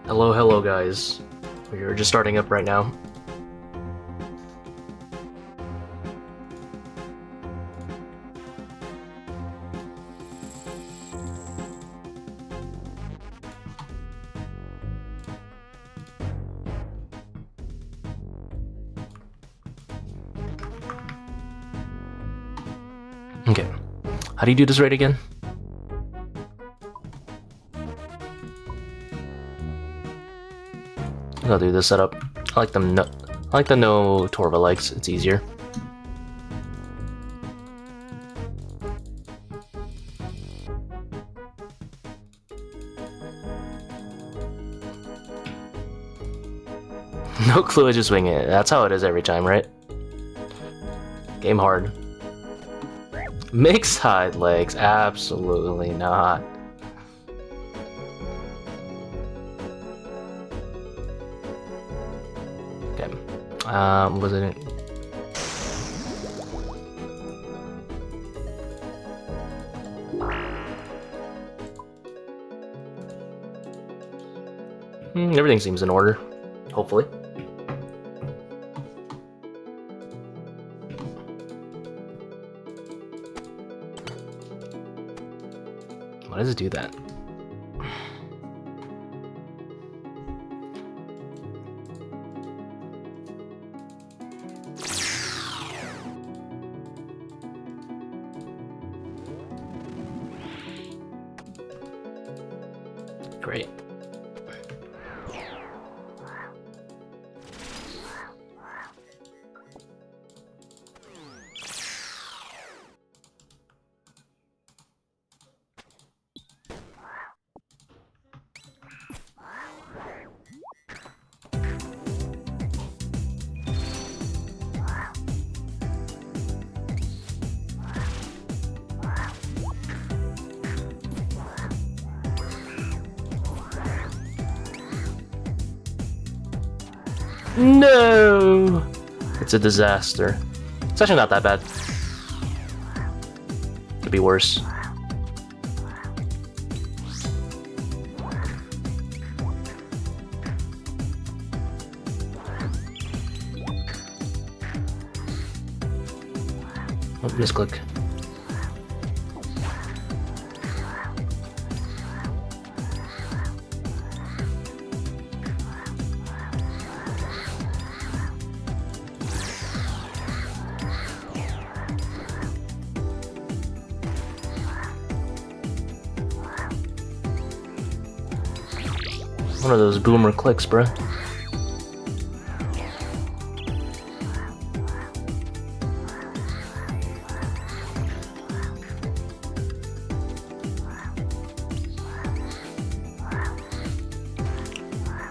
Hello guys. We're just starting up right now. Okay. How do you do this raid again? I'll do this setup. I like them. I like the no Torva likes. It's easier. No clue, I just wing it. That's how it is every time, right? Game hard. Mixed hide legs? Absolutely not. Okay. Was it? Everything seems in order. Hopefully. Why does it do that? Great. No! It's a disaster. It's actually not that bad. Could be worse. Oh, misclick. One of those boomer clicks, bruh.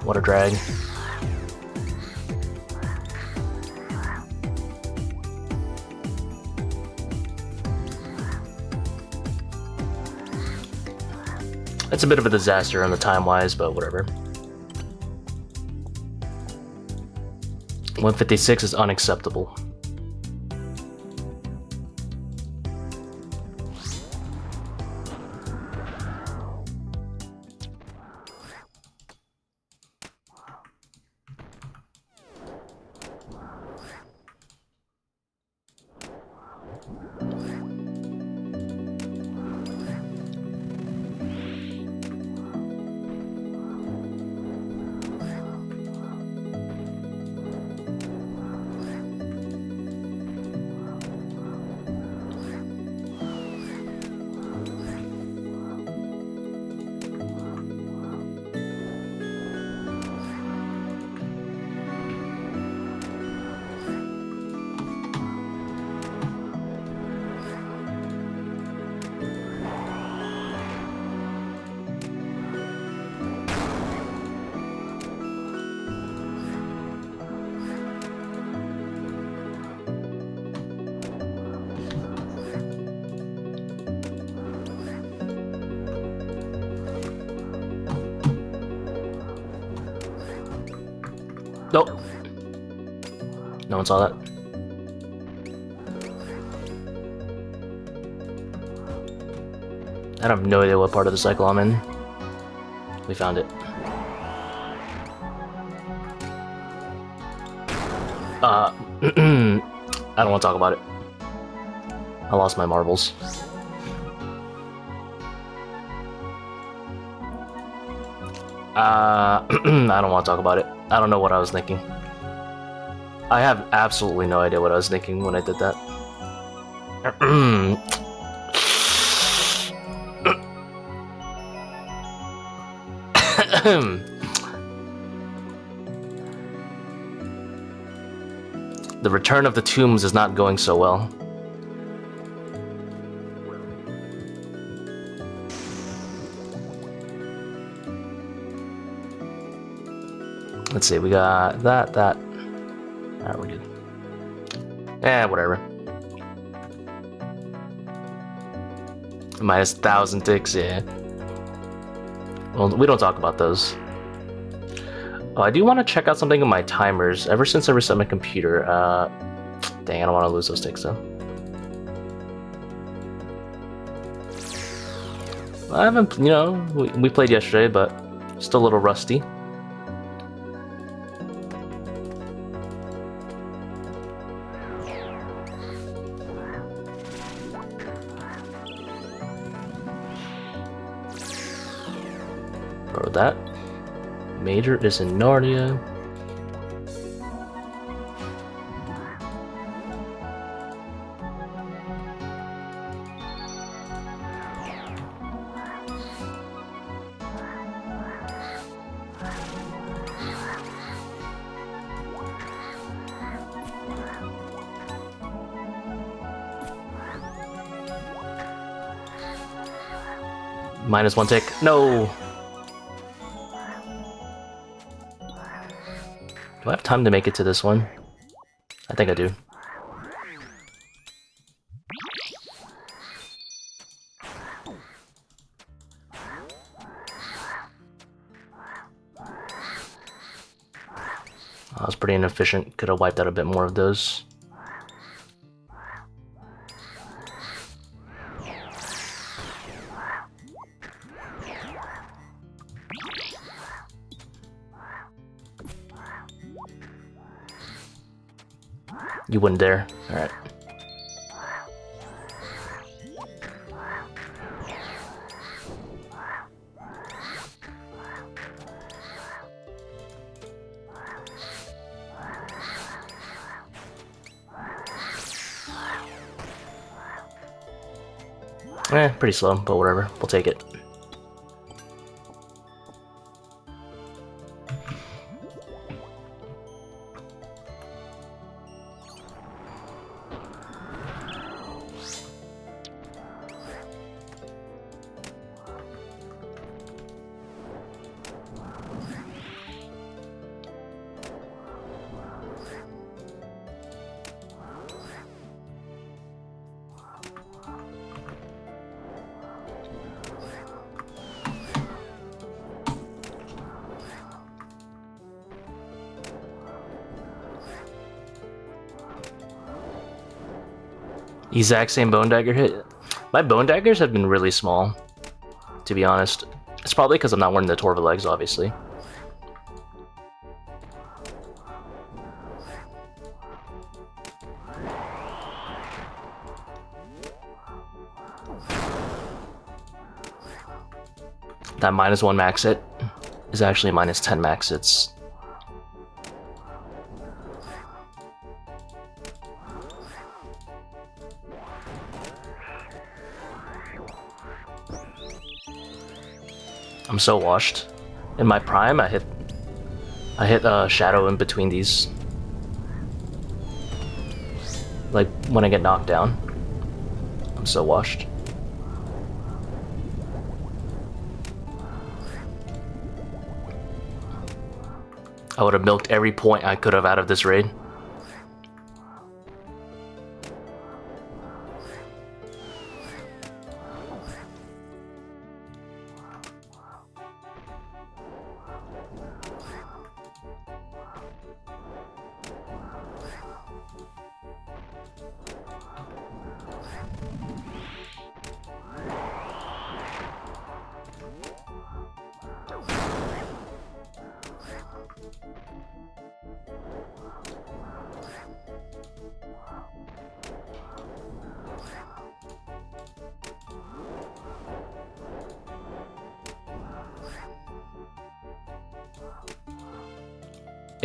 What a drag. It's a bit of a disaster on the time-wise, but whatever. 156 is unacceptable. Nope. No one saw that. I have no idea what part of the cycle I'm in. We found it. I don't want to talk about it. I lost my marbles. I don't want to talk about it. I don't know what I was thinking. I have absolutely no idea what I was thinking when I did that. The return of the tombs is not going so well. Let's see, we got that. Alright, we're good. Whatever. Minus 1,000 ticks, yeah. Well, we don't talk about those. Oh, I do want to check out something in my timers. Ever since I reset my computer, dang, I don't want to lose those ticks though. I haven't, you know, we played yesterday, but still a little rusty. Bro, that major is in Narnia. Minus 1 tick. No! Do I have time to make it to this one? I think I do. I was pretty inefficient. Could have wiped out a bit more of those. You wouldn't dare. Alright. Pretty slow, but whatever. We'll take it. Exact same Bone Dagger hit. My Bone Daggers have been really small, to be honest. It's probably because I'm not wearing the Torva legs, obviously. That -1 max hit is actually -10 max hits. I'm so washed. In my prime, I hit Shadow in between these. Like when I get knocked down. I'm so washed. I would have milked every point I could have out of this raid.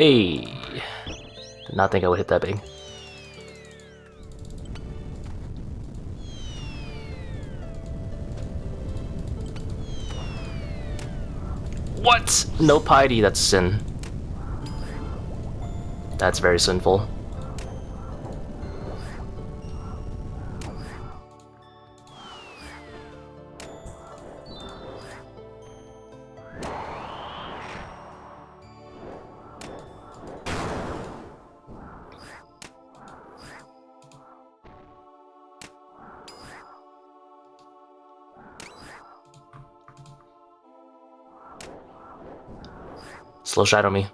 Hey! Did not think I would hit that big. What? No piety, that's sin. That's very sinful. Slow shadow me.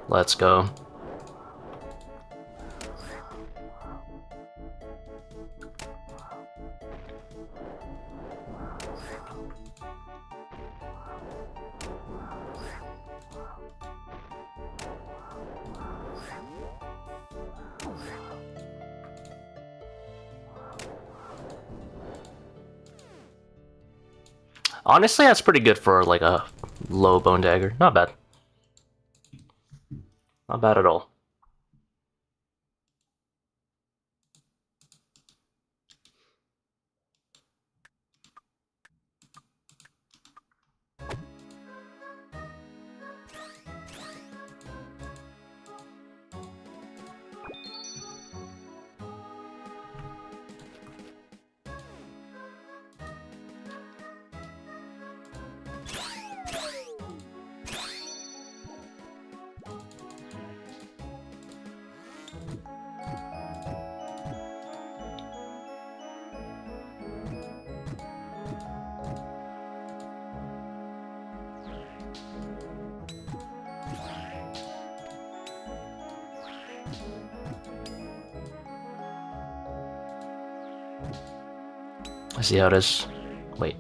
Let's go. Honestly, that's pretty good for like a low Bone Dagger. Not bad. Not bad at all. I see how it is. Wait,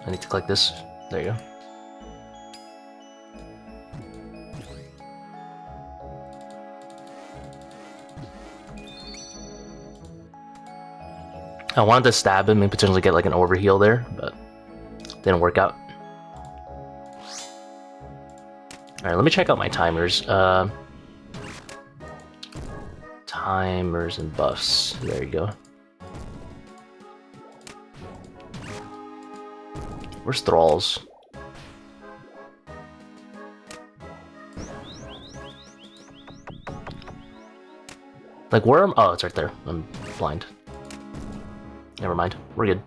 I need to click this. There you go. I wanted to stab him and potentially get like an overheal there, but didn't work out. Alright, let me check out my timers. Timers and buffs. There you go. Where's Thralls? Like where am— oh, it's right there. I'm blind. Never mind. We're good.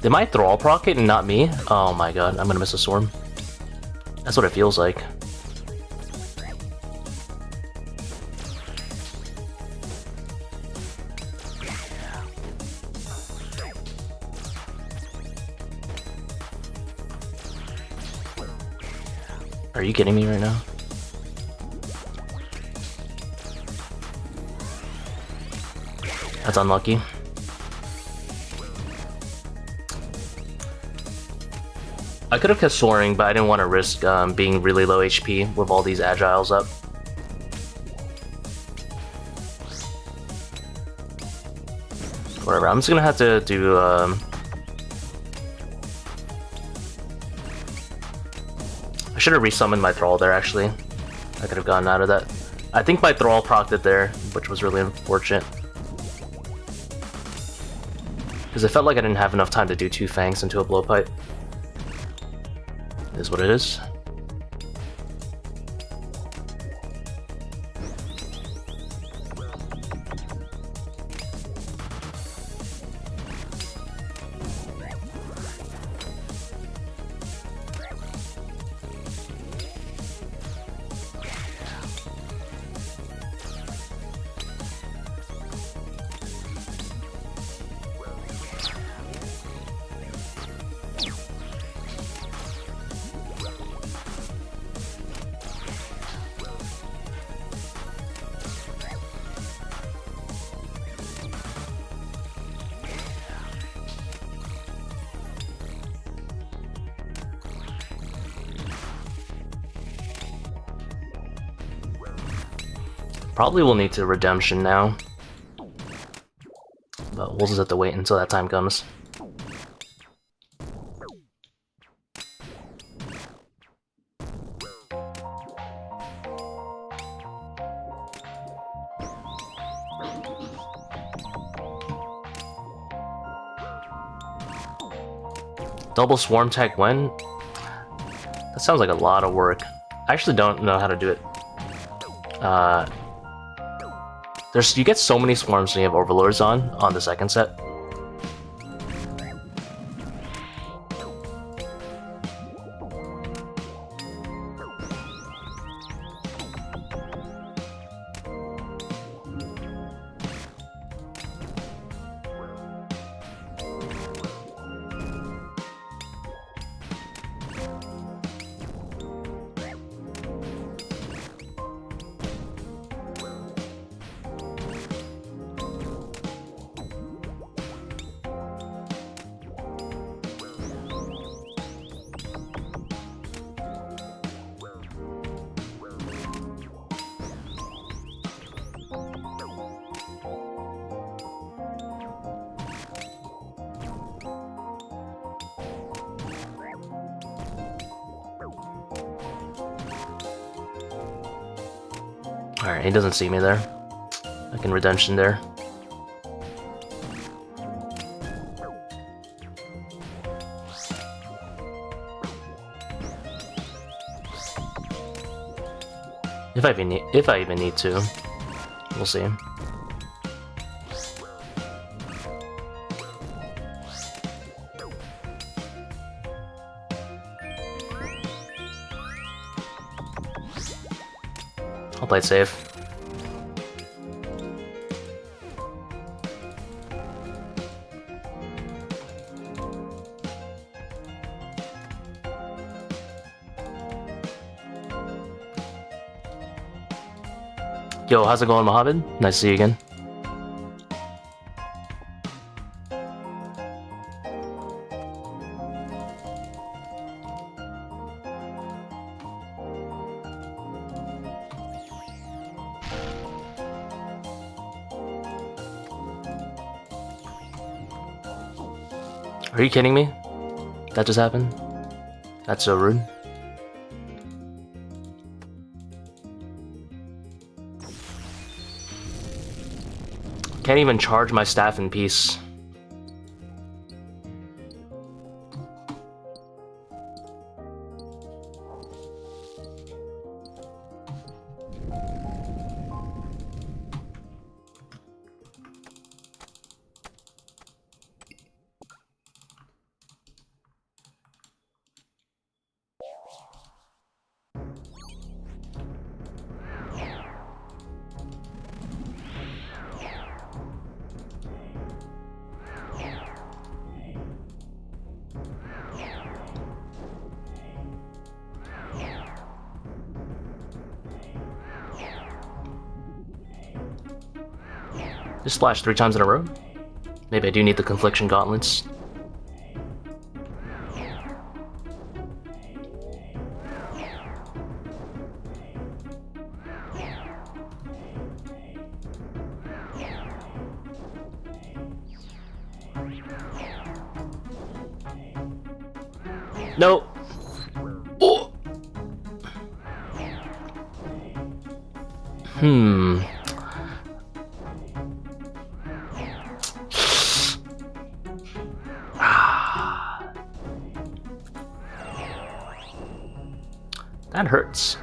Did my Thrall proc it and not me? Oh my god, I'm gonna miss a Swarm. That's what it feels like. Are you kidding me right now? That's unlucky. I could have kept soaring, but I didn't want to risk being really low HP with all these agiles up. Whatever, I'm just gonna have to do I should have resummoned my Thrall there actually. I could have gotten out of that. I think my Thrall procced it there, which was really unfortunate. Because it felt like I didn't have enough time to do 2 Fangs into a Blowpipe. Is what it is. Probably will need to redemption now, but we'll just have to wait until that time comes. Double swarm tech when? That sounds like a lot of work. I actually don't know how to do it. You get so many swarms when you have overlords on the second set. Alright, he doesn't see me there. I can redemption there. If I even need to. We'll see. I'll play it safe. Yo, how's it going, Mohammed? Nice to see you again. Are you kidding me? That just happened? That's so rude. Can't even charge my staff in peace. Just splash 3 times in a row. Maybe I do need the Confliction Gauntlets. No. Oh. That hurts.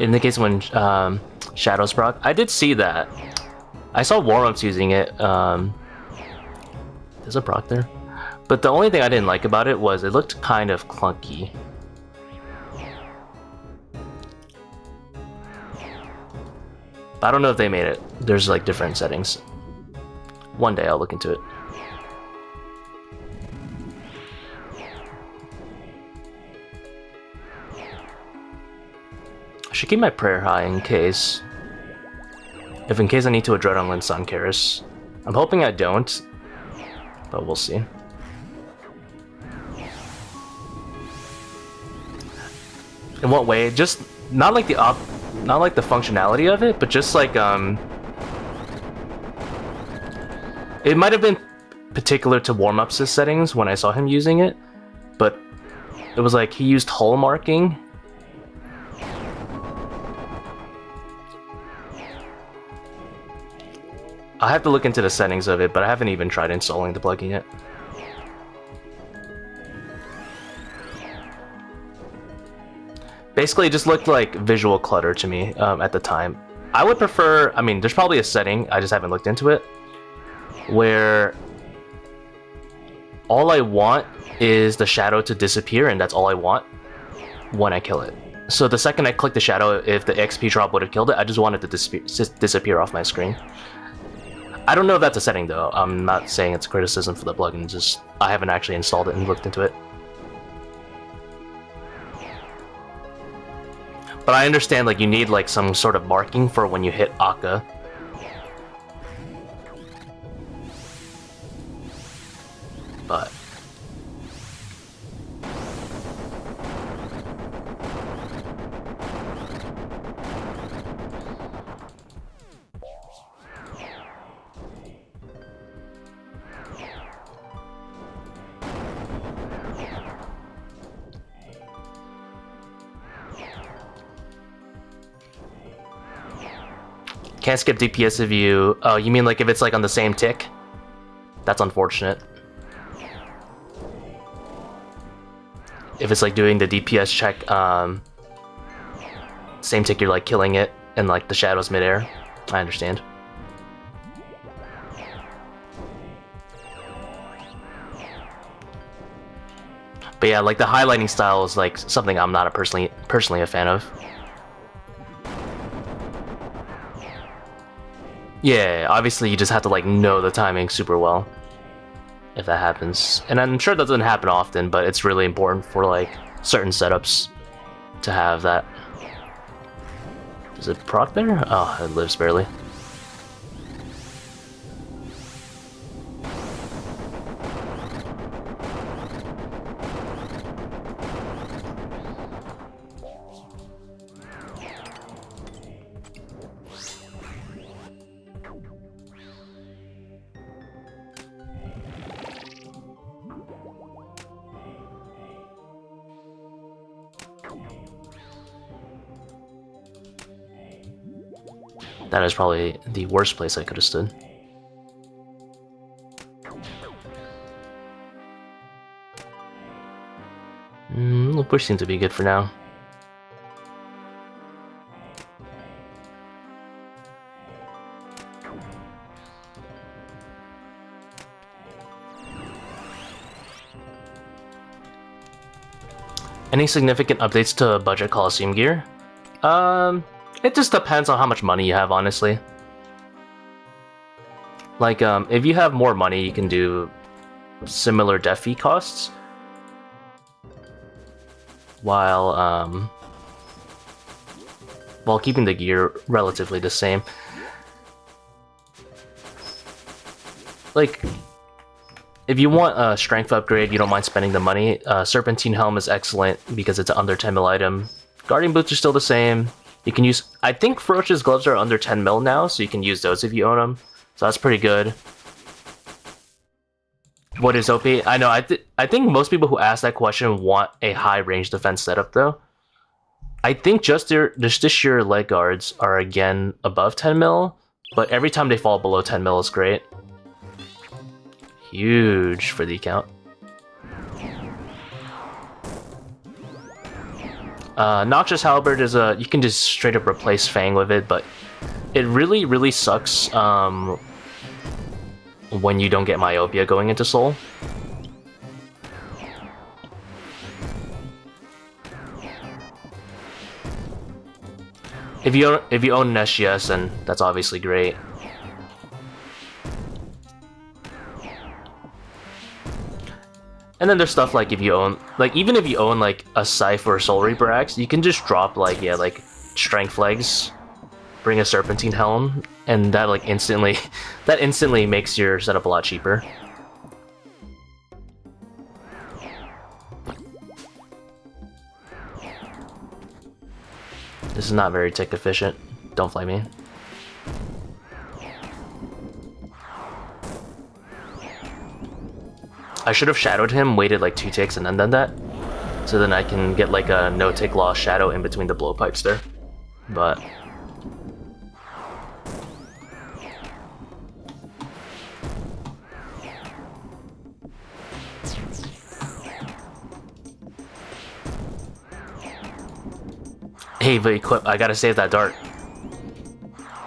In the case when Shadows proc, I did see that. I saw warm-ups using it. There's a proc there. But the only thing I didn't like about it was it looked kind of clunky. I don't know if they made it. There's like different settings. One day I'll look into it. I should keep my prayer high in case I need to Adrenaline Sun Karis. I'm hoping I don't, but we'll see. In what way? Just not like the functionality of it, but just like it might have been particular to warm-ups' settings when I saw him using it, but it was like he used hull marking. I have to look into the settings of it, but I haven't even tried installing the plugin yet. Basically, it just looked like visual clutter to me at the time. I would prefer, I mean, there's probably a setting, I just haven't looked into it, where all I want is the shadow to disappear, and that's all I want when I kill it. So the second I click the shadow, if the XP drop would have killed it, I just want it to disappear off my screen. I don't know if that's a setting though. I'm not saying it's a criticism for the plugin, just I haven't actually installed it and looked into it. But I understand like you need like some sort of marking for when you hit Akkha. But can't skip DPS if you... Oh, you mean like if it's like on the same tick? That's unfortunate. If it's like doing the DPS check, same tick you're like killing it, and like the shadow's midair. I understand. But yeah, like the highlighting style is like something I'm not personally a fan of. Yeah, obviously you just have to like know the timing super well if that happens. And I'm sure that doesn't happen often, but it's really important for like certain setups to have that. Does it proc there? Oh, it lives barely. That is probably the worst place I could have stood. The push seems to be good for now. Any significant updates to budget Coliseum gear? It just depends on how much money you have, honestly. Like, if you have more money, you can do similar dev fee costs. While keeping the gear relatively the same. Like, if you want a strength upgrade, you don't mind spending the money. Serpentine Helm is excellent because it's an under 10 mil item. Guardian Boots are still the same. You can use... I think Ferocious Gloves are under 10 mil now, so you can use those if you own them. So that's pretty good. What is OP? I know, I think most people who ask that question want a high range defense setup, though. I think just your leg guards are, again, above 10 mil, but every time they fall below 10 mil is great. Huge for the account. Noxious Halberd is you can just straight up replace Fang with it, but it really, really sucks when you don't get Myopia going into Soul. If you own an SGS, then that's obviously great. And then there's stuff like if you own, like even if you own like a Scythe or a Soul Reaper Axe, you can just drop like, yeah, like Strength Legs, bring a Serpentine Helm, and that like instantly, that instantly makes your setup a lot cheaper. This is not very tick efficient. Don't flame me. I should have shadowed him, waited like 2 ticks, and then done that. So then I can get like a no-tick loss shadow in between the blowpipes there. But... hey, but equip, I gotta save that dart.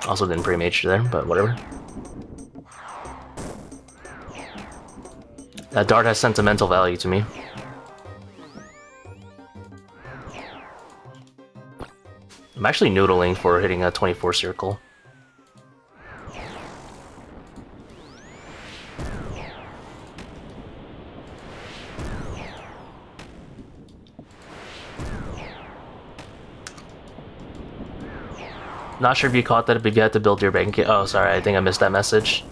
Also didn't pre-mage there, but whatever. That dart has sentimental value to me. I'm actually noodling for hitting a 24 Seercull. Not sure if you caught that, but you had to build your bank. Oh, sorry, I think I missed that message.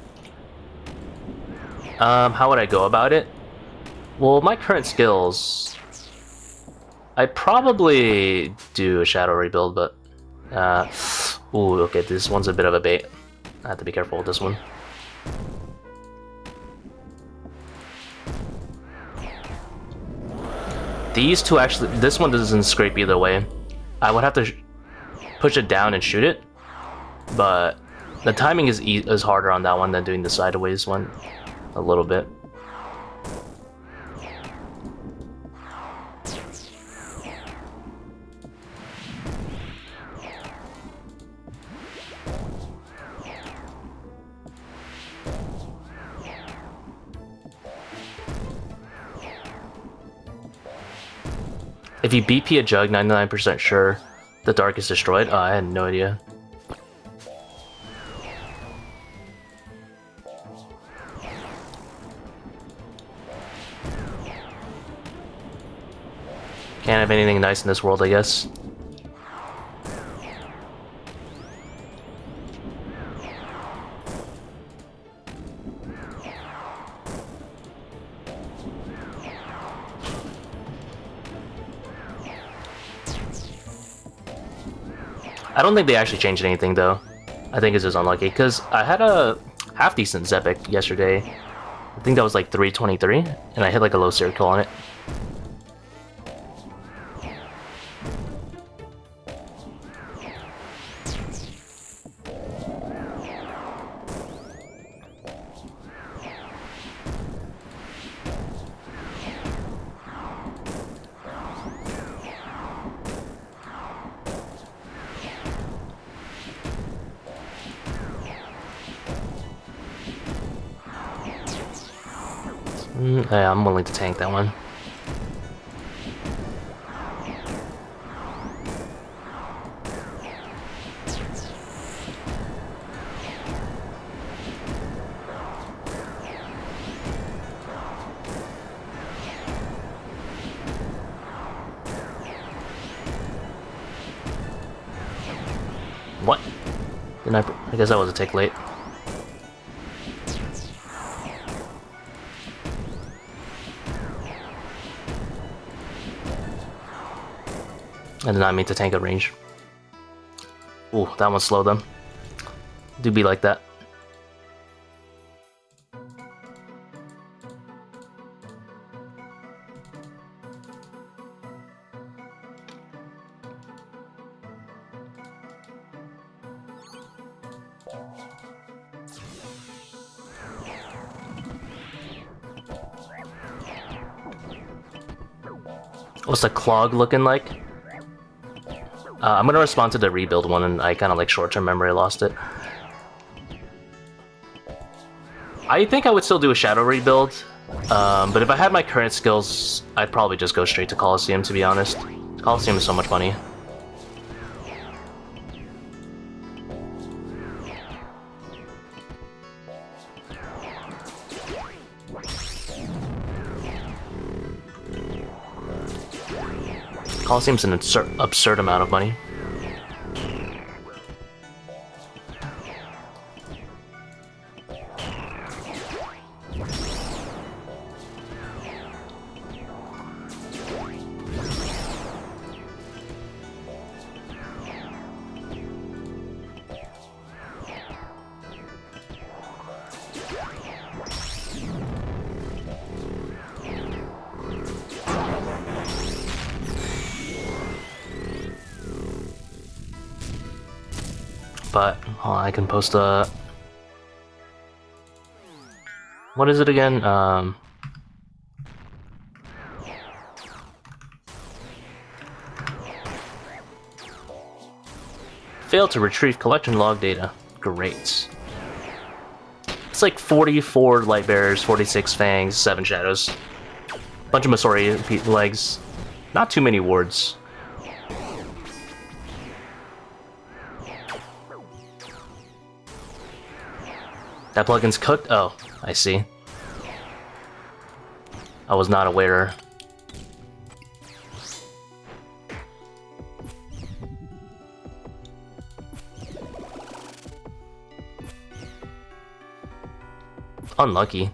How would I go about it? Well, my current skills... I'd probably do a Shadow rebuild, but... ooh, okay, this one's a bit of a bait. I have to be careful with this one. These two actually... This one doesn't scrape either way. I would have to push it down and shoot it, but the timing is harder on that one than doing the sideways one. A little bit. If you BP a jug, 99% sure the dark is destroyed. Oh, I had no idea. Can't have anything nice in this world, I guess. I don't think they actually changed anything, though. I think it's just unlucky, because I had a half-decent Zebak yesterday. I think that was like 323, and I hit like a low Seercull on it. Yeah, I'm willing to tank that one. What? I guess that was a tick late. I did not mean to tank at range. Ooh, that one's slow though. Do be like that. What's the clog looking like? I'm gonna respond to the rebuild one, and I kind of like short-term memory lost it. I think I would still do a shadow rebuild, but if I had my current skills, I'd probably just go straight to Coliseum, to be honest. Coliseum is so much money. Coliseum's an absurd amount of money. But I can post a... What is it again? Failed to retrieve collection log data. Great. It's like 44 light bearers, 46 fangs, 7 shadows. Bunch of Masori legs. Not too many wards. That plugin's cooked? Oh, I see. I was not aware. Unlucky.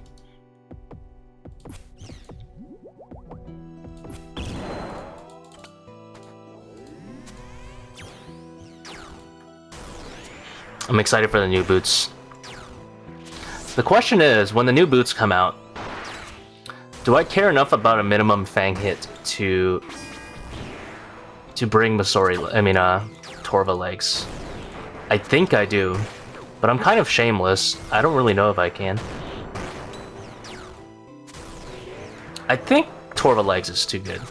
I'm excited for the new boots. The question is, when the new boots come out, do I care enough about a minimum fang hit to bring Torva legs? I think I do, but I'm kind of shameless. I don't really know if I can. I think Torva legs is too good,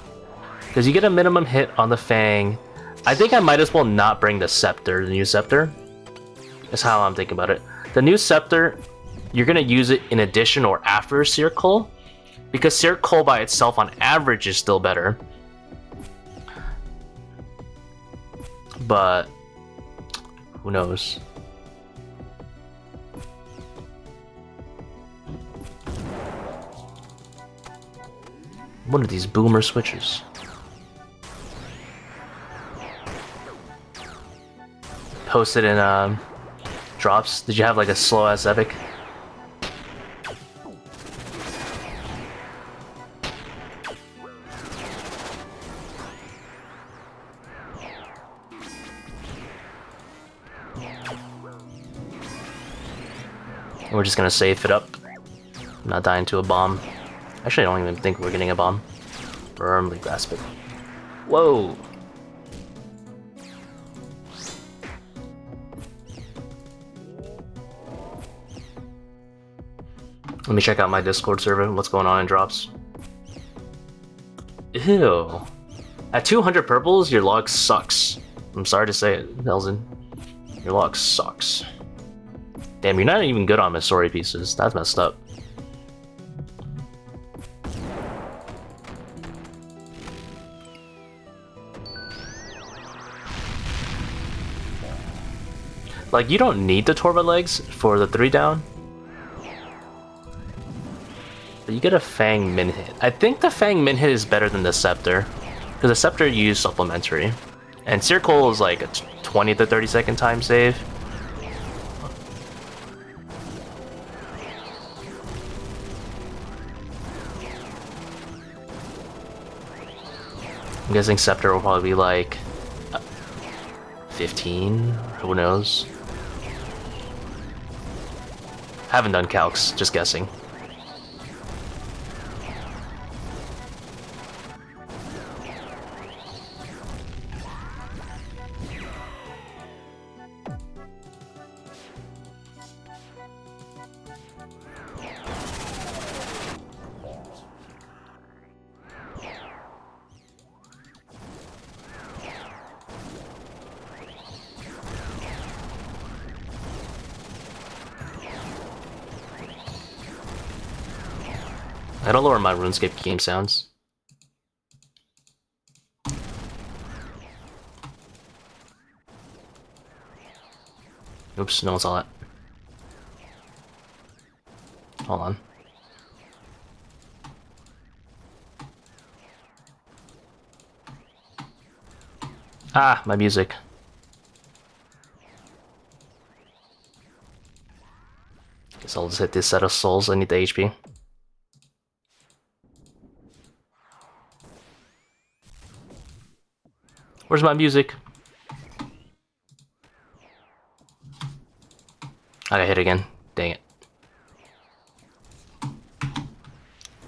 because you get a minimum hit on the fang. I think I might as well not bring the scepter, the new scepter. That's how I'm thinking about it. The new scepter, you're gonna use it in addition or after Seercull, because Seercull by itself on average is still better. But who knows? What are these boomer switches? Posted in drops. Did you have like a slow ass epic? We're just gonna safe it up. I'm not dying to a bomb. Actually, I don't even think we're getting a bomb. Firmly grasp it. Whoa! Let me check out my Discord server. What's going on in drops? Ew. At 200 purples, your log sucks. I'm sorry to say it, Nelson. Your log sucks. Damn, you're not even good on Masori pieces. That's messed up. Like, you don't need the Torva legs for the 3 down. But you get a Fang min hit. I think the Fang min hit is better than the Scepter, because the Scepter you use supplementary. And Seercull is like a 20 to 30 second time save. I'm guessing Scepter will probably be like 15? Who knows? Haven't done calcs, just guessing. I don't lower my RuneScape game sounds. Oops, no one saw that. Hold on. Ah, my music. Guess I'll just hit this set of souls. I need the HP. Where's my music? I got hit again. Dang it.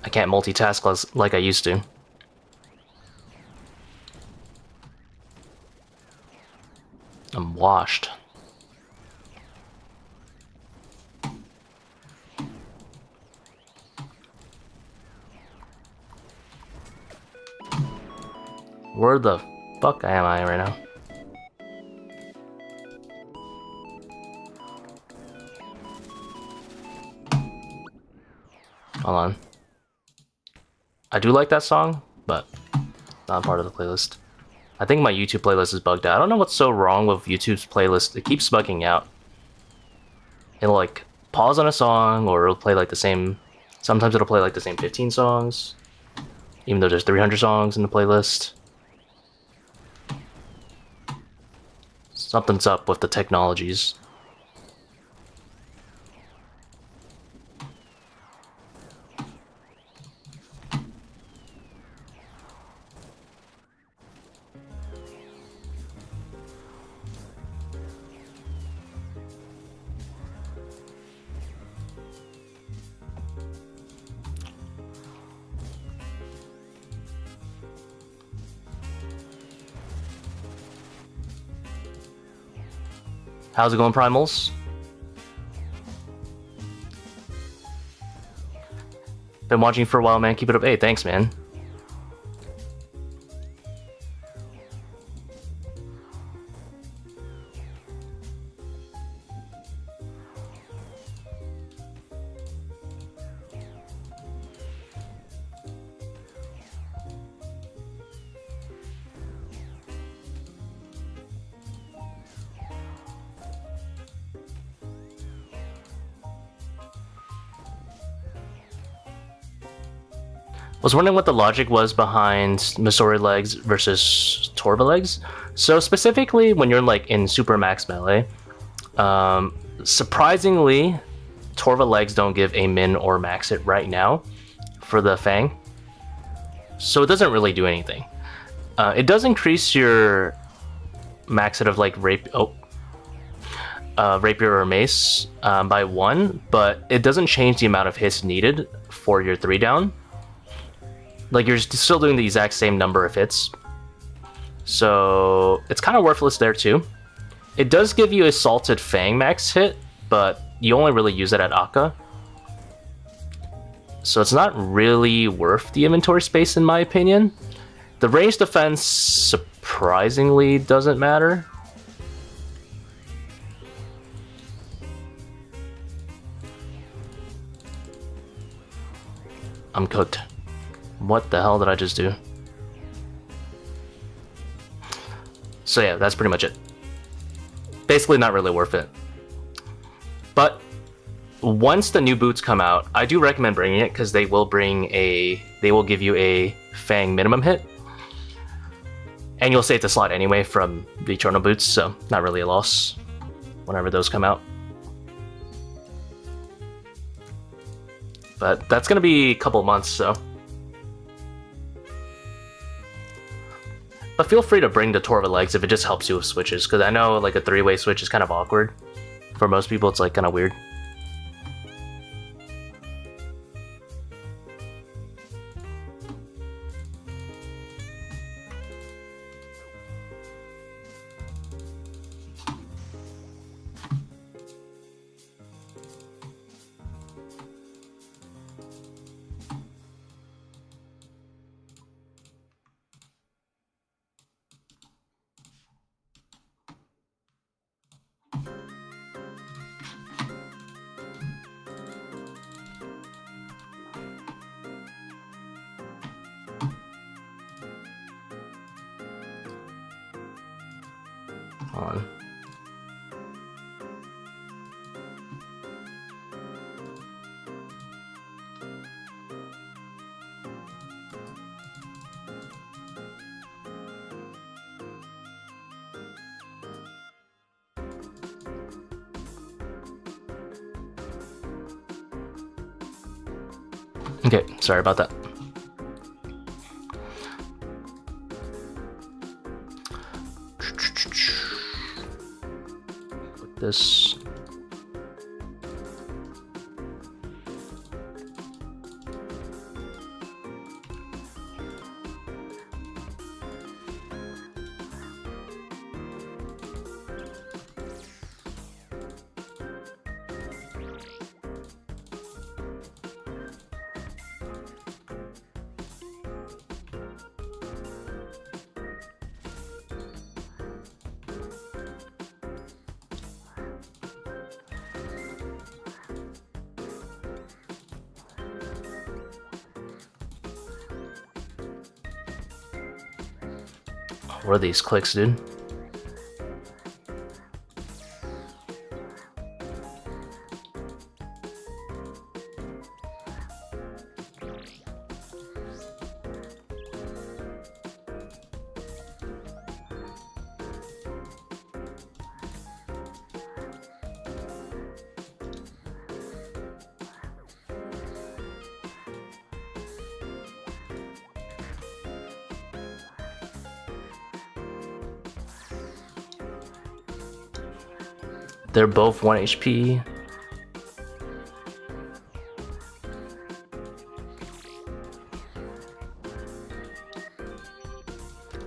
I can't multitask like I used to. I'm washed. Where the fuck am I right now? Hold on. I do like that song, but not part of the playlist. I think my YouTube playlist is bugged out. I don't know what's so wrong with YouTube's playlist. It keeps bugging out. It'll like pause on a song, or it'll play like the same. Sometimes it'll play like the same 15 songs, even though there's 300 songs in the playlist. Something's up with the technologies. How's it going, Primals? Been watching for a while, man. Keep it up. Hey, thanks, man. I was wondering what the logic was behind Missouri legs versus Torva legs. So specifically, when you're like in super max melee, surprisingly, Torva legs don't give a min or max hit right now for the Fang. So it doesn't really do anything. It does increase your max hit of like rapier or mace by 1, but it doesn't change the amount of hits needed for your 3 down. Like, you're still doing the exact same number of hits. So it's kind of worthless there too. It does give you a Salted Fang max hit, but you only really use it at Akkha. So it's not really worth the inventory space in my opinion. The range defense surprisingly doesn't matter. I'm cooked. What the hell did I just do? So yeah, that's pretty much it. Basically not really worth it. But once the new boots come out, I do recommend bringing it because they will give you a Fang minimum hit. And you'll save the slot anyway from the Eternal boots, so not really a loss whenever those come out. But that's gonna be a couple months, so. But feel free to bring the Torva legs if it just helps you with switches, because I know like a 3-way switch is kind of awkward. For most people, it's like kind of weird. On. Okay, sorry about that. Put this. What are these clicks, dude? They're both 1 HP.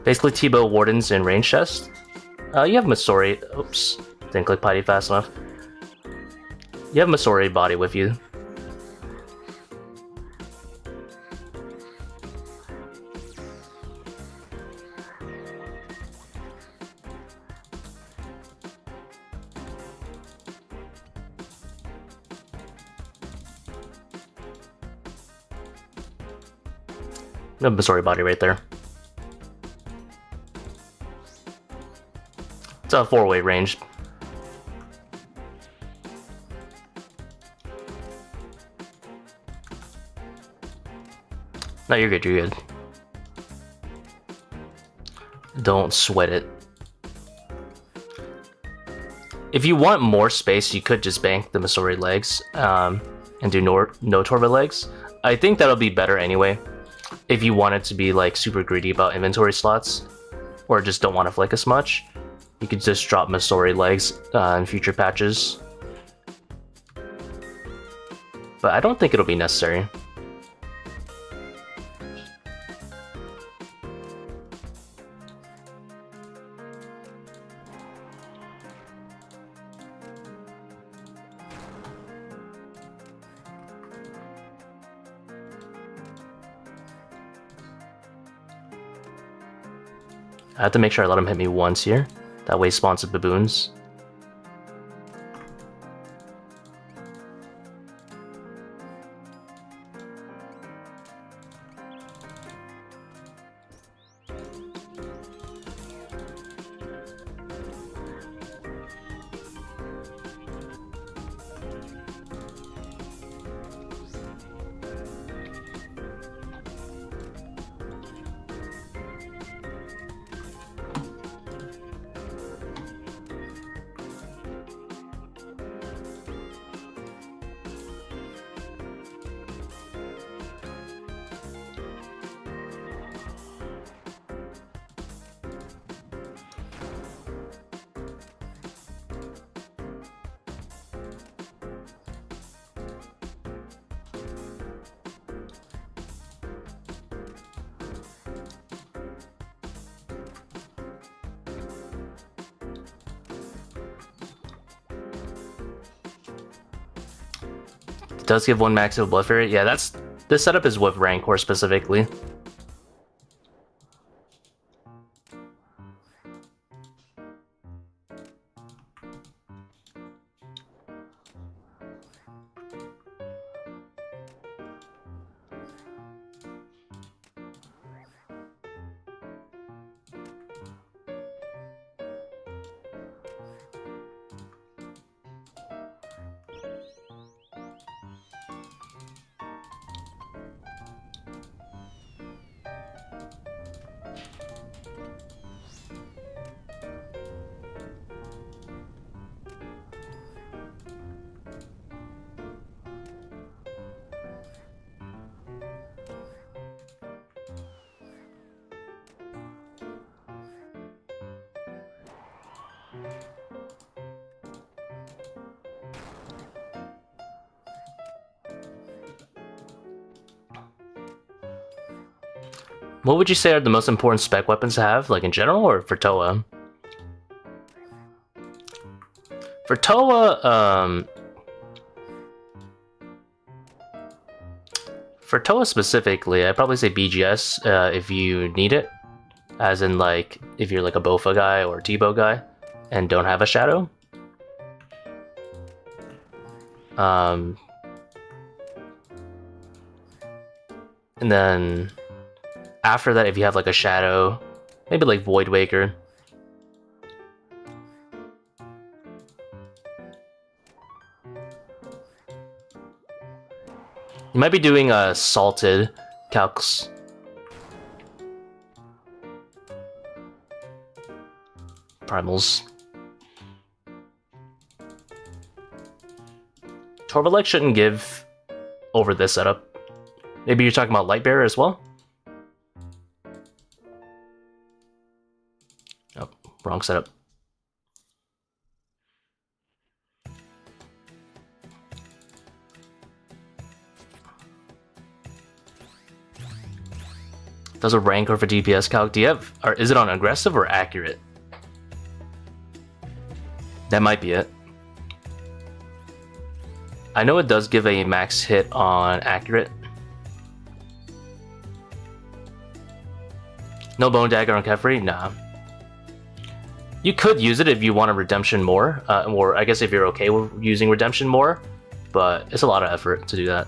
Basically, Tbow Wardens in range chest. You have Masori. Oops, didn't click potty fast enough. You have Masori body with you. No Masori body right there. It's a 4-way range. No, you're good, you're good. Don't sweat it. If you want more space, you could just bank the Masori legs and do no Torva legs. I think that'll be better anyway. If you want it to be like super greedy about inventory slots, or just don't want to flick as much, you could just drop Masori legs in future patches. But I don't think it'll be necessary. I have to make sure I let him hit me once here. That way he spawns the baboons. does give 1 max of Blood Fairy. Yeah, this setup is with Rancor specifically. What would you say are the most important spec weapons to have, like in general, or for ToA? For ToA, for ToA specifically, I'd probably say BGS if you need it, as in like if you're like a Bofa guy or a Tbow guy and don't have a shadow. And then after that, if you have like a shadow, maybe like Voidwaker. You might be doing salted calcs. Primals. Torvalek shouldn't give over this setup. Maybe you're talking about Lightbearer as well? Oh, wrong setup. Does a Rancor for DPS calc? Do you have, or is it on aggressive or accurate? That might be it. I know it does give a max hit on accurate. No Bone Dagger on Kephri? Nah. You could use it if you want a redemption more, or I guess if you're okay with using redemption more, but it's a lot of effort to do that.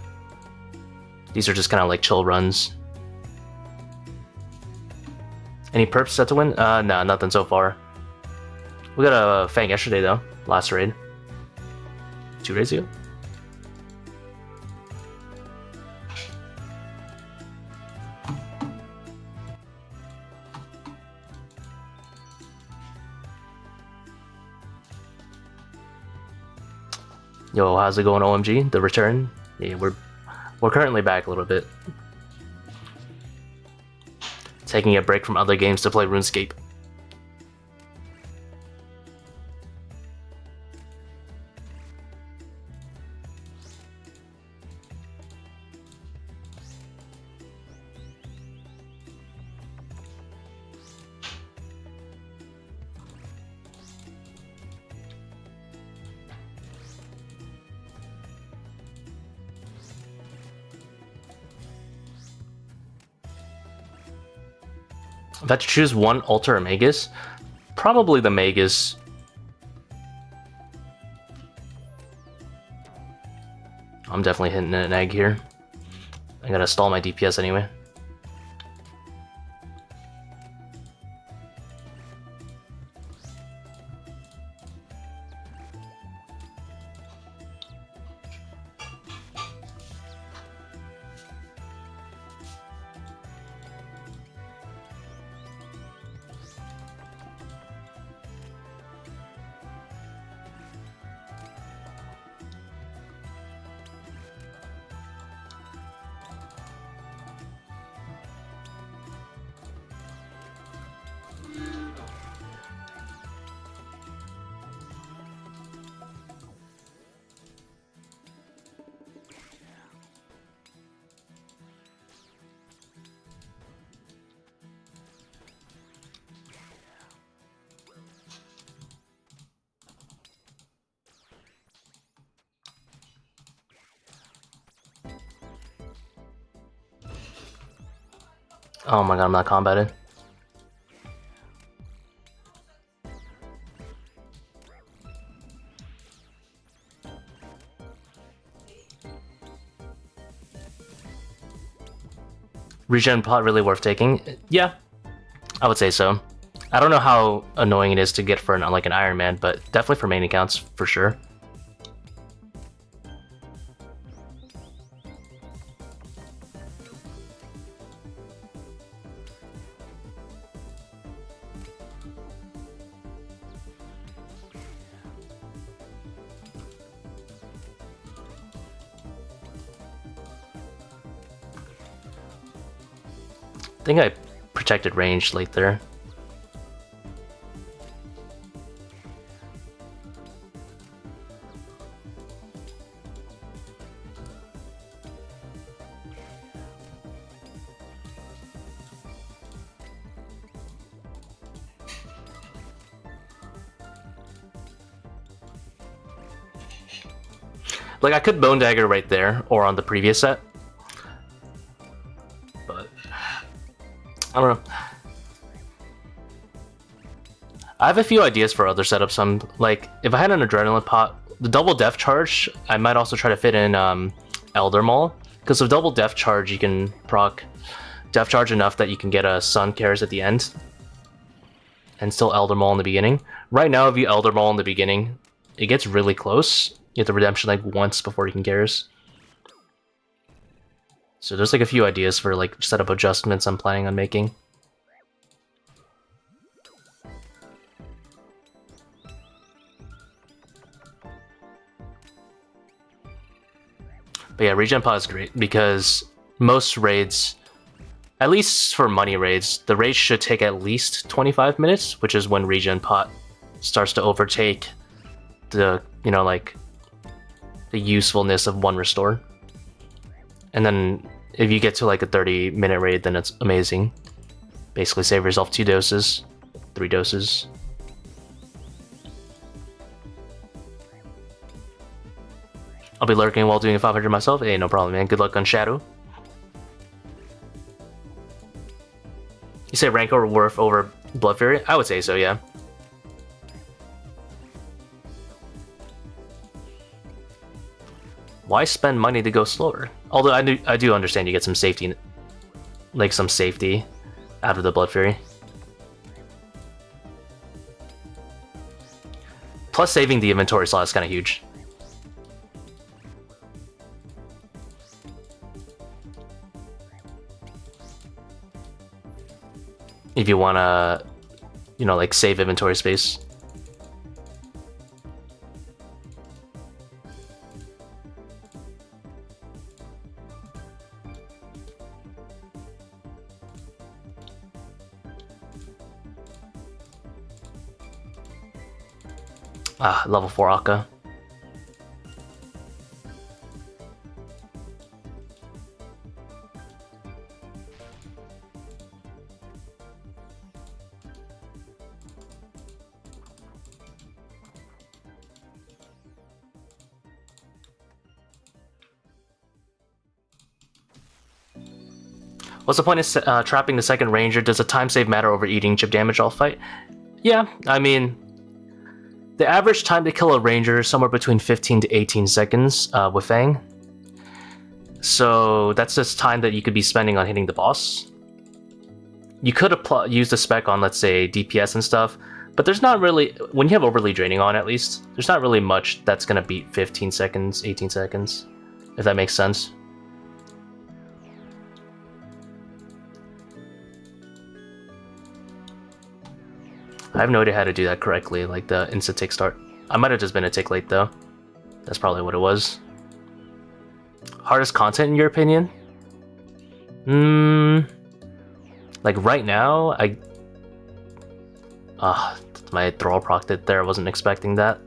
These are just kind of like chill runs. Any perps set to win? Nah, nothing so far. We got a Fang yesterday though, last raid. 2 days ago. Yo, how's it going, OMG? The return? Yeah, we're currently back a little bit. Taking a break from other games to play RuneScape. If I had to choose one Ultor or Magus, probably the Magus. I'm definitely hitting an egg here. I gotta stall my DPS anyway. Oh my god, I'm not combated. Regen pot really worth taking? Yeah, I would say so. I don't know how annoying it is to get for like an Iron Man, but definitely for main accounts for sure. I think I protected range late there. Like, I could Bone Dagger right there, or on the previous set. But I don't know. I have a few ideas for other setups. Like, if I had an Adrenaline pot, the double Death Charge, I might also try to fit in Elder Maul. Because with double Death Charge, you can proc Death Charge enough that you can get a Sun Cares at the end. And still Elder Maul in the beginning. Right now, if you Elder Maul in the beginning, it gets really close. You get the redemption like once before you can Cares. So there's like a few ideas for like setup adjustments I'm planning on making. But yeah, regen pot is great because most raids, at least for money raids, the raid should take at least 25 minutes, which is when regen pot starts to overtake the, you know, like the usefulness of one restore. And then if you get to like a 30-minute raid, then it's amazing. Basically save yourself 2 doses, 3 doses. I'll be lurking while doing a 500 myself. Hey, no problem, man. Good luck on Shadow. You say Rancor worth over Blood Fury? I would say so, yeah. Why spend money to go slower? Although I do understand you get some safety, like some safety out of the Blood Fury. Plus saving the inventory slot is kind of huge. If you want to, you know, like save inventory space. Ah, level 4 Akkha. What's the point of trapping the second ranger? Does the time save matter over eating chip damage all fight? Yeah, I mean, the average time to kill a ranger is somewhere between 15 to 18 seconds with Fang. So that's just time that you could be spending on hitting the boss. You could use the spec on, let's say, DPS and stuff, but there's not really, when you have overly draining on at least, there's not really much that's going to beat 15 seconds, 18 seconds, if that makes sense. I have no idea how to do that correctly, like the instant tick start. I might have just been a tick late though. That's probably what it was. Hardest content in your opinion? Like right now, my throw procced it there, I wasn't expecting that.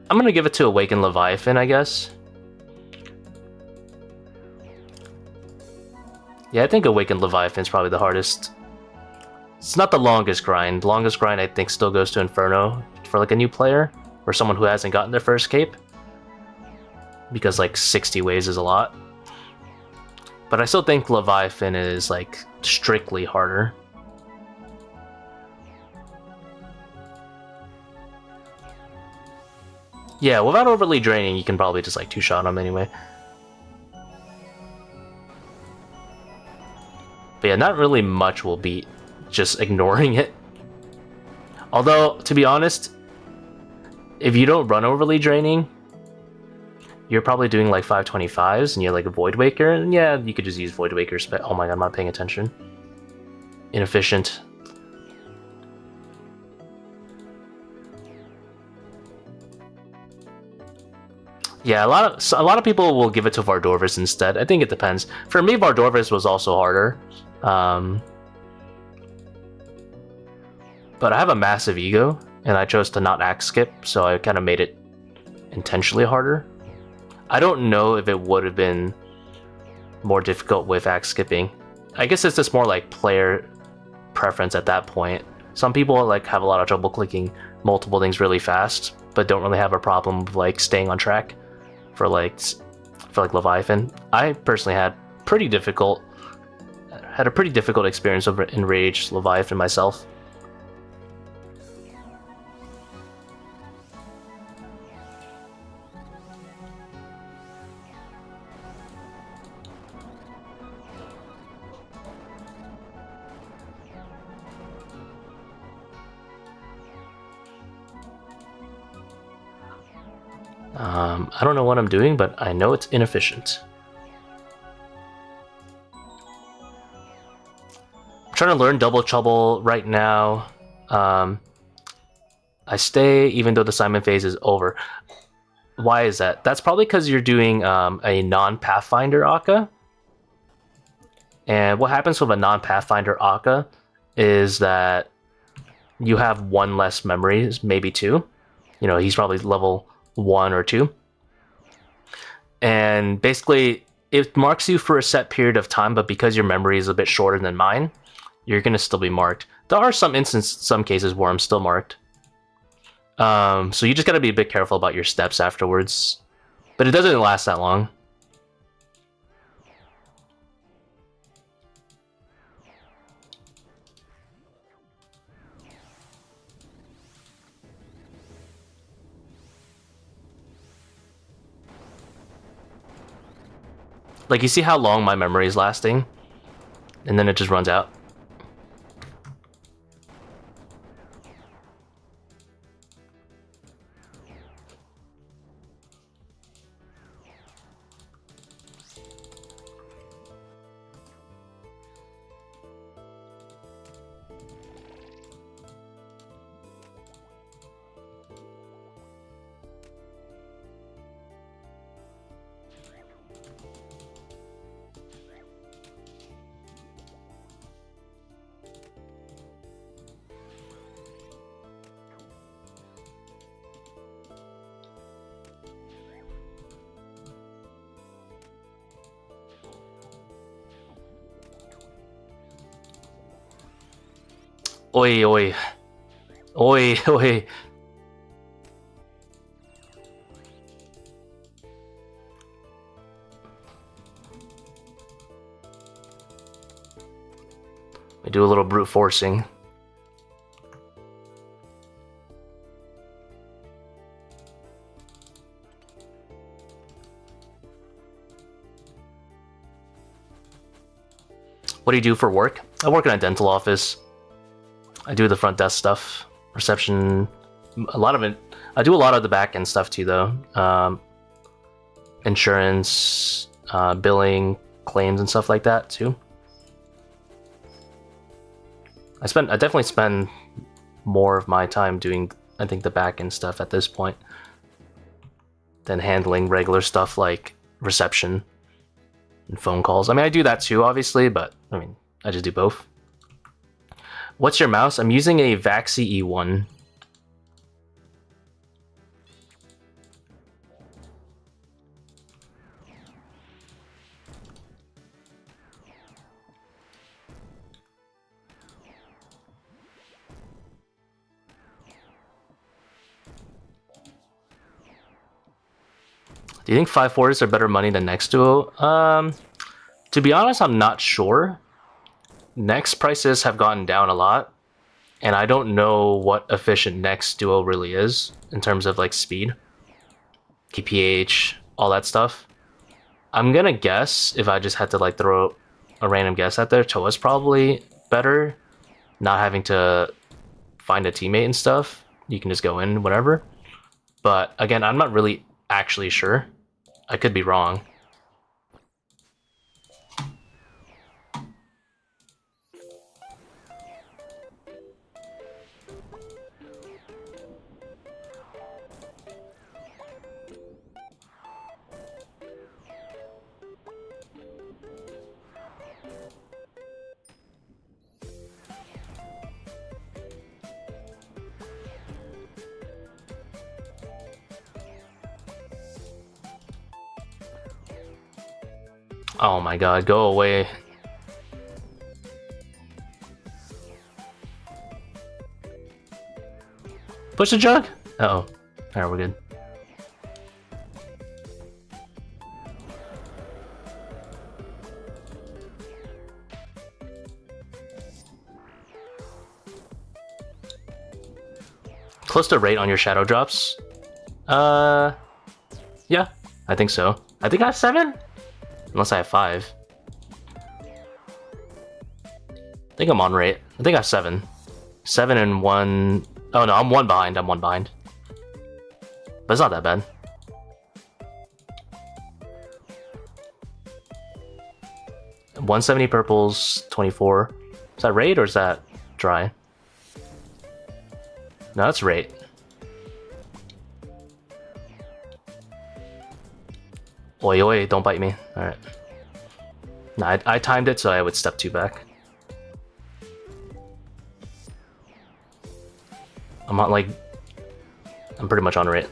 I'm gonna give it to Awakened Leviathan, I guess. Yeah, I think Awakened Leviathan is probably the hardest. It's not the longest grind. Longest grind, I think, still goes to Inferno for like a new player or someone who hasn't gotten their first cape. Because like 60 waves is a lot. But I still think Leviathan is like strictly harder. Yeah, without overly draining, you can probably just like two-shot him anyway. But yeah, not really much will beat just ignoring it. Although, to be honest, if you don't run overly draining, you're probably doing like 525s and you're like a Void Waker, and yeah, you could just use Void Waker. Oh my god, I'm not paying attention. Inefficient. Yeah, a lot of people will give it to Vardorvis instead. I think it depends. For me, Vardorvis was also harder. But I have a massive ego, and I chose to not axe skip, so I kind of made it intentionally harder. I don't know if it would have been more difficult with axe skipping. I guess it's just more like player preference at that point. Some people like have a lot of trouble clicking multiple things really fast, but don't really have a problem with like staying on track for like Leviathan. I personally had a pretty difficult experience over Enraged Leviathan myself. I don't know what I'm doing, but I know it's inefficient. I'm trying to learn Double Trouble right now. I stay even though the Simon phase is over. Why is that? That's probably because you're doing a non-Pathfinder Akkha. And what happens with a non-Pathfinder Akkha is that you have one less memories, maybe two. You know, he's probably level 1 or 2. And basically, it marks you for a set period of time, but because your memory is a bit shorter than mine, you're going to still be marked. There are some cases where I'm still marked. So you just got to be a bit careful about your steps afterwards. But it doesn't last that long. Like, you see how long my memory is lasting? And then it just runs out. Oi, oi. Oi, oi. We do a little brute forcing. What do you do for work? I work in a dental office. I do the front desk stuff, reception, a lot of it. I do a lot of the back end stuff too, though. Insurance, billing, claims, and stuff like that too. I definitely spend more of my time doing, I think, the back end stuff at this point than handling regular stuff like reception and phone calls. I mean, I do that too, obviously, but I mean, I just do both. What's your mouse? I'm using a Vaxi E1. Do you think 5/4s are better money than next duo? To be honest, I'm not sure. Next prices have gotten down a lot, and I don't know what efficient next duo really is in terms of like speed, KPH, all that stuff. I'm gonna guess, if I just had to like throw a random guess out there, ToA's probably better, not having to find a teammate and stuff. You can just go in, whatever. But again, I'm not really actually sure. I could be wrong. Oh my god, go away. Push the jug? Uh-oh. Alright, we're good. Close to rate on your shadow drops? Yeah, I think so. I think I have 7? Unless I have 5. I think I'm on rate. I think I have 7. 7 and 1... Oh no, I'm 1 behind. I'm 1 behind. But it's not that bad. $170 purples, 24. Is that raid or is that dry? No, that's raid. Oi, oi, don't bite me. Alright. Nah, I timed it so I would step 2 back. I'm not like... I'm pretty much on rate.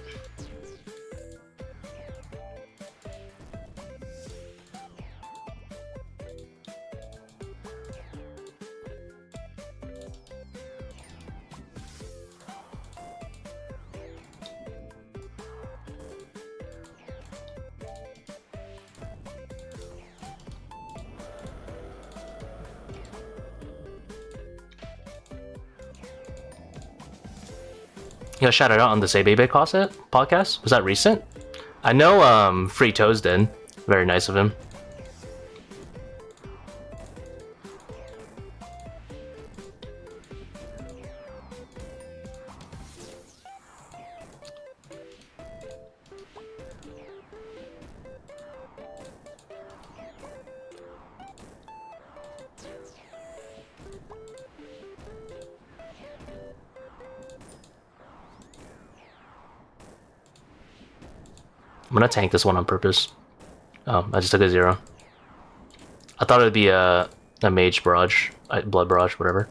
You got shouted out on the Say Baby podcast? Was that recent? I know Free Toes did. Very nice of him. I'm gonna tank this one on purpose. Oh, I just took a 0. I thought it'd be a mage barrage, blood barrage, whatever.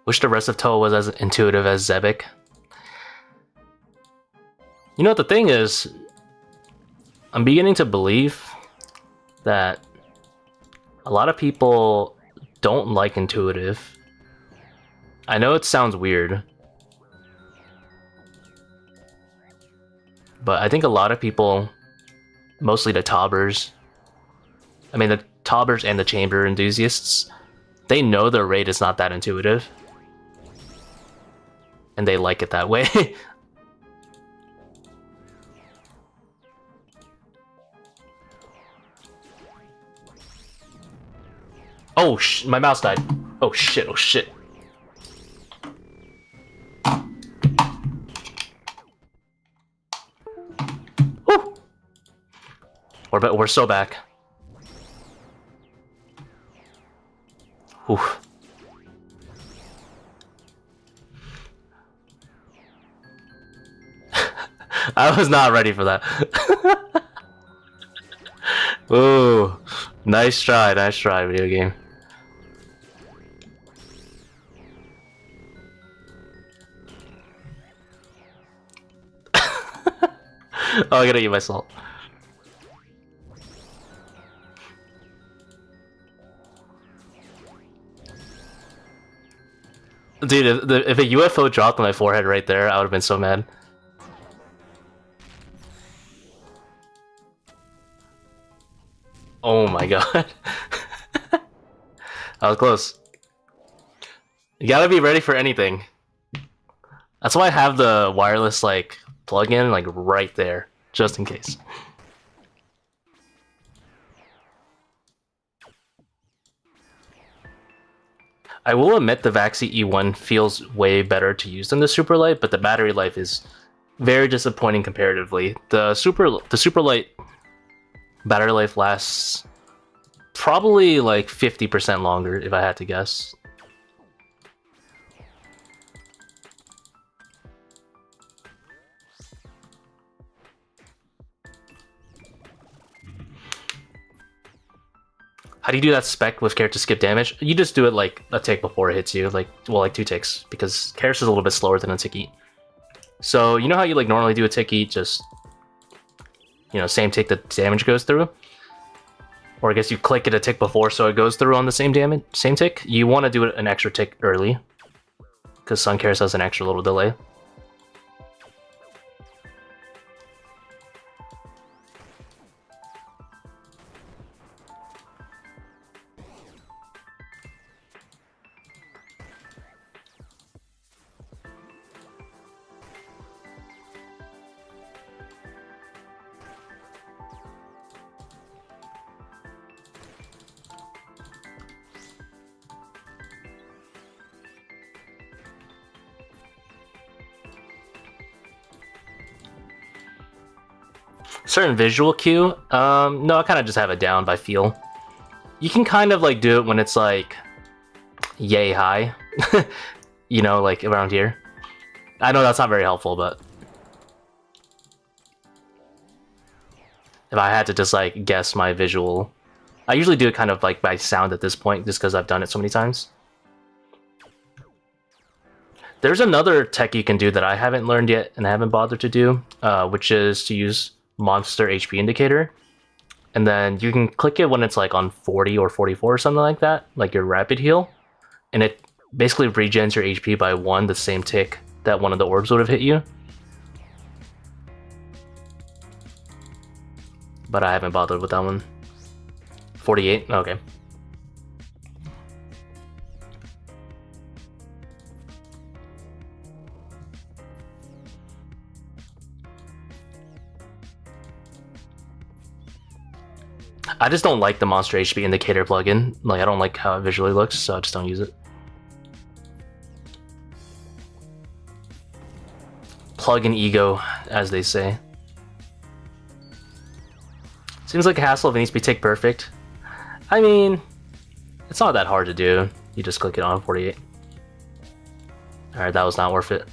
Wish the rest of ToA was as intuitive as Zebak. You know what the thing is? I'm beginning to believe that a lot of people don't like intuitive. I know it sounds weird, but I think a lot of people, mostly the Tobbers, I mean the Tobbers and the Chamber enthusiasts, they know their raid is not that intuitive. And they like it that way. Oh, my mouse died. Oh shit, oh shit. Woo! We're so back. Whew. I was not ready for that. Ooh, nice try, video game. Oh, I gotta eat my salt. Dude, if a UFO dropped on my forehead right there, I would have been so mad. Oh my god. That was close. You gotta be ready for anything. That's why I have the wireless like plug-in like right there, just in case. I will admit the Vaxi E1 feels way better to use than the Superlight, but the battery life is very disappointing comparatively. The Superlight battery life lasts probably like 50% longer if I had to guess. How do you do that spec with character skip damage? You just do it like a tick before it hits you, like 2 ticks, because Karis is a little bit slower than a tick eat. So you know how you like normally do a tick eat, just same tick that damage goes through? Or I guess you click it a tick before so it goes through on the same tick. You want to do it an extra tick early, because Sun Karis has an extra little delay. Certain visual cue, no, I kind of just have it down by feel. You can kind of like do it when it's like yay high, like around here. I know that's not very helpful, but if I had to just like guess my visual, I usually do it kind of like by sound at this point, just because I've done it so many times. There's another tech you can do that I haven't learned yet and I haven't bothered to do, which is to use monster HP indicator, and then you can click it when it's like on 40 or 44 or something like that, like your rapid heal, and it basically regens your HP by 1, the same tick that one of the orbs would have hit you. But I haven't bothered with that one. 48? Okay. I just don't like the monster HP indicator plugin. Like, I don't like how it visually looks, so I just don't use it. Plug in ego, as they say. Seems like a hassle if it needs to be tick perfect. I mean, it's not that hard to do. You just click it on 48. Alright, that was not worth it.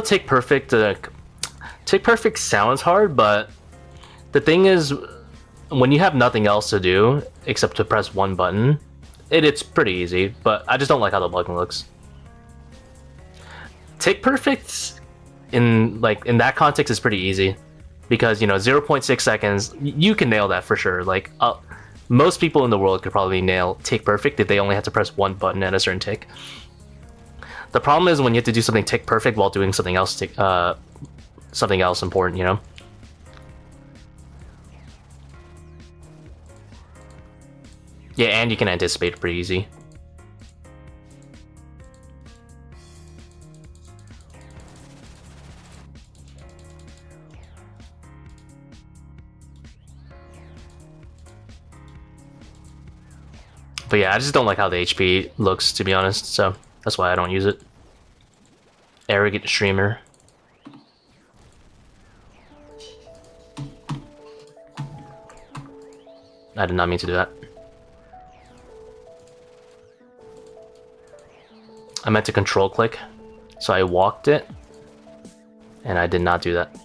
Tick perfect. Tick perfect sounds hard, but the thing is, when you have nothing else to do except to press one button, it's pretty easy. But I just don't like how the plugin looks. Tick perfect in that context is pretty easy, because 0.6 seconds you can nail that for sure. Like most people in the world could probably nail tick perfect if they only had to press one button at a certain tick. The problem is when you have to do something tick perfect while doing something else something else important, Yeah, and you can anticipate it pretty easy. But yeah, I just don't like how the HP looks, to be honest, so that's why I don't use it. Arrogant streamer. I did not mean to do that. I meant to control click, so I walked it, and I did not do that.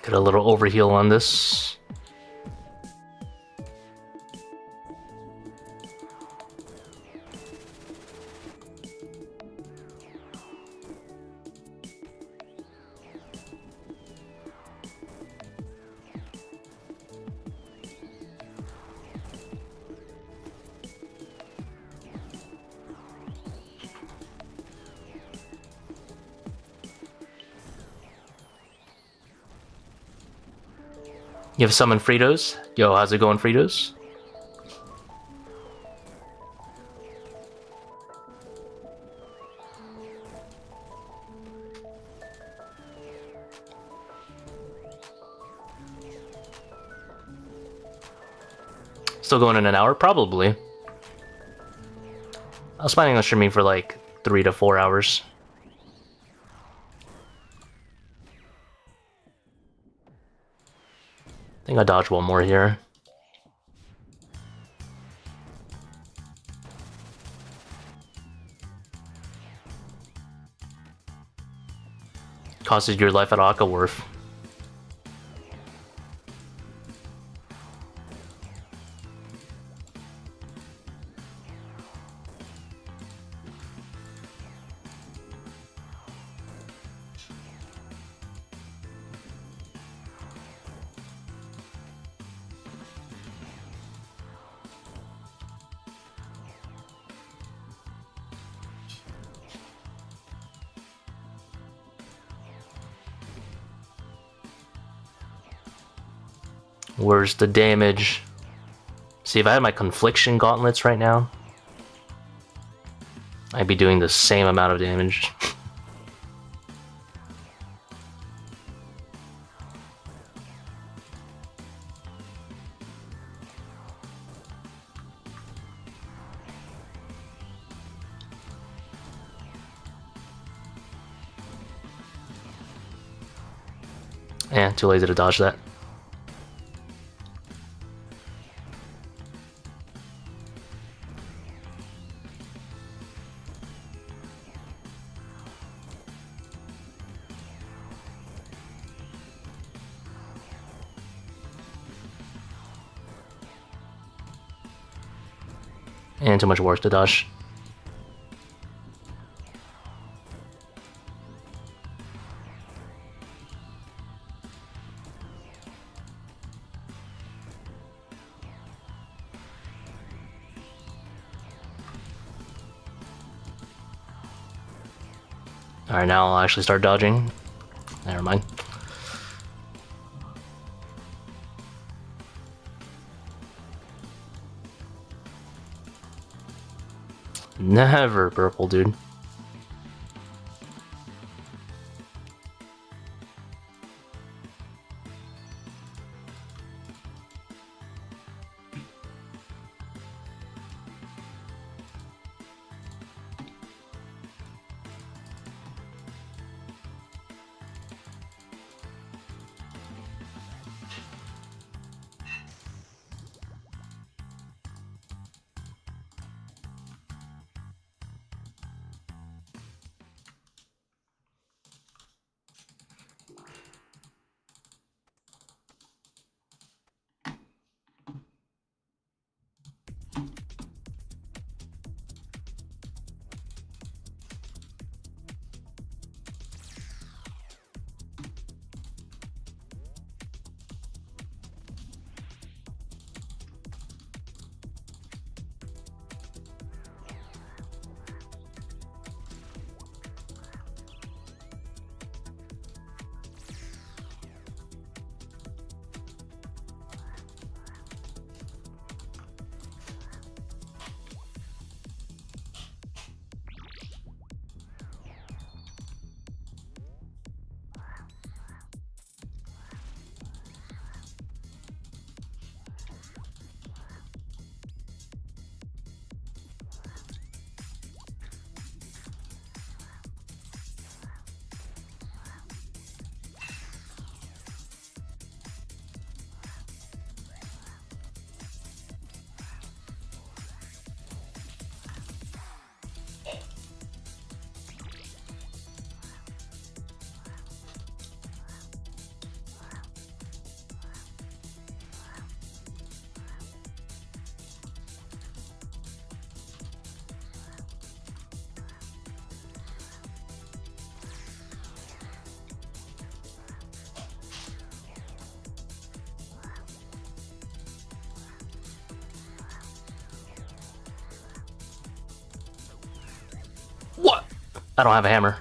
Get a little overheal on this. You have summoned Fritos? Yo, how's it going, Fritos? Still going in an hour? Probably. I was planning on streaming for like 3 to 4 hours. I think I dodged one more here. Costed your life at Akkha worth. Where's the damage? See, if I had my Confliction Gauntlets right now, I'd be doing the same amount of damage. Eh, too lazy to dodge that. And too much work to dodge. Alright, now I'll actually start dodging. Never mind. Never purple, dude. What? I don't have a hammer.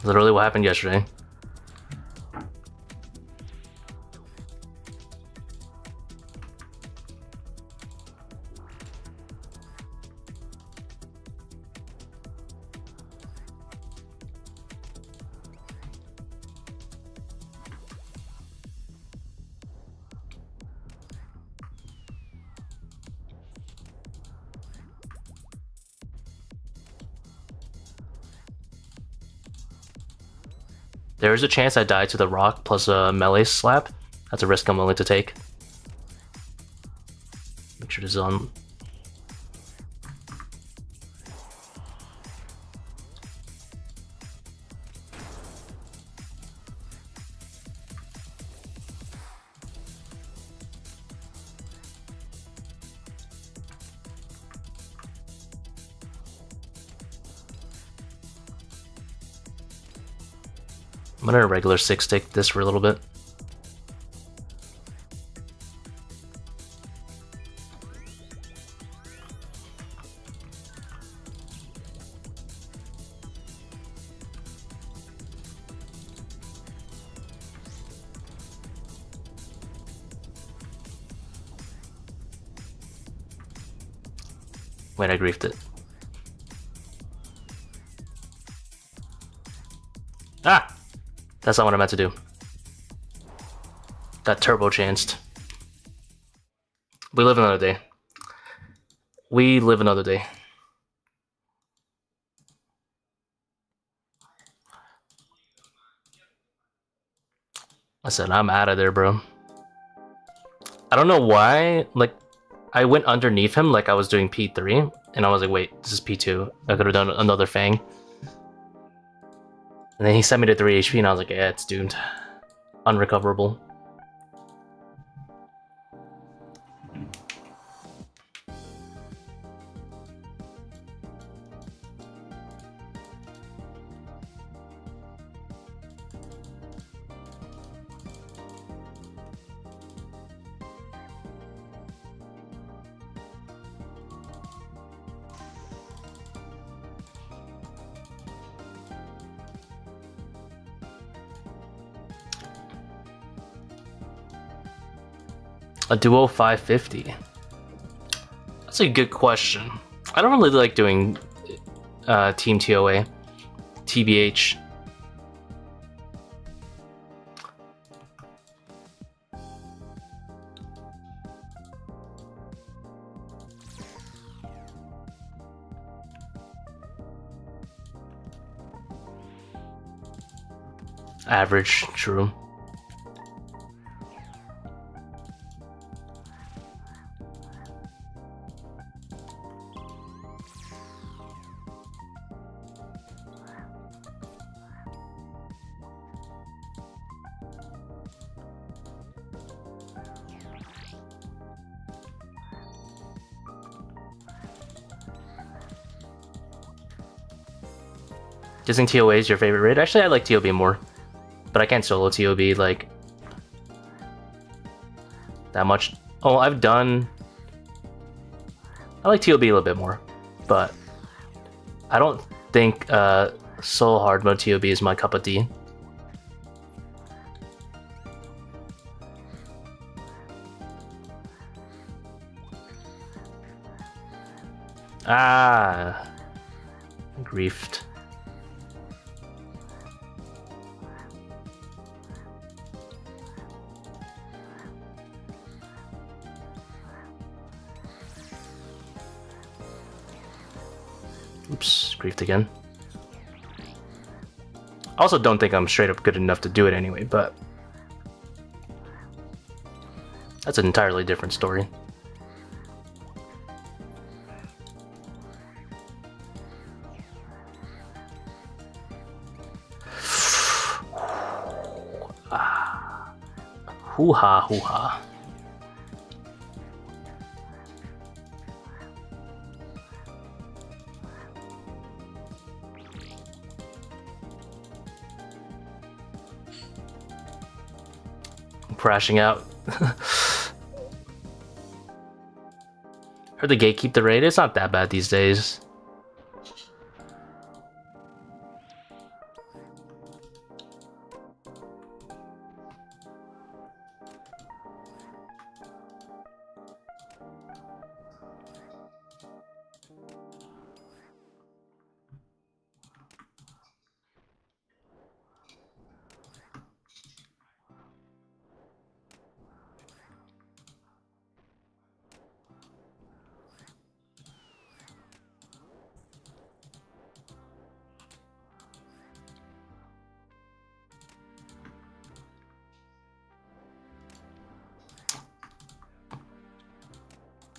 Literally what happened yesterday. There is a chance I die to the rock plus a melee slap. That's a risk I'm willing to take. Make sure this is on. I'm gonna regular 6-stick this for a little bit. Wait, I griefed it. Ah! That's not what I meant to do. That turbo chanced. We live another day. We live another day. I said, I'm out of there, bro. I don't know why, like, I went underneath him like I was doing P3, and I was like, wait, this is P2. I could have done another Fang. And then he sent me to 3 HP, and I was like, yeah, it's doomed. Unrecoverable. A duo 550? That's a good question. I don't really like doing Team ToA. TBH. Average, true. Do you think ToA is your favorite raid? Actually, I like TOB more, but I can't solo TOB like that much. Oh, I like TOB a little bit more, but I don't think solo hard mode TOB is my cup of tea. Ah, griefed. Oops, griefed again. I also don't think I'm straight up good enough to do it anyway, but that's an entirely different story. Hoo-ha, hoo-ha. Crashing out. Heard the gatekeep the raid. It's not that bad these days.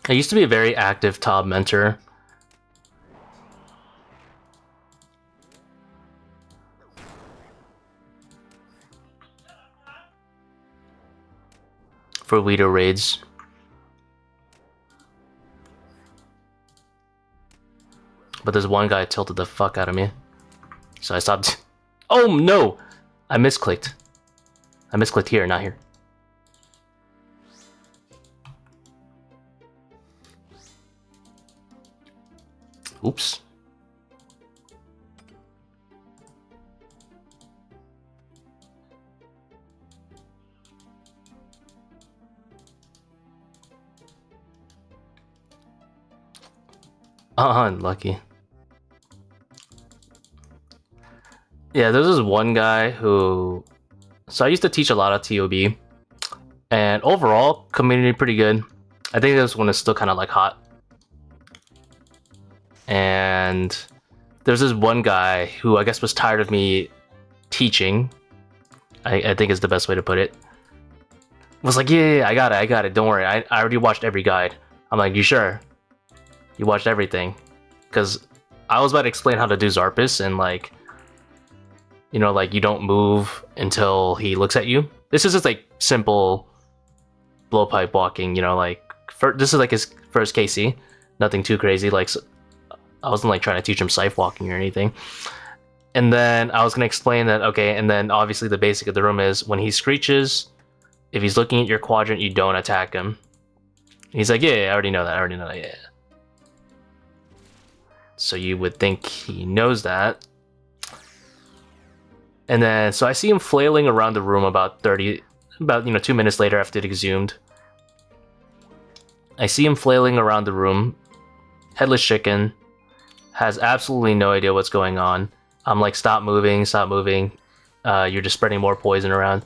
I used to be a very active top mentor. For leader raids. But there's one guy tilted the fuck out of me. So I stopped. Oh no! I misclicked. I misclicked here, not here. Oops. Unlucky. Yeah, there's this one guy who... So I used to teach a lot of TOB. And overall, community pretty good. I think this one is still kind of like hot. And there's this one guy who I guess was tired of me teaching. I think is the best way to put it. Was like, yeah, I got it, don't worry. I already watched every guide. I'm like, you sure? You watched everything? Because I was about to explain how to do Zarpus and like, you know, like you don't move until he looks at you. This is just like simple blowpipe walking, you know, like this is like his first KC. Nothing too crazy. Like I wasn't like trying to teach him scythe walking or anything. And then I was gonna explain that, okay, and then obviously the basic of the room is when he screeches, if he's looking at your quadrant, you don't attack him. And he's like, yeah, I already know that, yeah. So you would think he knows that. And then, so I see him flailing around the room about 2 minutes later after it exhumed. I see him flailing around the room, headless chicken, has absolutely no idea what's going on. I'm like, stop moving, you're just spreading more poison around.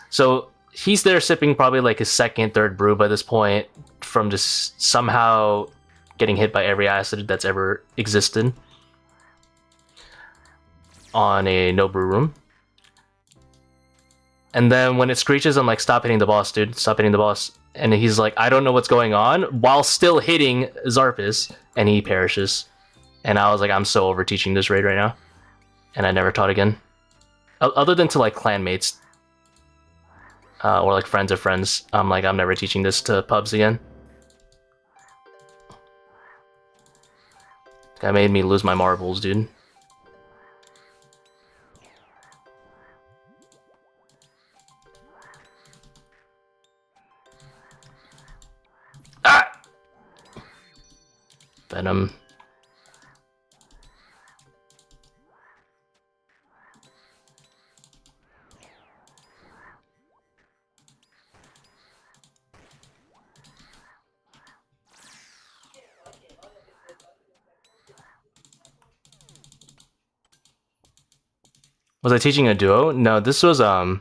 So he's there sipping probably like his second, third brew by this point from just somehow getting hit by every acid that's ever existed on a no brew room. And then when it screeches, I'm like, stop hitting the boss, dude. Stop hitting the boss. And he's like, I don't know what's going on, while still hitting Zarpus, and he perishes. And I was like, I'm so over teaching this raid right now. And I never taught again. Other than to like clanmates. Or like friends of friends. I'm like, I'm never teaching this to pubs again. That made me lose my marbles, dude. Ah! Venom. Was I teaching a duo? No, this was +3.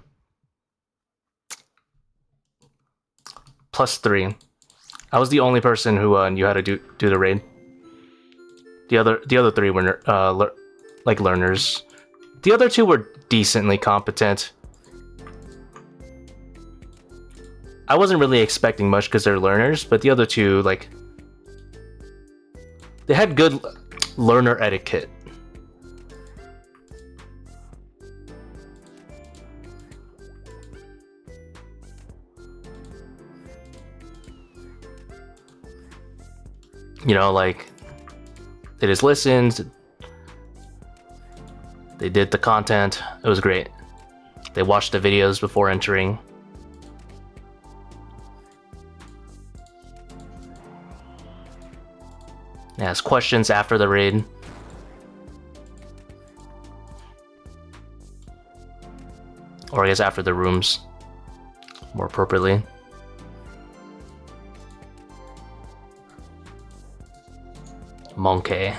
I was the only person who knew how to do the raid. The other 3 were like learners. The other 2 were decently competent. I wasn't really expecting much because they're learners, but the other 2, like, they had good learner etiquette. You know, like, they just listened, they did the content, it was great. They watched the videos before entering. They asked questions after the raid. Or I guess after the rooms, more appropriately. Monkey.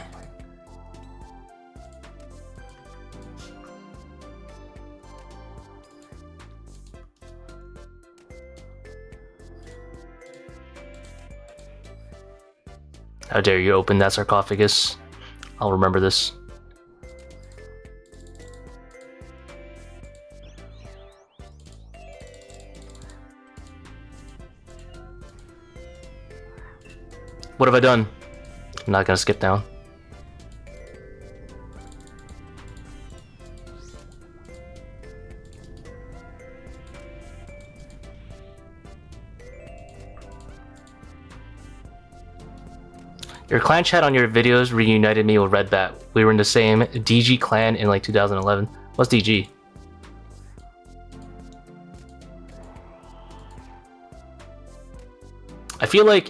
How dare you open that sarcophagus? I'll remember this. What have I done? I'm not gonna skip down. Your clan chat on your videos reunited me with Red Bat. We were in the same DG clan in like 2011. What's DG? I feel like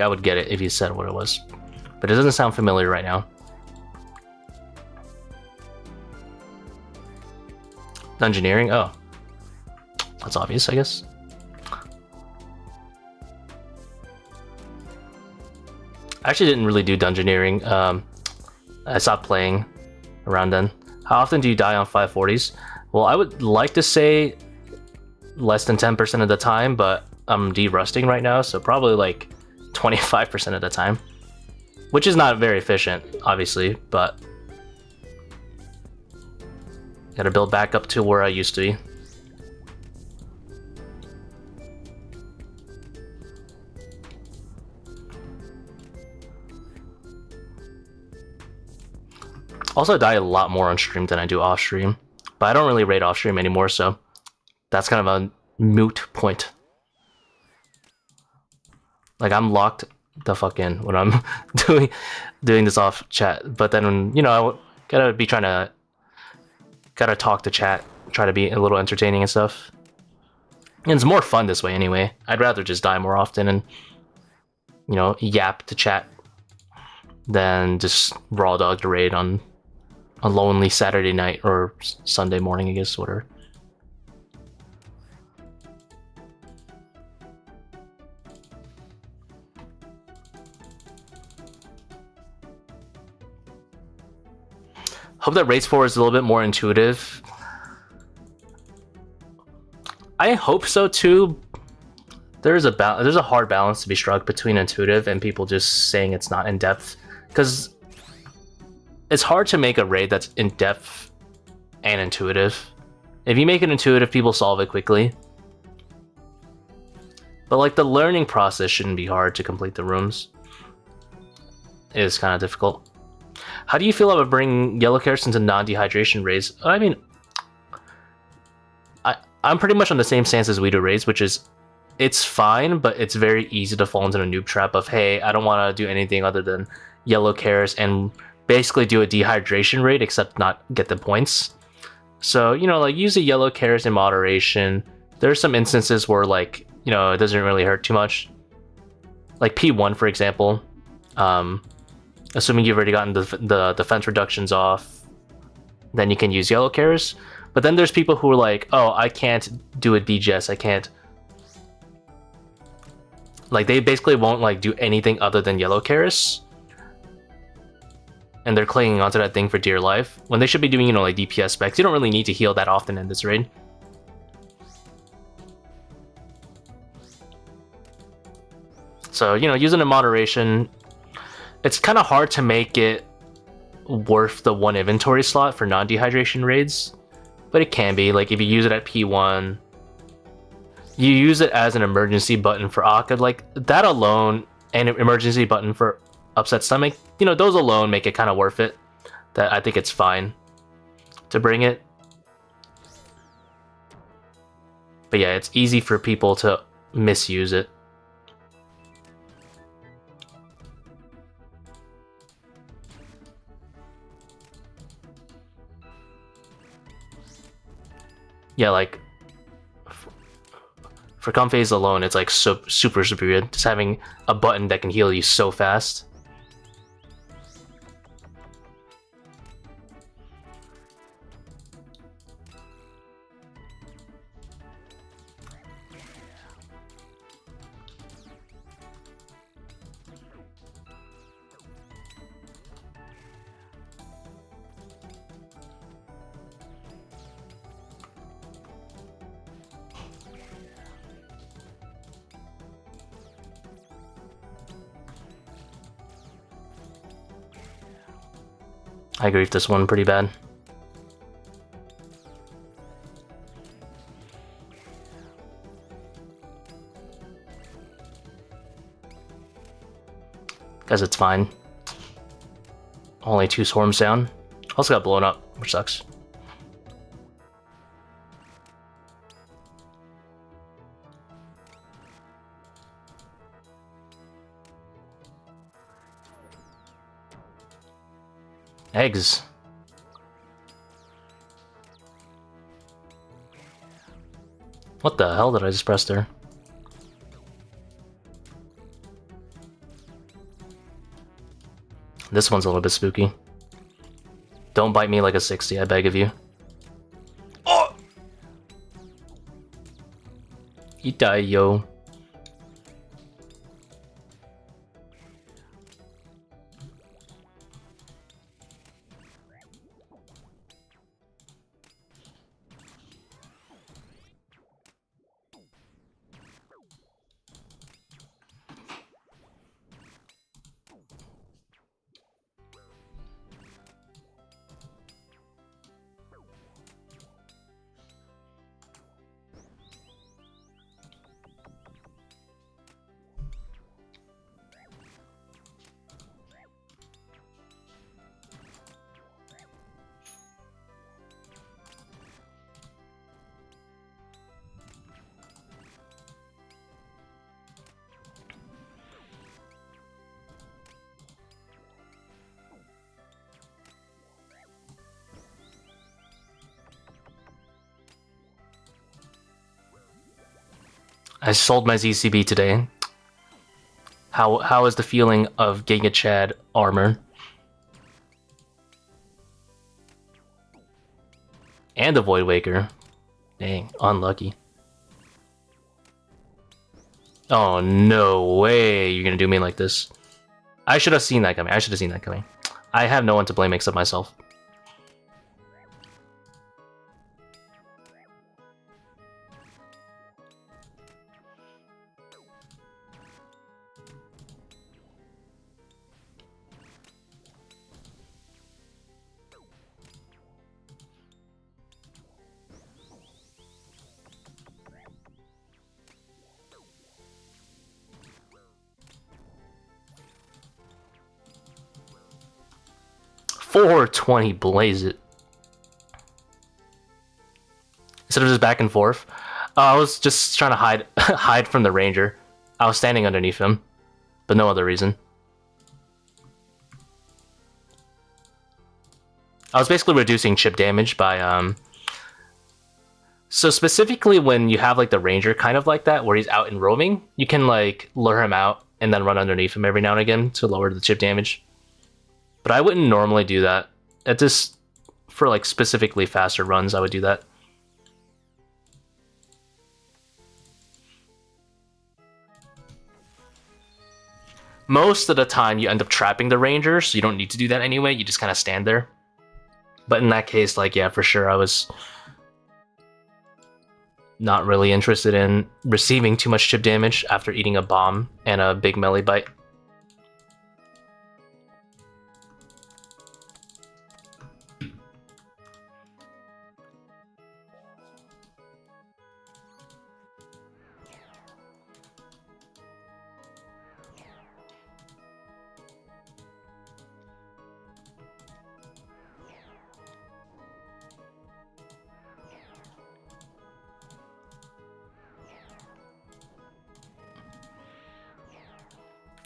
I would get it if you said what it was, but it doesn't sound familiar right now. Dungeoneering? Oh. That's obvious, I guess. I actually didn't really do dungeoneering. I stopped playing around then. How often do you die on 540s? Well, I would like to say less than 10% of the time, but I'm de-rusting right now, so probably like 25% of the time. Which is not very efficient, obviously, but gotta build back up to where I used to be. Also, I die a lot more on stream than I do off stream, but I don't really raid off stream anymore, so that's kind of a moot point. Like, I'm locked the fuck in when I'm doing this off chat, but then, you know, I gotta talk to chat, try to be a little entertaining and stuff. And it's more fun this way anyway. I'd rather just die more often and, you know, yap to chat than just raw dog to raid on a lonely Saturday night or Sunday morning, I guess, whatever. Hope that Raids 4 is a little bit more intuitive. I hope so too. There's a hard balance to be struck between intuitive and people just saying it's not in depth, because it's hard to make a raid that's in depth and intuitive. If you make it intuitive, people solve it quickly. But like, the learning process shouldn't be hard to complete the rooms. It is kind of difficult. How do you feel about bringing yellow carrots into non-dehydration raids? I mean, I'm pretty much on the same stance as we do raids, which is it's fine, but it's very easy to fall into a noob trap of, hey, I don't want to do anything other than yellow carrots and basically do a dehydration raid except not get the points. So, you know, like, use the yellow carrots in moderation. There are some instances where, like, you know, it doesn't really hurt too much. Like P1, for example. Assuming you've already gotten the defense reductions off, then you can use yellow carrots. But then there's people who are like, oh, I can't do a BGS, I can't. Like, they basically won't like do anything other than yellow carrots. And they're clinging onto that thing for dear life, when they should be doing, you know, like DPS specs. You don't really need to heal that often in this raid. So, you know, using in moderation. It's kind of hard to make it worth the one inventory slot for non-dehydration raids, but it can be. Like, if you use it at P1, you use it as an emergency button for Akkha, like that alone, and an emergency button for upset stomach, you know, those alone make it kind of worth it. That I think it's fine to bring it. But yeah, it's easy for people to misuse it. Yeah, like for comp phase alone, it's like super superior. Just having a button that can heal you so fast. I griefed this one pretty bad. Guess it's fine. Only 2 swarms down. Also got blown up, which sucks. Eggs. What the hell did I just press there? This one's a little bit spooky. Don't bite me like a 60, I beg of you. Oh! You die, yo. I sold my ZCB today. How is the feeling of Giga Chad armor? And a Void Waker. Dang, unlucky. Oh, no way you're gonna do me like this. I should have seen that coming. I have no one to blame except myself. $420, blaze it. Instead of just back and forth, I was just trying to hide from the ranger. I was standing underneath him, but no other reason. I was basically reducing chip damage by so specifically when you have like the ranger kind of like that, where he's out and roaming, you can like lure him out and then run underneath him every now and again to lower the chip damage. But I wouldn't normally do that. At this, for like specifically faster runs, I would do that. Most of the time, you end up trapping the ranger, so you don't need to do that anyway. You just kind of stand there. But in that case, like, yeah, for sure, I was not really interested in receiving too much chip damage after eating a bomb and a big melee bite.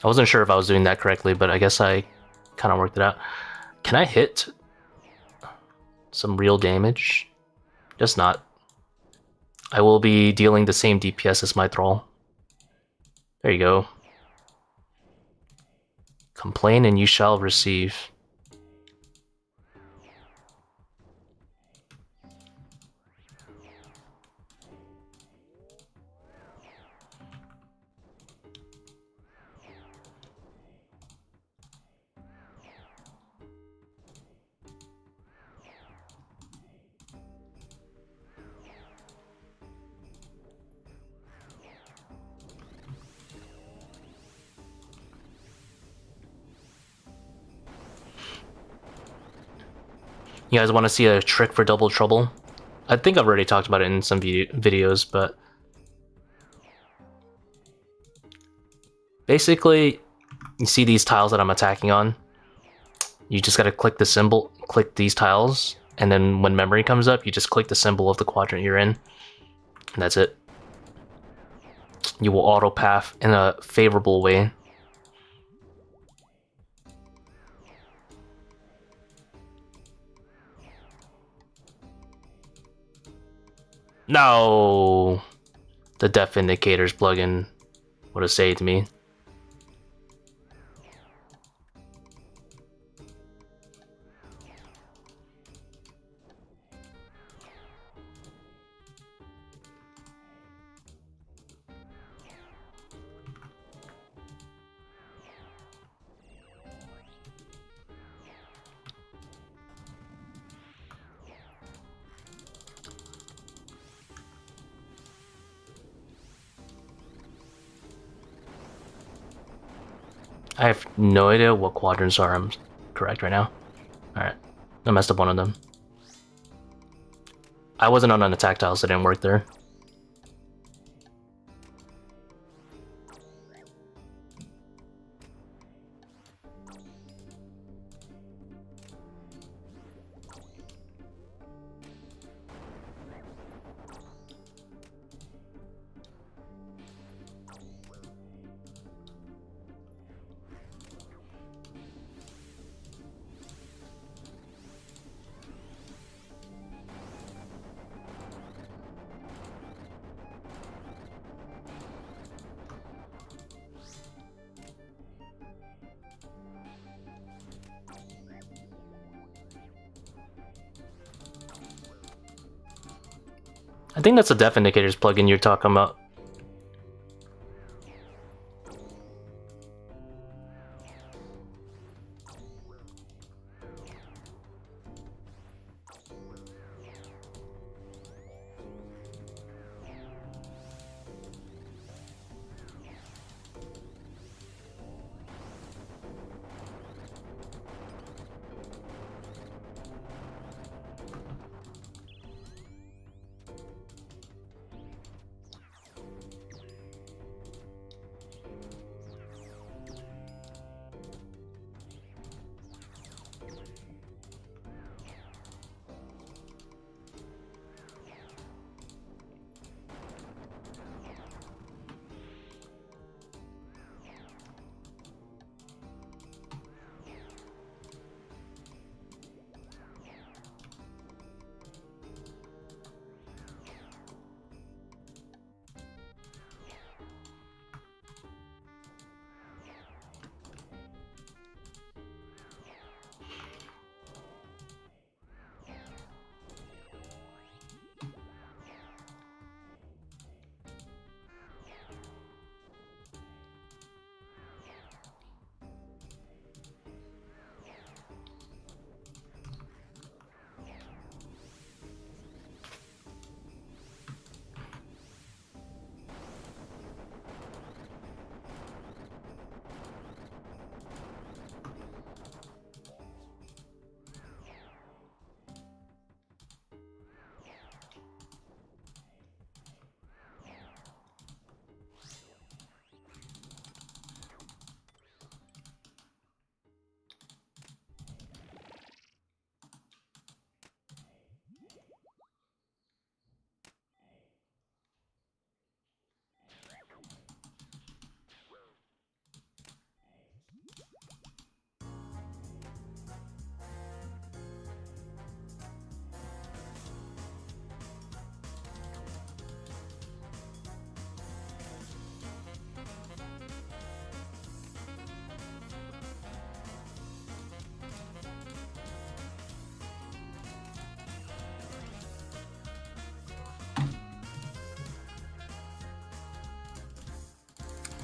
I wasn't sure if I was doing that correctly, but I guess I kind of worked it out. Can I hit some real damage? Just not. I will be dealing the same DPS as my thrall. There you go. Complain and you shall receive. You guys want to see a trick for double trouble? I think I've already talked about it in some videos, but basically, you see these tiles that I'm attacking on? You just gotta click the symbol, click these tiles, and then when memory comes up, you just click the symbol of the quadrant you're in, and that's it. You will auto path in a favorable way. No! The Depth Indicators plugin would have saved me. I have no idea what quadrants are. I'm correct right now. Alright. I messed up one of them. I wasn't on an attack tile, so it didn't work there. I think that's the Depth Indicators plugin you're talking about.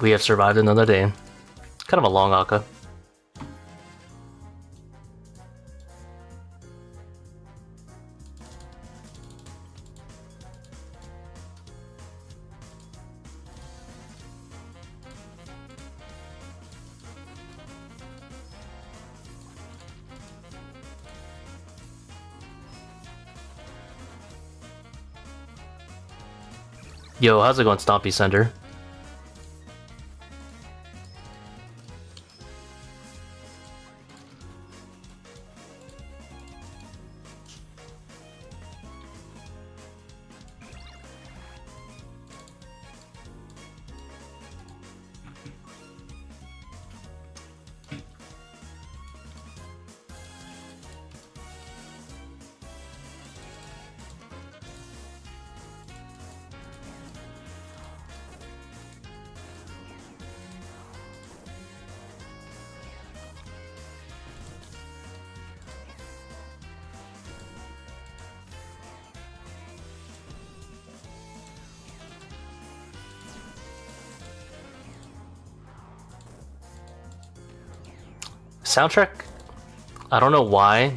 We have survived another day. Kind of a long Akkha. Yo, how's it going, Stompy Sender? Soundtrack, I don't know why.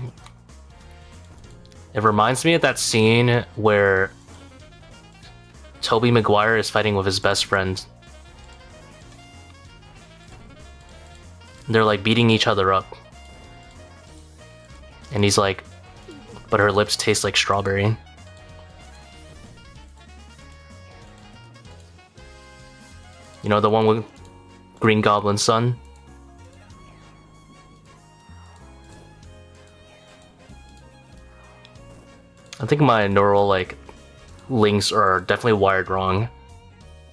It reminds me of that scene where Tobey Maguire is fighting with his best friend. They're like beating each other up. And he's like, but her lips taste like strawberry. You know, the one with Green Goblin's son? I think my neural links are definitely wired wrong.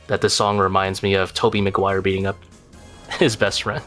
That this song reminds me of Tobey Maguire beating up his best friend.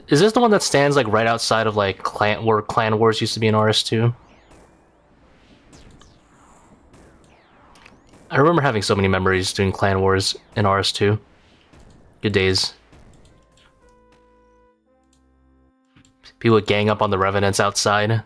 Is this the one that stands like right outside of like where Clan Wars used to be in RS2? I remember having so many memories doing Clan Wars in RS2. Good days. People would gang up on the Revenants outside.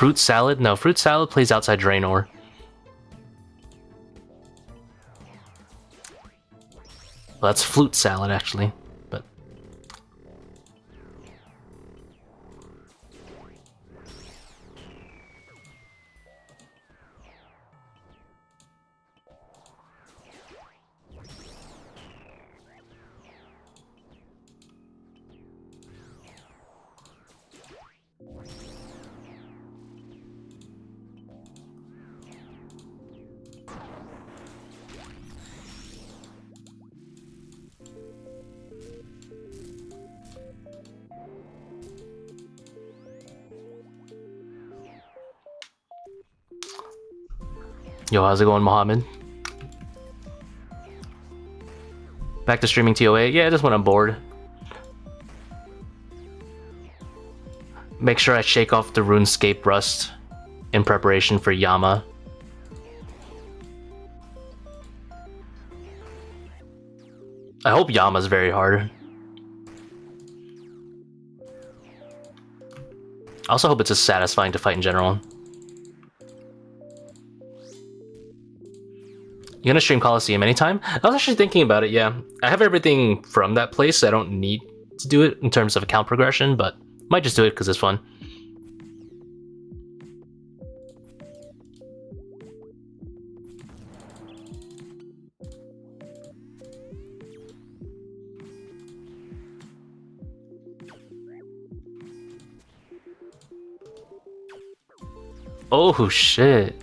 Fruit salad? No, fruit salad plays outside Draenor. Well, that's flute salad, actually. But yo, how's it going, Mohammed? Back to streaming ToA? Yeah, just when I'm bored. Make sure I shake off the RuneScape rust in preparation for Yama. I hope Yama's very hard. I also hope it's just satisfying to fight in general. You gonna stream Coliseum anytime? I was actually thinking about it, yeah. I have everything from that place, so I don't need to do it in terms of account progression, but might just do it because it's fun. Oh shit.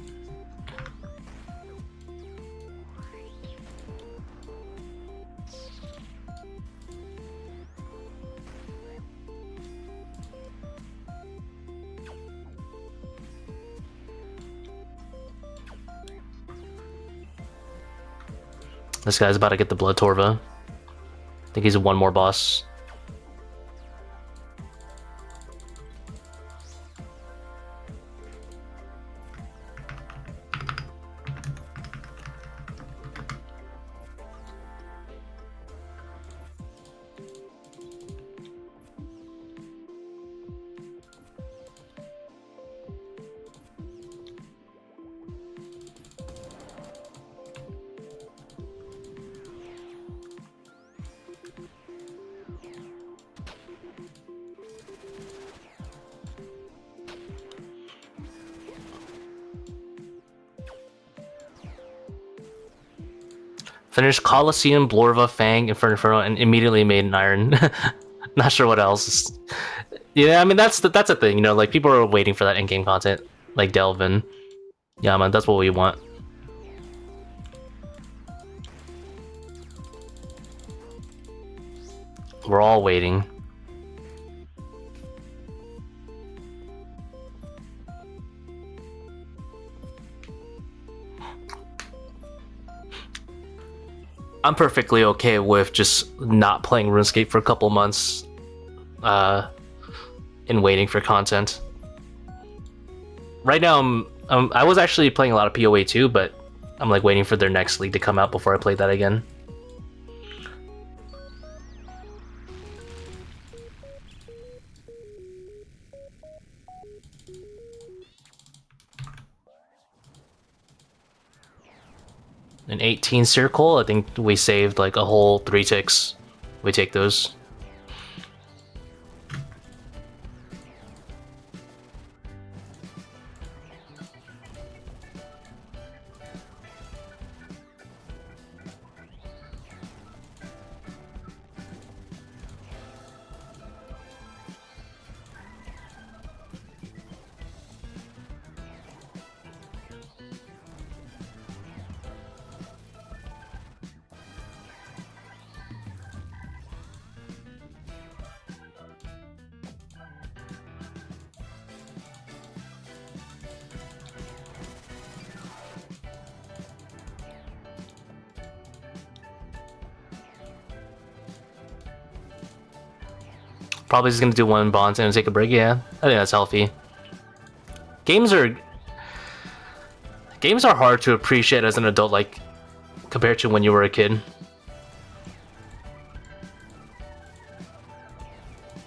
This guy's about to get the Blood Torva. I think he's one more boss. Finished Coliseum, Blorva, Fang, Inferno, and immediately made an Iron. Not sure what else. Yeah, I mean that's the thing, you know, like people are waiting for that in-game content, like Delvin. Yeah, man, that's what we want. We're all waiting. I'm perfectly okay with just not playing RuneScape for a couple months and waiting for content. Right now, I was actually playing a lot of PoA too, but I'm like waiting for their next league to come out before I play that again. An 18 Seercull, I think we saved like a whole 3 ticks. We take those. Probably just gonna do one bond and take a break. Yeah, I think that's healthy. Games are hard to appreciate as an adult, like compared to when you were a kid.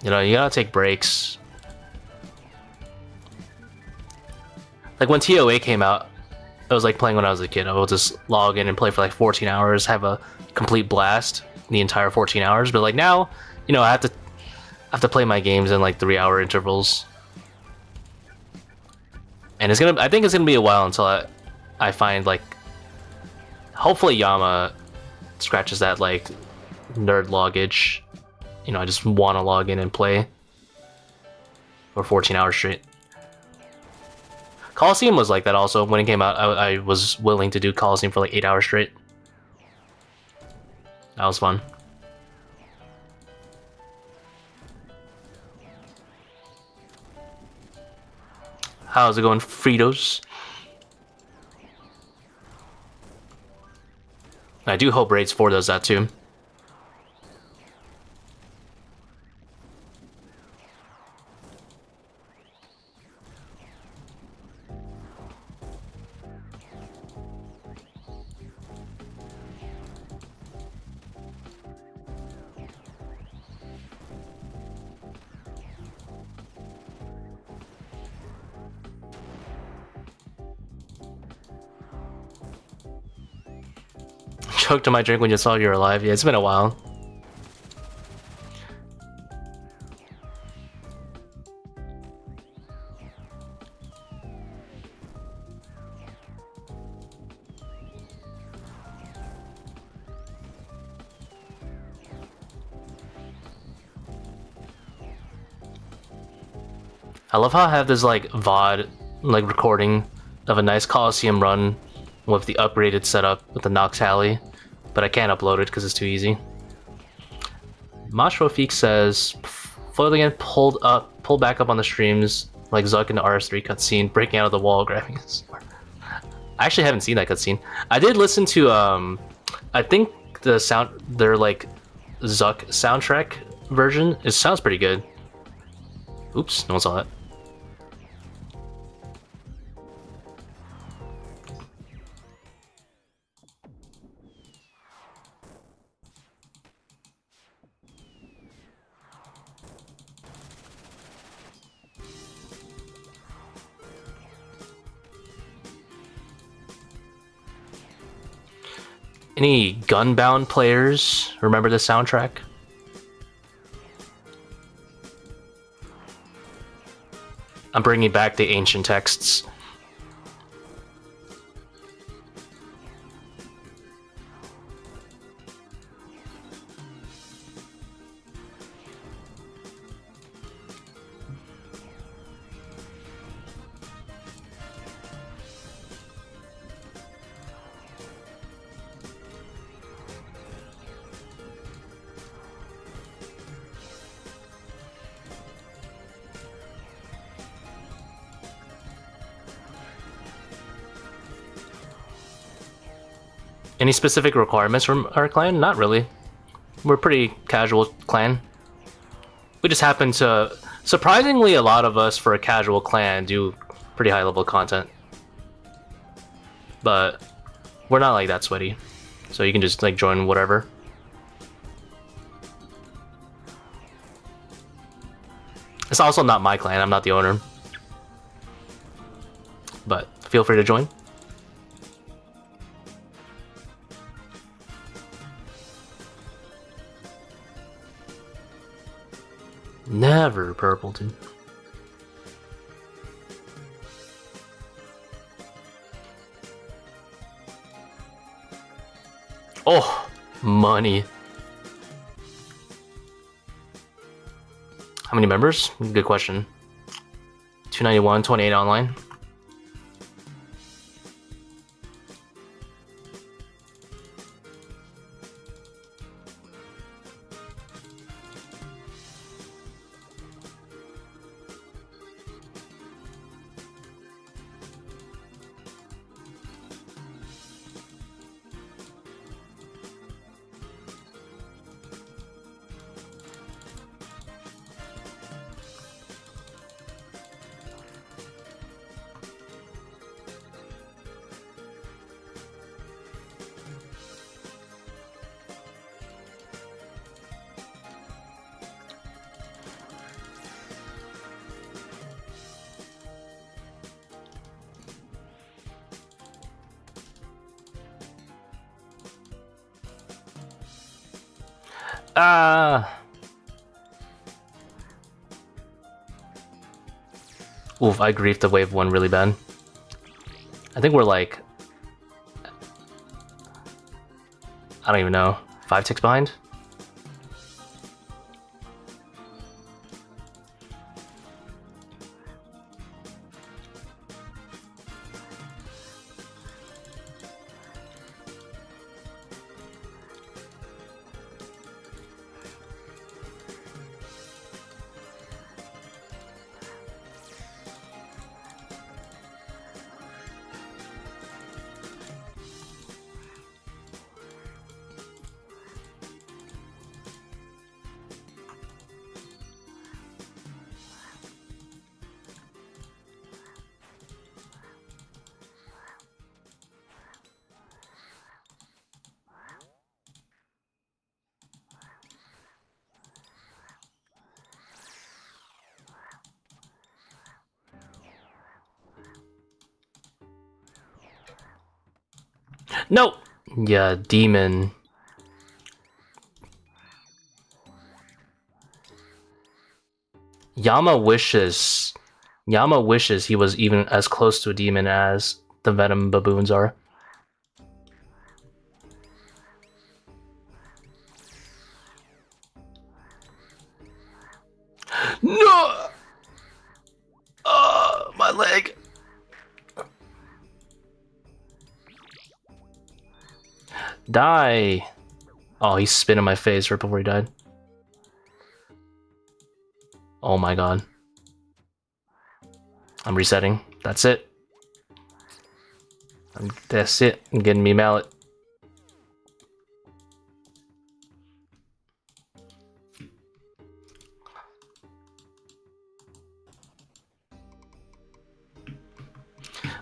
You know, you gotta take breaks. Like when ToA came out, it was like playing when I was a kid. I would just log in and play for like 14 hours, have a complete blast the entire 14 hours. But like now, you know, I have to play my games in like 3-hour intervals. And I think it's gonna be a while until I find like, hopefully Yama scratches that like nerd loggage. You know, I just want to log in and play for 14 hours straight. Coliseum was like that also. When it came out, I was willing to do Coliseum for like 8 hours straight. That was fun. How's it going, Fritos? I do hope Raids 4 does that too. Choked on my drink when you saw you were alive. Yeah, it's been a while. I love how I have this like VOD like recording of a nice Coliseum run with the upgraded setup with the Nox Halley, but I can't upload it because it's too easy. Mashrofiq says, floating in pulled back up on the streams like Zuck in the RS3 cutscene, breaking out of the wall, grabbing his sword. I actually haven't seen that cutscene. I did listen to I think their like Zuck soundtrack version. It sounds pretty good. Oops, no one saw that. Any Gunbound players remember the soundtrack? I'm bringing back the ancient texts. Any specific requirements from our clan? Not really. We're a pretty casual clan. We just happen to... Surprisingly, a lot of us for a casual clan do pretty high level content. But we're not like that sweaty. So you can just like join whatever. It's also not my clan, I'm not the owner. But feel free to join. Never Purpleton. Oh, money. How many members? Good question. 291, 28 online. Ah! Oof, I griefed the wave 1 really bad. I think we're like... I don't even know. 5 ticks behind? No! Yeah, demon. Yama wishes he was even as close to a demon as the Venom baboons are. No! My leg. Die. Oh, he spit in my face right before he died. Oh my god. I'm resetting. That's it. That's it. I'm getting me mallet.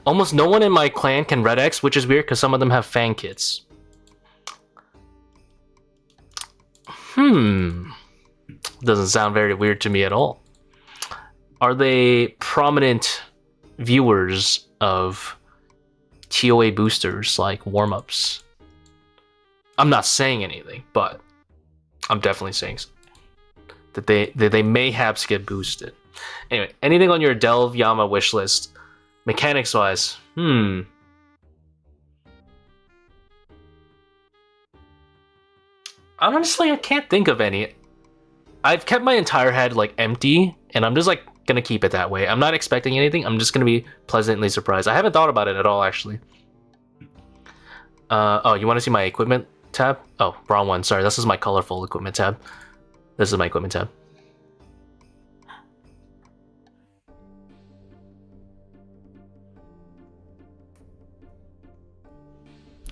Almost no one in my clan can Red X, which is weird because some of them have Fang kits. Doesn't sound very weird to me at all. Are they prominent viewers of ToA boosters like warm-ups? I'm not saying anything, but I'm definitely saying that they mayhaps get boosted. Anyway, anything on your Delve Yama wishlist, mechanics-wise? Honestly, I can't think of any. I've kept my entire head like empty, and I'm just like gonna keep it that way. I'm not expecting anything. I'm just gonna be pleasantly surprised. I haven't thought about it at all, actually. Oh, you want to see my equipment tab? Oh, wrong one. Sorry, this is my colorful equipment tab. This is my equipment tab.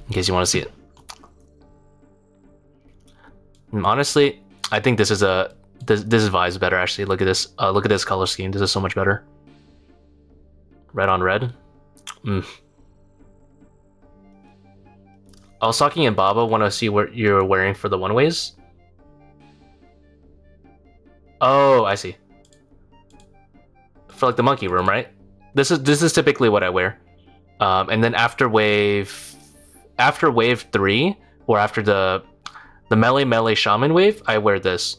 In case you want to see it. Honestly, I think this is a this vibe's better actually. Look at this. Look at this color scheme. This is so much better. Red on red. I was talking in Baba. Want to see what you're wearing for the one ways? Oh, I see. For like the monkey room, right? This is typically what I wear. And then after wave 3, or after the melee shaman wave, I wear this.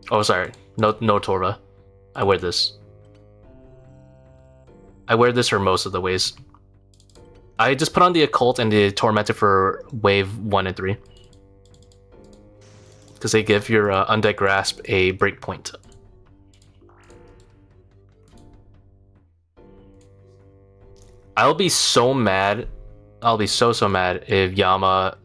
Oh, sorry. No Torva. I wear this. I wear this for most of the ways. I just put on the Occult and the Tormented for wave 1 and 3. Because they give your Undead Grasp a breakpoint. I'll be so mad. I'll be so mad if Yama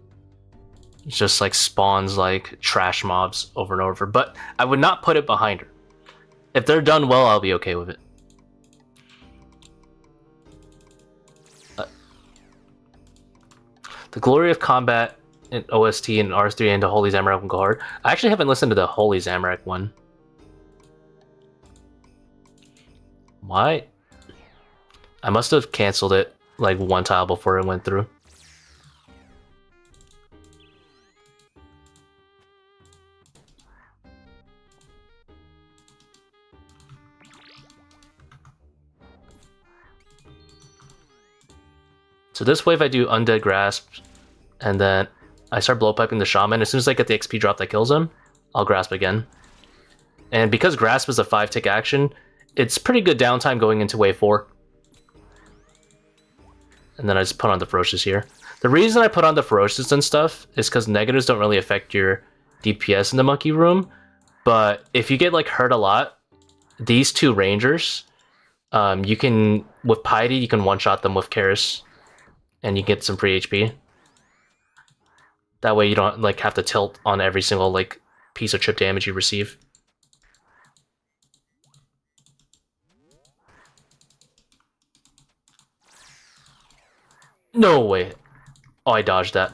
just like spawns like trash mobs over and over. But I would not put it behind her. If they're done well, I'll be okay with it. The glory of combat in OST and R3 and the Holy Zamorak can go hard. I actually haven't listened to the Holy Zamorak one. Why? I must have canceled it like one tile before it went through. So this wave I do Undead Grasp, and then I start blowpiping the Shaman. As soon as I get the XP drop that kills him, I'll Grasp again. And because Grasp is a 5-tick action, it's pretty good downtime going into wave 4. And then I just put on the Ferocious here. The reason I put on the Ferocious and stuff is because negatives don't really affect your DPS in the Monkey Room. But if you get like hurt a lot, these two Rangers, you can, with Piety, you can one-shot them with Karis. And you get some free HP. That way you don't like have to tilt on every single like piece of chip damage you receive. No way. Oh, I dodged that.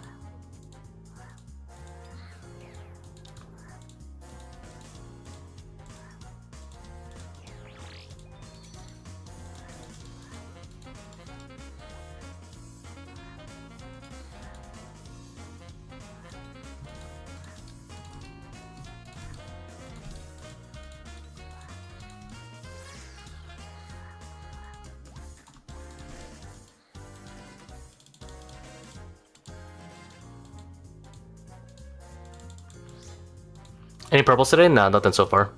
Any purples today? Nah, nothing so far.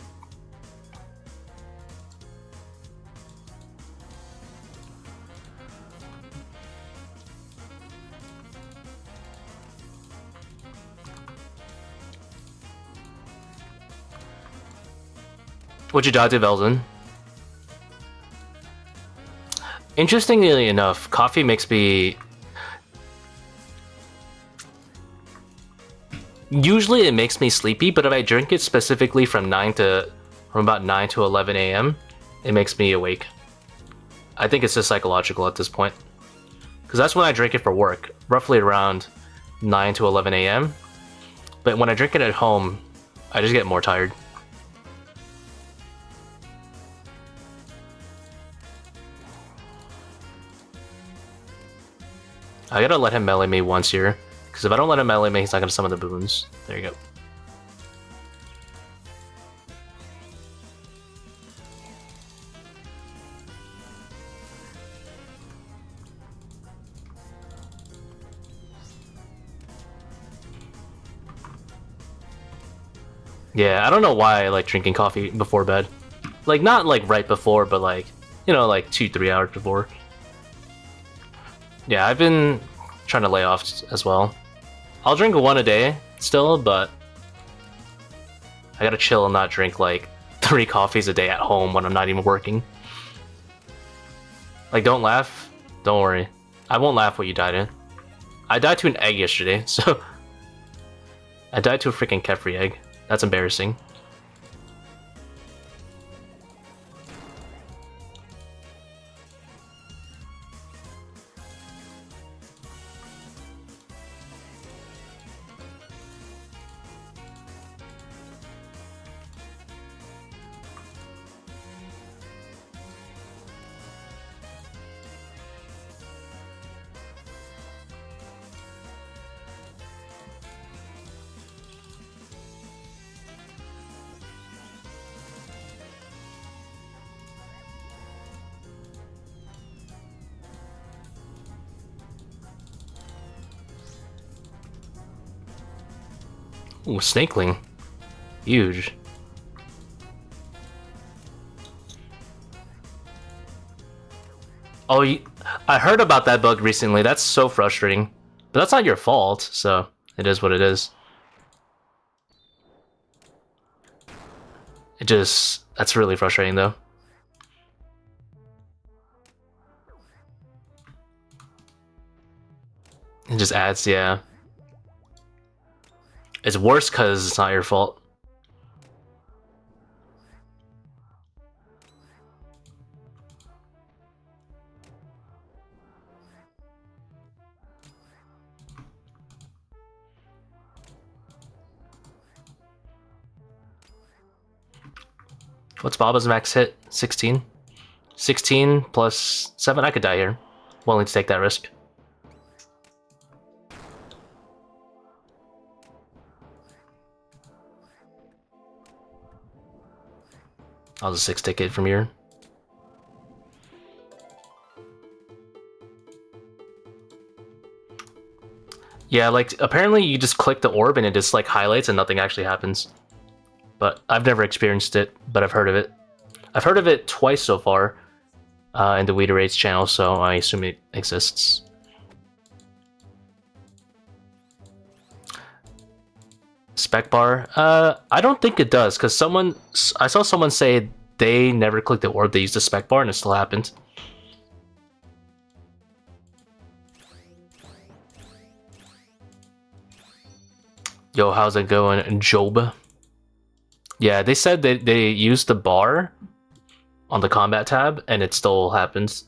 What'd you die to, Velzen? Interestingly enough, coffee makes me... Usually it makes me sleepy, but if I drink it specifically from about 9 to 11 a.m., it makes me awake. I think it's just psychological at this point. Because that's when I drink it for work, roughly around 9 to 11 a.m. But when I drink it at home, I just get more tired. I gotta let him melee me once here. Because if I don't let him melee me, he's not going to summon the boons. There you go. Yeah, I don't know why I like drinking coffee before bed. Like, not like right before, but like, you know, like 2-3 hours before. Yeah, I've been trying to lay off as well. I'll drink one a day still, but I gotta chill and not drink like 3 coffees a day at home when I'm not even working. Like, don't laugh. Don't worry. I won't laugh what you died in. I died to an egg yesterday, so... I died to a freaking Kephri egg. That's embarrassing. Ooh, Snakeling. Huge. Oh, I heard about that bug recently. That's so frustrating. But that's not your fault, so it is what it is. That's really frustrating though. It just adds, yeah. It's worse because it's not your fault. What's Baba's max hit? 16? 16 plus 7? I could die here. Willing to take that risk. I'll just 6-tick it from here. Yeah, like apparently you just click the orb and it just like highlights and nothing actually happens. But I've never experienced it, but I've heard of it. I've heard of it twice so far in the Weeder Raids channel, so I assume it exists. Spec bar? I don't think it does, because I saw someone say they never clicked the orb, they used the spec bar and it still happened. Yo, how's it going, Job? Yeah, they said that they used the bar on the combat tab and it still happens.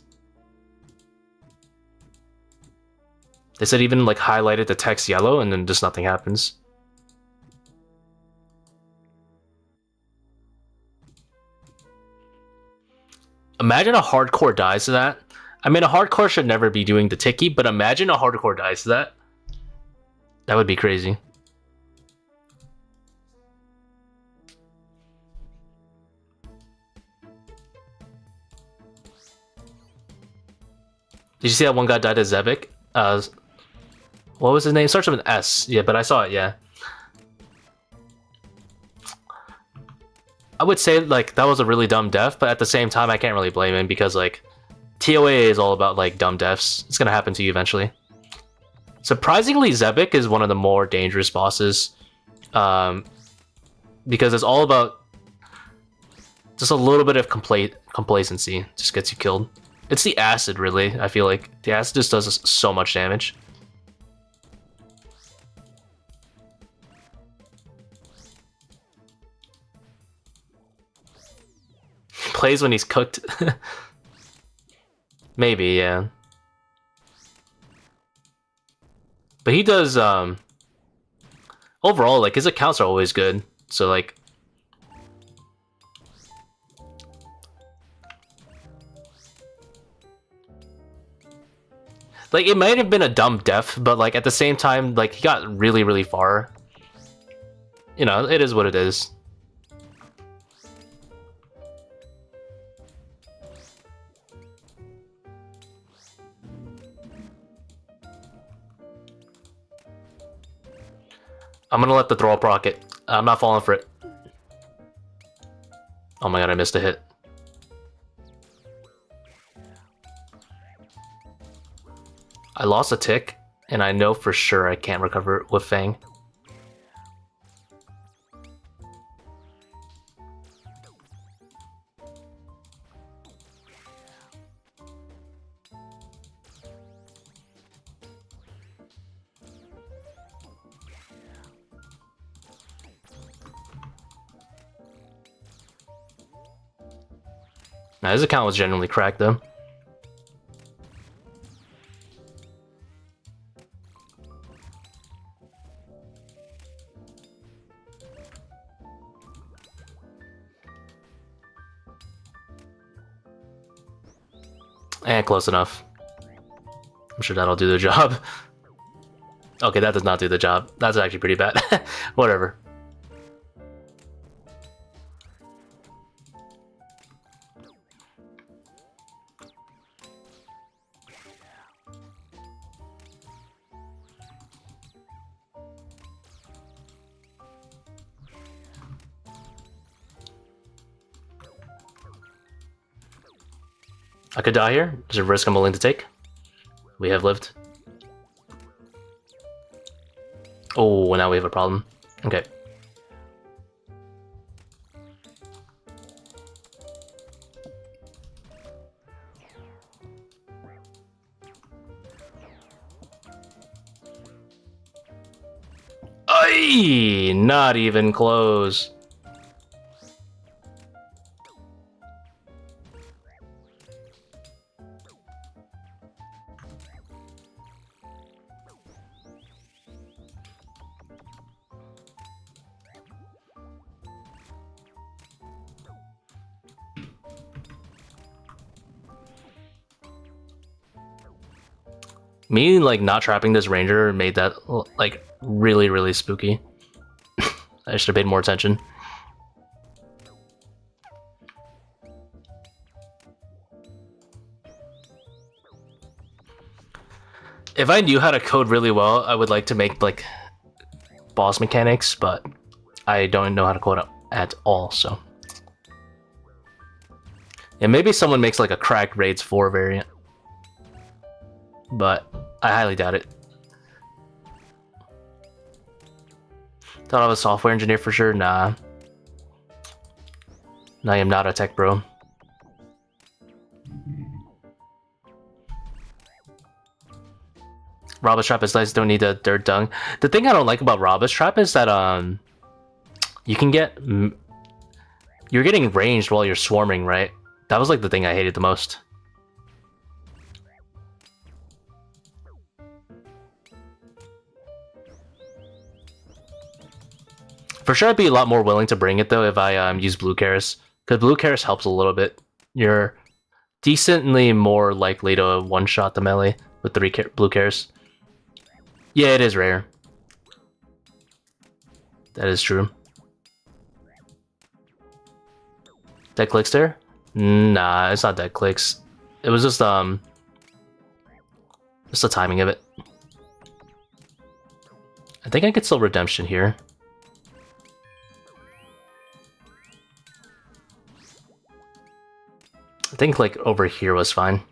They said even like highlighted the text yellow and then just nothing happens. Imagine a hardcore dies to that. I mean, a hardcore should never be doing the ticky, but imagine a hardcore dies to that. That would be crazy. Did you see that one guy died to Zebak? What was his name? Starts with an S. Yeah, but I saw it, yeah. I would say, like, that was a really dumb death, but at the same time, I can't really blame him because, like, ToA is all about, like, dumb deaths. It's gonna happen to you eventually. Surprisingly, Zebak is one of the more dangerous bosses because it's all about just a little bit of complacency just gets you killed. It's the acid, really, I feel like. The acid just does so much damage. Plays when he's cooked. Maybe, yeah. But he does, overall, like, his accounts are always good. So, like... Like, it might have been a dumb death, but, like, at the same time, like, he got really, really far. You know, it is what it is. I'm gonna let the throw up rocket. I'm not falling for it. Oh my god, I missed a hit. I lost a tick, and I know for sure I can't recover it with Fang. Now, his account was genuinely cracked, though. And close enough. I'm sure that'll do the job. Okay, that does not do the job. That's actually pretty bad. Whatever. I could die here. There's a risk I'm willing to take. We have lived. Oh, now we have a problem. Okay. Ay, not even close. Me, like, not trapping this ranger made that, like, really, really spooky. I should have paid more attention. If I knew how to code really well, I would like to make like boss mechanics, but I don't know how to code at all, so. And maybe someone makes like a cracked Raids 4 variant. But I highly doubt it. Thought I was a software engineer for sure? Nah. I am not a tech bro. Robust Trap is nice, don't need a dirt dung. The thing I don't like about Robust Trap is that you can get... You're getting ranged while you're swarming, right? That was like the thing I hated the most. For sure I'd be a lot more willing to bring it though if I use Blue Karis. Because Blue Karis helps a little bit. You're decently more likely to one-shot the melee with 3 Blue Karis. Yeah, it is rare. That is true. Dead clicks there? Nah, it's not dead clicks. It was just the timing of it. I think I could still redemption here. I think like over here was fine.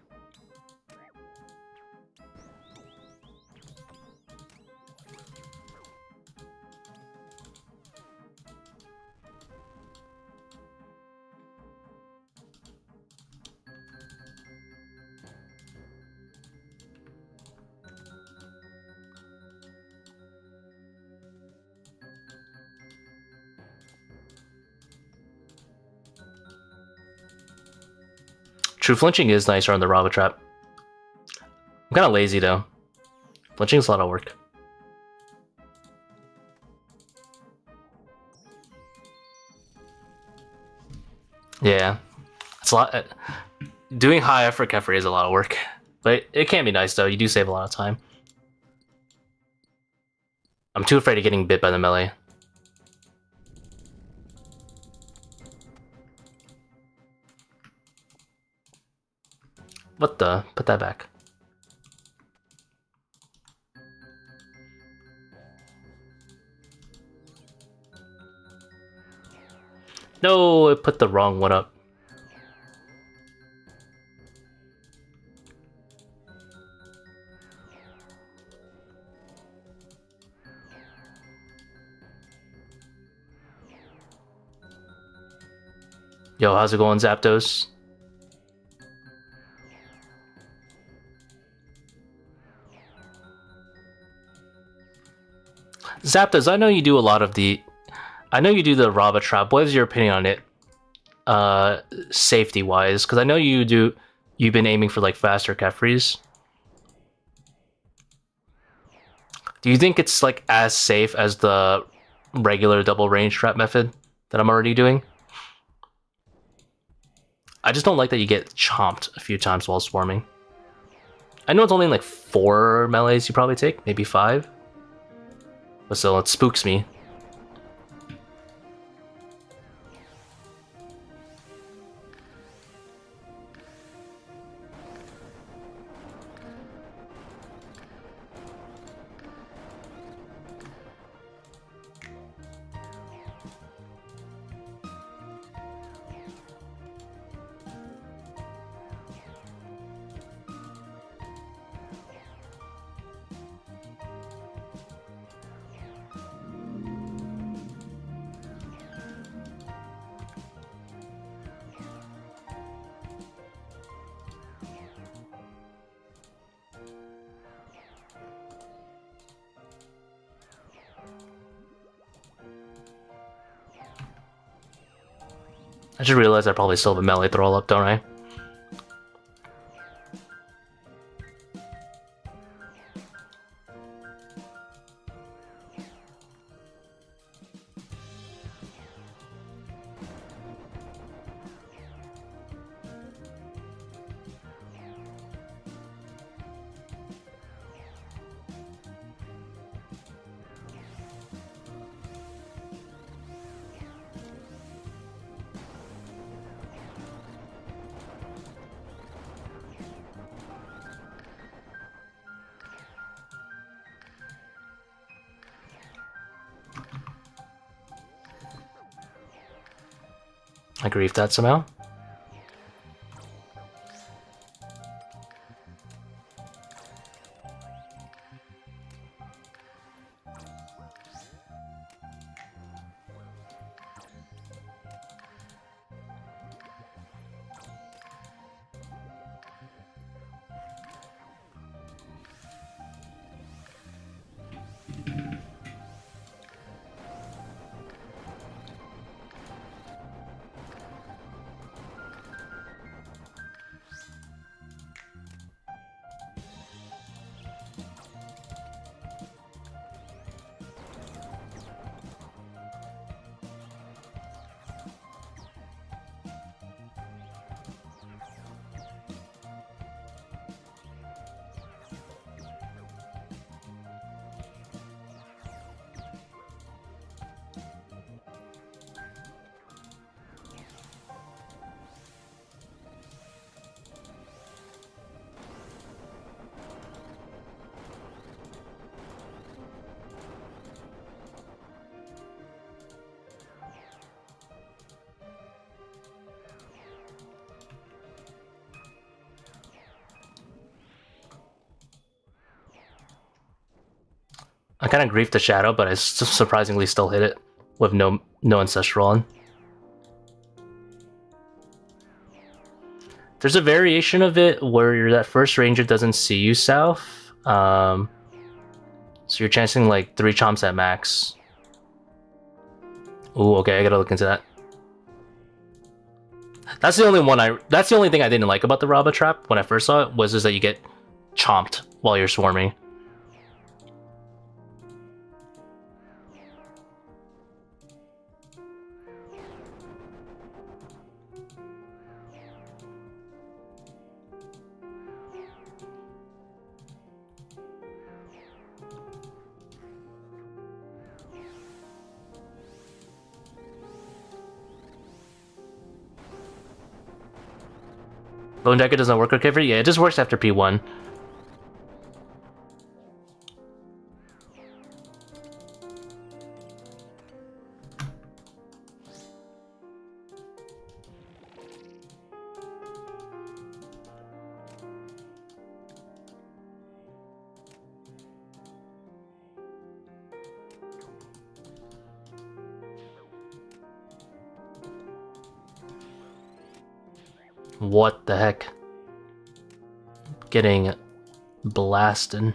True, flinching is nicer on the Robot Trap. I'm kind of lazy though. Flinching's a lot of work. Yeah, it's a lot. Doing high effort Kephri is a lot of work, but it can be nice though. You do save a lot of time. I'm too afraid of getting bit by the melee. What the? Put that back. No, it put the wrong one up. Yo, how's it going, Zapdos? Zapdos, I know you do a lot of the... I know you do the Robot Trap. What is your opinion on it? Safety-wise? Because I know you've been aiming for like faster Kephris. Do you think it's like as safe as the regular double range trap method that I'm already doing? I just don't like that you get chomped a few times while swarming. I know it's only like 4 melees you probably take, maybe 5. But still, it spooks me. I just realized I probably still have a melee throw up, don't I? I griefed that somehow. I kind of griefed the shadow, but I surprisingly still hit it with no ancestral on. There's a variation of it where that first ranger doesn't see you south, so you're chancing like 3 chomps at max. Ooh, okay, I gotta look into that. That's the only one that's the only thing I didn't like about the Raba trap when I first saw it, was just that you get chomped while you're swarming. Bone Dagger doesn't work with Kephri? Yeah, it just works after P1. What the heck? Getting blasted.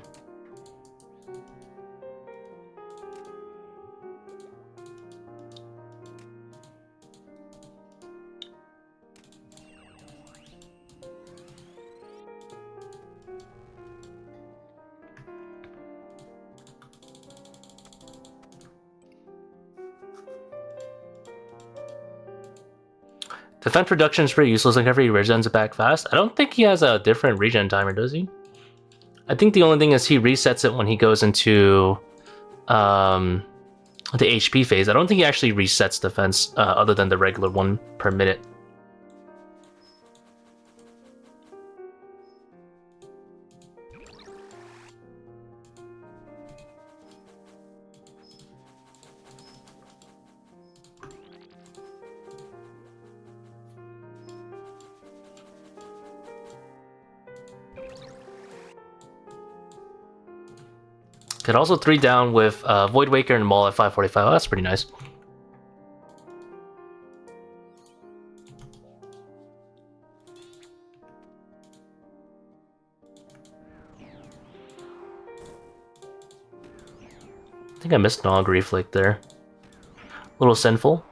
Defense production is pretty useless like every regens it back fast. I don't think he has a different regen timer, does he? I think the only thing is he resets it when he goes into the HP phase. I don't think he actually resets defense other than the regular 1 per minute. Could also 3 down with Void Waker and Maul at 545. Oh, that's pretty nice. I think I missed Nog Reflect there. A little sinful.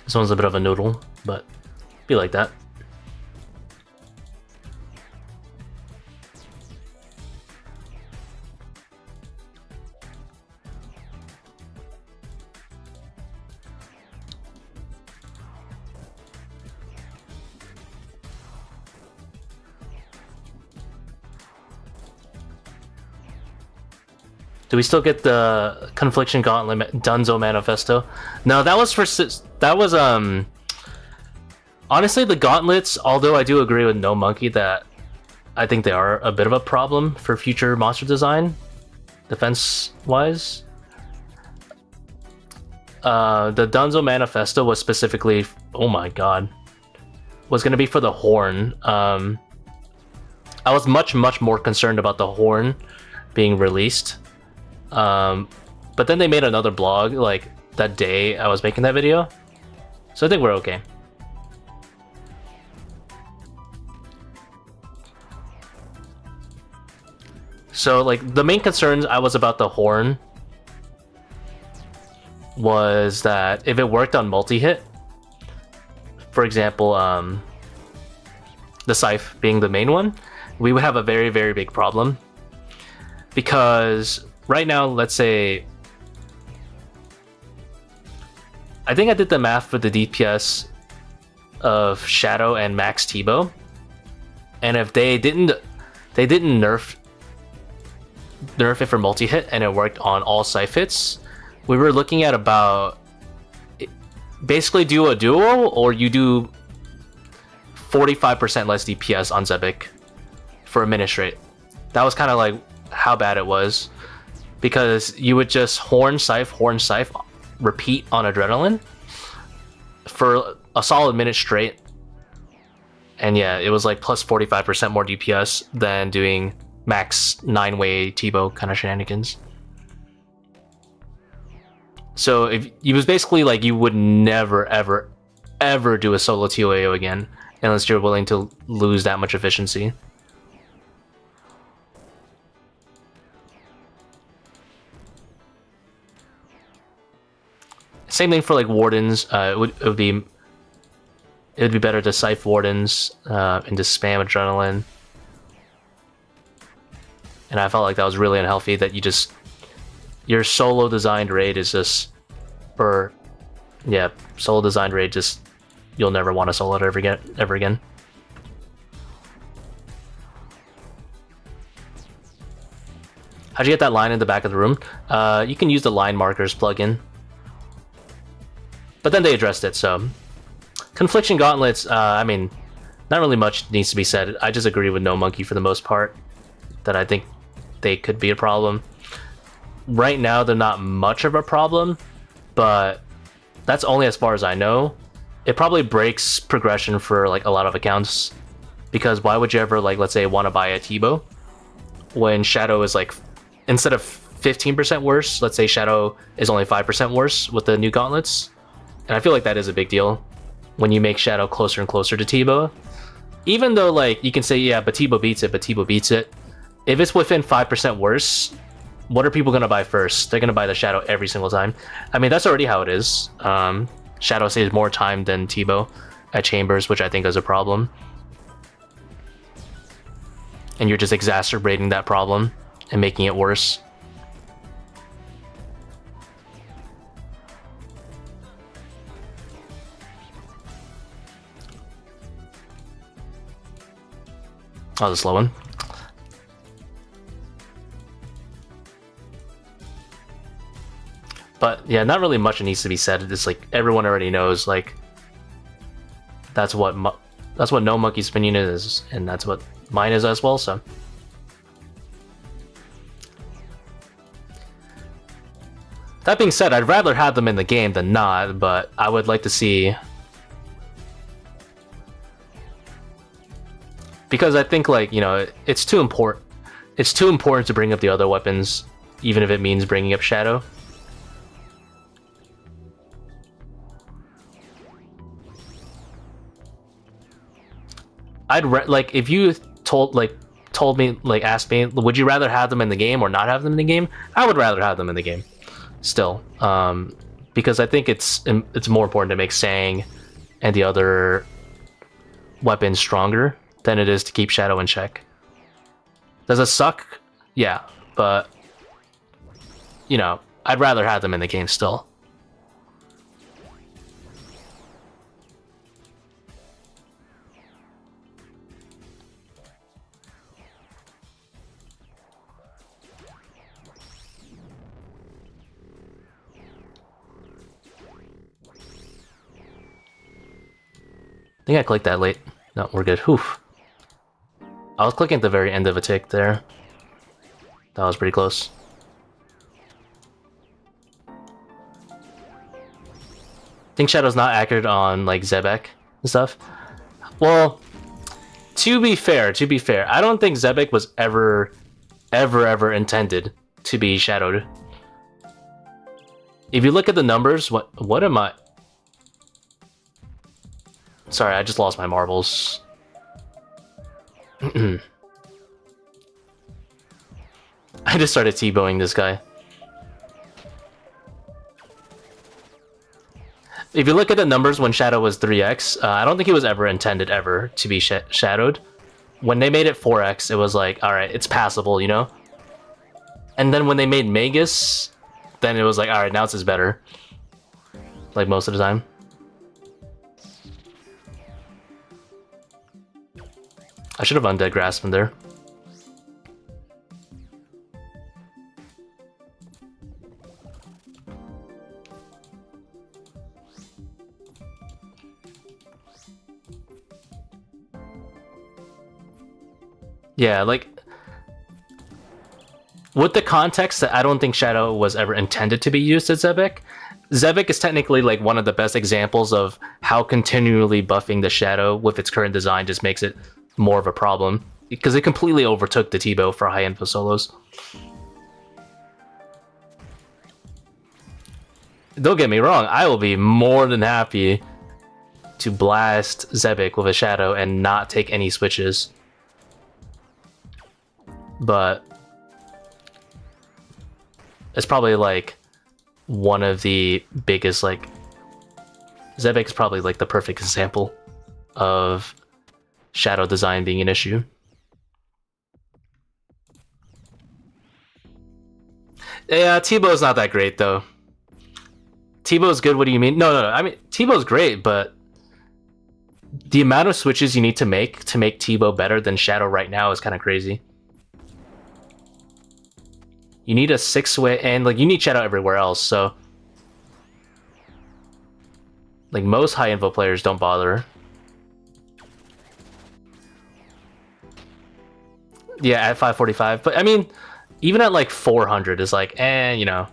This one's a bit of a noodle, but be like that. Do we still get the Confliction Gauntlet Dunzo Manifesto? No, that was for... That was, honestly, the gauntlets, although I do agree with No Monkey that I think they are a bit of a problem for future monster design, defense-wise. The Dunzo Manifesto was specifically... Oh my god. Was going to be for the Horn. I was much more concerned about the Horn being released. But then they made another blog, like, that day I was making that video. So I think we're okay. So, like, the main concerns I was about the Horn was that if it worked on multi-hit, for example, the Scythe being the main one, we would have a very big problem. Because right now, let's say... I think I did the math for the DPS of Shadow and Max Tbow. And if they didn't nerf it for multi-hit and it worked on all Scythe hits, we were looking at about... basically do a duo, or you do 45% less DPS on Zebak for a minute straight. That was kind of like how bad it was, because you would just horn Scythe, repeat on Adrenaline for a solid minute straight, and yeah, it was like plus 45% more DPS than doing max 9-way Tbow kind of shenanigans. So if it was basically like you would never ever do a solo ToA again unless you're willing to lose that much efficiency. Same thing for like Wardens. It would be better to Scythe Wardens and to spam Adrenaline. And I felt like that was really unhealthy, that your solo designed raid is just, solo designed raid just, you'll never want to solo it ever again. How'd you get that line in the back of the room? You can use the line markers plugin. But then they addressed it, so... Confliction Gauntlets, I mean, not really much needs to be said. I just agree with No Monkey for the most part, that I think they could be a problem. Right now, they're not much of a problem, but that's only as far as I know. It probably breaks progression for like a lot of accounts, because why would you ever, like, let's say, want to buy a Tbow when Shadow is like, instead of 15% worse, let's say Shadow is only 5% worse with the new gauntlets. And I feel like that is a big deal when you make Shadow closer and closer to Tbow. Even though, like, you can say, yeah, but Tbow beats it. If it's within 5% worse, what are people going to buy first? They're going to buy the Shadow every single time. I mean, that's already how it is. Shadow saves more time than Tbow at Chambers, which I think is a problem. And you're just exacerbating that problem and making it worse. Oh, the slow one. But yeah, not really much needs to be said. It's like everyone already knows. Like that's what No Monkey's opinion is, and that's what mine is as well. So that being said, I'd rather have them in the game than not. But I would like to see. Because I think, like, you know, it's too important. It's too important to bring up the other weapons, even if it means bringing up Shadow. Like, if you told me, like, asked me, would you rather have them in the game or not have them in the game? I would rather have them in the game, still, because I think it's more important to make Sang and the other weapons stronger than it is to keep Shadow in check. Does it suck? Yeah, but, you know, I'd rather have them in the game still. think I clicked that late. No, we're good. Whew. I was clicking at the very end of a tick there. That was pretty close. Think Shadow's not accurate on like Zebak and stuff. Well, to be fair, I don't think Zebak was ever intended to be shadowed. If you look at the numbers, what am I? Sorry, I just lost my marbles. I just started Tbowing this guy. If you look at the numbers when Shadow was 3x, I don't think he was ever intended to be shadowed. When they made it 4x, it was like, alright, it's passable, you know? And then when they made Magus, then it was like, alright, now it's just better. Like most of the time. I should have undead grasped him there. Yeah, like, with the context that I don't think Shadow was ever intended to be used as Zebak, Zebak is technically like one of the best examples of how continually buffing the Shadow with its current design just makes it more of a problem, because it completely overtook the Tbow for high info solos. Don't get me wrong, I will be more than happy to blast Zebak with a Shadow and not take any switches. But it's probably like one of the biggest, like, Zebak is probably like the perfect example of Shadow design being an issue. Yeah, Tbow's not that great though. Tbow's good, what do you mean? No, I mean, Tbow's great, but the amount of switches you need to make Tbow better than Shadow right now is kind of crazy. You need a 6-way, and like you need Shadow everywhere else, so like most high info players don't bother. Yeah, at 545, but I mean, even at like 400 is like, you know.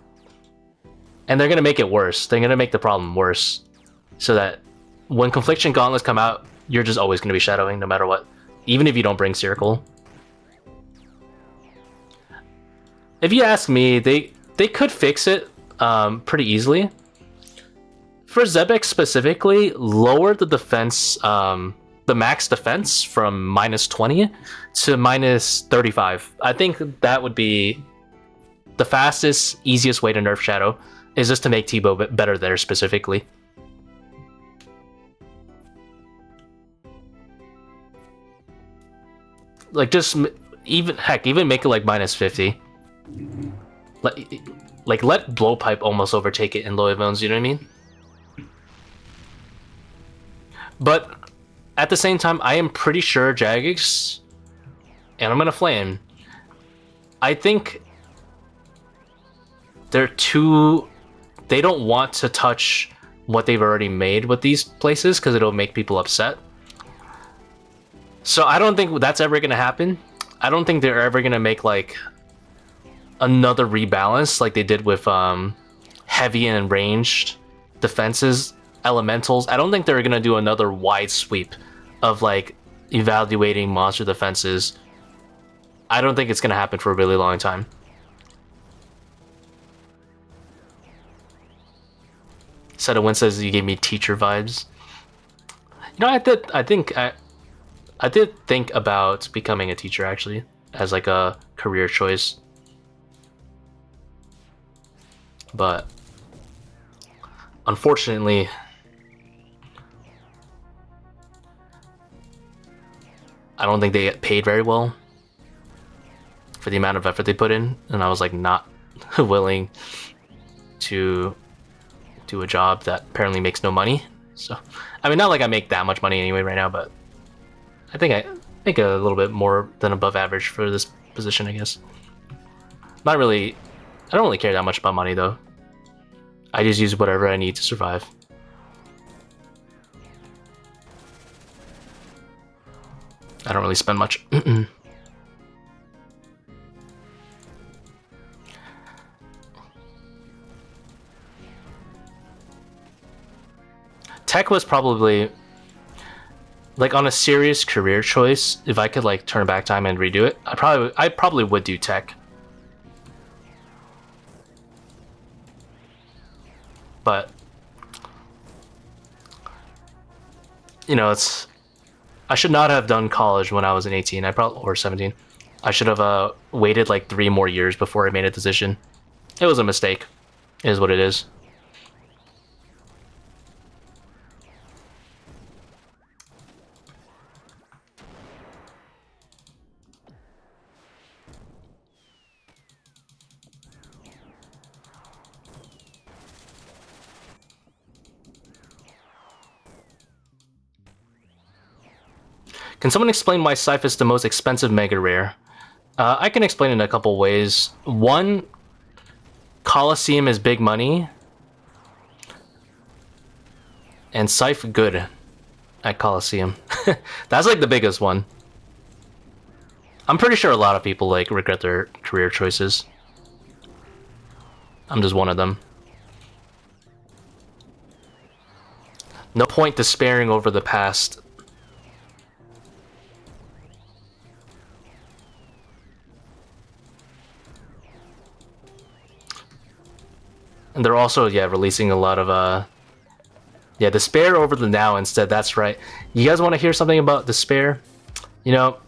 And they're gonna make it worse. They're gonna make the problem worse, so that when Confliction Gauntlets come out, you're just always gonna be shadowing no matter what, even if you don't bring Seercull. If you ask me, they could fix it pretty easily. For Zebak specifically, lower the defense, the max defense from -20 to -35. I think that would be the fastest, easiest way to nerf Shadow, is just to make Tbow better there specifically. Like just even make it like -50. Like let Blowpipe almost overtake it in low events, you know what I mean? But at the same time, I am pretty sure Jagex, and I'm gonna flame, I think they don't want to touch what they've already made with these places because it'll make people upset. So I don't think that's ever gonna happen. I don't think they're ever gonna make like another rebalance like they did with heavy and ranged defenses, elementals. I don't think they're gonna do another wide sweep of like evaluating monster defenses. I don't think it's gonna happen for a really long time. Setawin says you gave me teacher vibes. You know, I did think about becoming a teacher actually as like a career choice. But unfortunately, I don't think they get paid very well for the amount of effort they put in, and I was like not willing to do a job that apparently makes no money. So, I mean, not like I make that much money anyway right now, but I think I make a little bit more than above average for this position, I guess. Not really. I don't really care that much about money though. I just use whatever I need to survive. I don't really spend much. Tech was probably, like, on a serious career choice, if I could like turn back time and redo it, I probably would do tech. But you know, I should not have done college when I was 18. Or 17. I should have waited like 3 more years before I made a decision. It was a mistake. It is what it is. Can someone explain why Scythe is the most expensive mega rare? I can explain it in a couple ways. One, Coliseum is big money, and Scythe good at Coliseum. That's like the biggest one. I'm pretty sure a lot of people like regret their career choices. I'm just one of them. No point despairing over the past. And they're also, yeah, releasing a lot of, yeah, despair over the now instead. That's right. You guys want to hear something about despair? You know,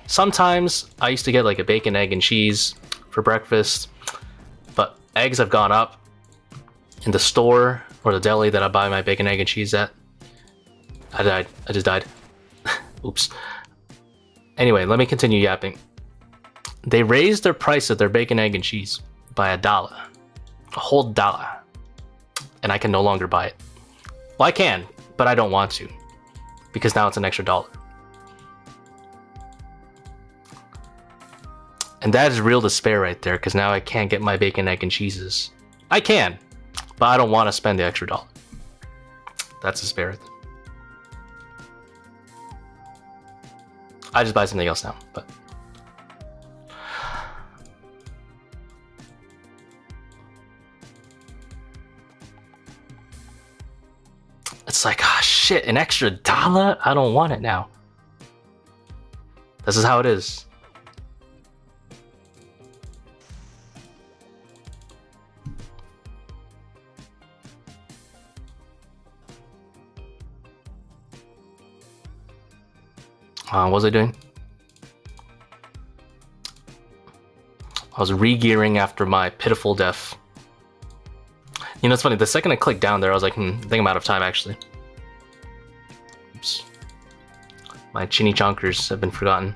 sometimes I used to get like a bacon, egg, and cheese for breakfast, but eggs have gone up in the store or the deli that I buy my bacon, egg, and cheese at. I died. I just died. Oops. Anyway, let me continue yapping. They raised their price of their bacon, egg, and cheese by $1. A whole $1. And I can no longer buy it. Well, I can, but I don't want to. Because now it's an extra $1. And that is real despair right there, because now I can't get my bacon, egg, and cheeses. I can, but I don't want to spend the extra $1. That's despair right there. I just buy something else now, but... It's like, ah, shit, an extra $1? I don't want it now. This is how it is. What was I doing? I was re-gearing after my pitiful death. You know, it's funny, the second I clicked down there, I was like, I think I'm out of time, actually. Oops. My chinny chonkers have been forgotten.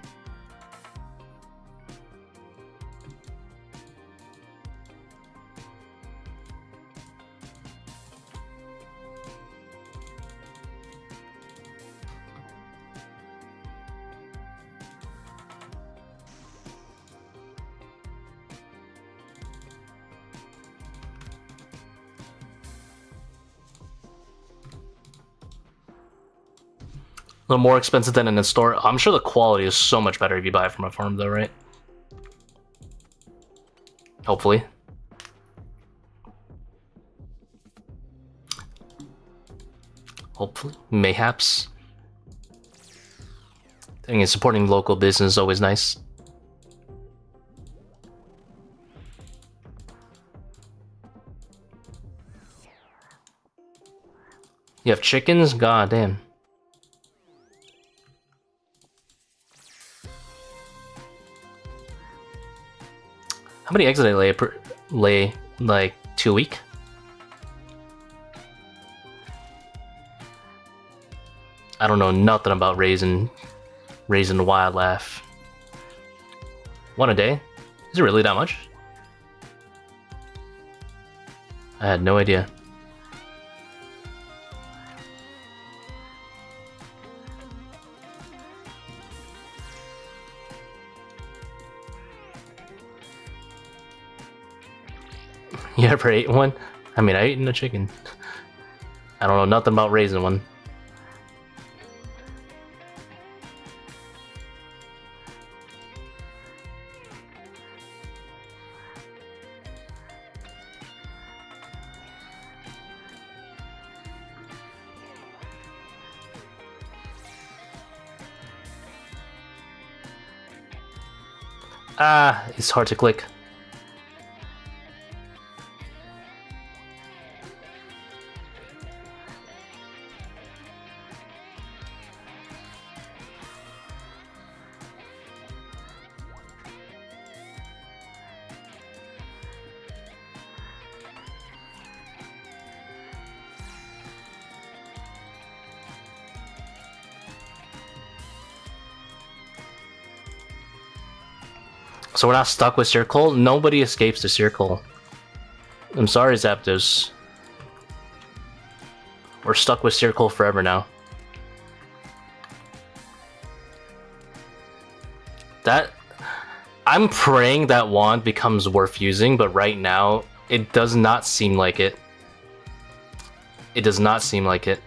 A little more expensive than in the store. I'm sure the quality is so much better if you buy it from a farm though, right? Hopefully. Hopefully. Mayhaps. Thing is, supporting local business is always nice. You have chickens? God damn. How many eggs do they lay like 2 a week? I don't know nothing about raising wildlife. 1 a day? Is it really that much? I had no idea. You ever ate one? I mean, I ate a chicken. I don't know nothing about raising one. Ah, it's hard to click. So we're not stuck with Seercull? Nobody escapes the Seercull. I'm sorry, Zapdos. We're stuck with Seercull forever now. That... I'm praying that wand becomes worth using, but right now, it does not seem like it. It does not seem like it.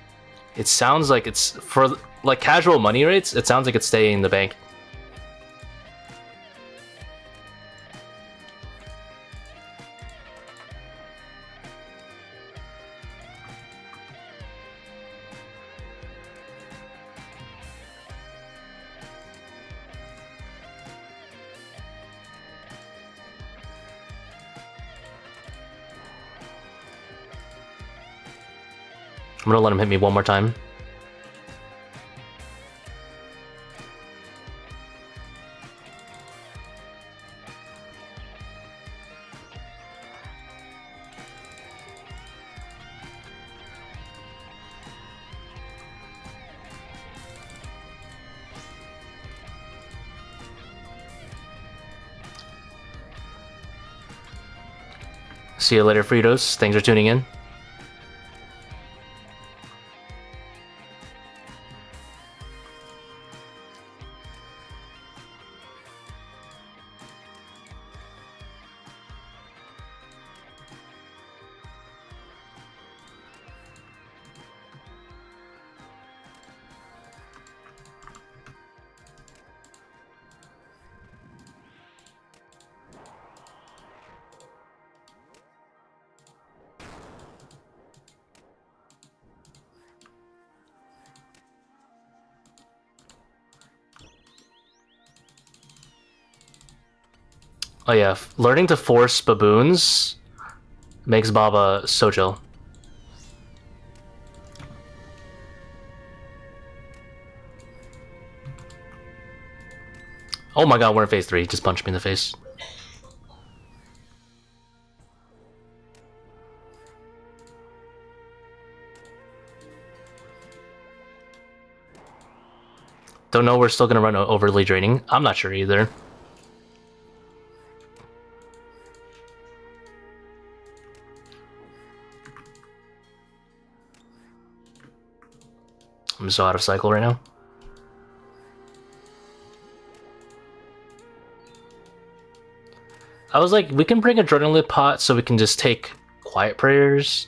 It sounds like it's... For, like, casual money rates, it sounds like it's staying in the bank. I'm gonna let him hit me one more time. See you later, Fritos. Thanks for tuning in. Oh yeah, learning to force baboons makes Baba so chill. Oh my god, we're in phase 3. Just punch me in the face. Don't know we're still gonna run overly draining. I'm not sure either. I'm so out of cycle right now. I was like, we can bring Adrenaline Pot so we can just take Quiet Prayers.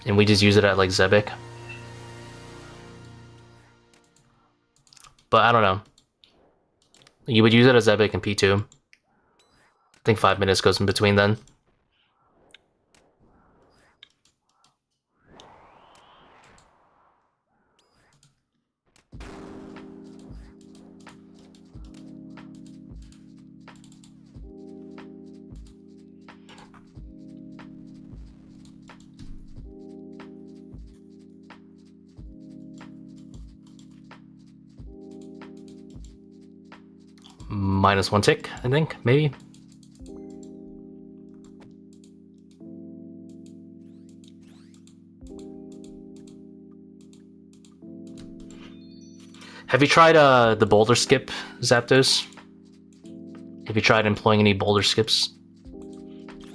And we just use it at like Zebak. But I don't know. You would use it as Zebak and P2. I think 5 minutes goes in between then. -1 tick, I think, maybe. Have you tried the boulder skip, Zapdos? Have you tried employing any boulder skips?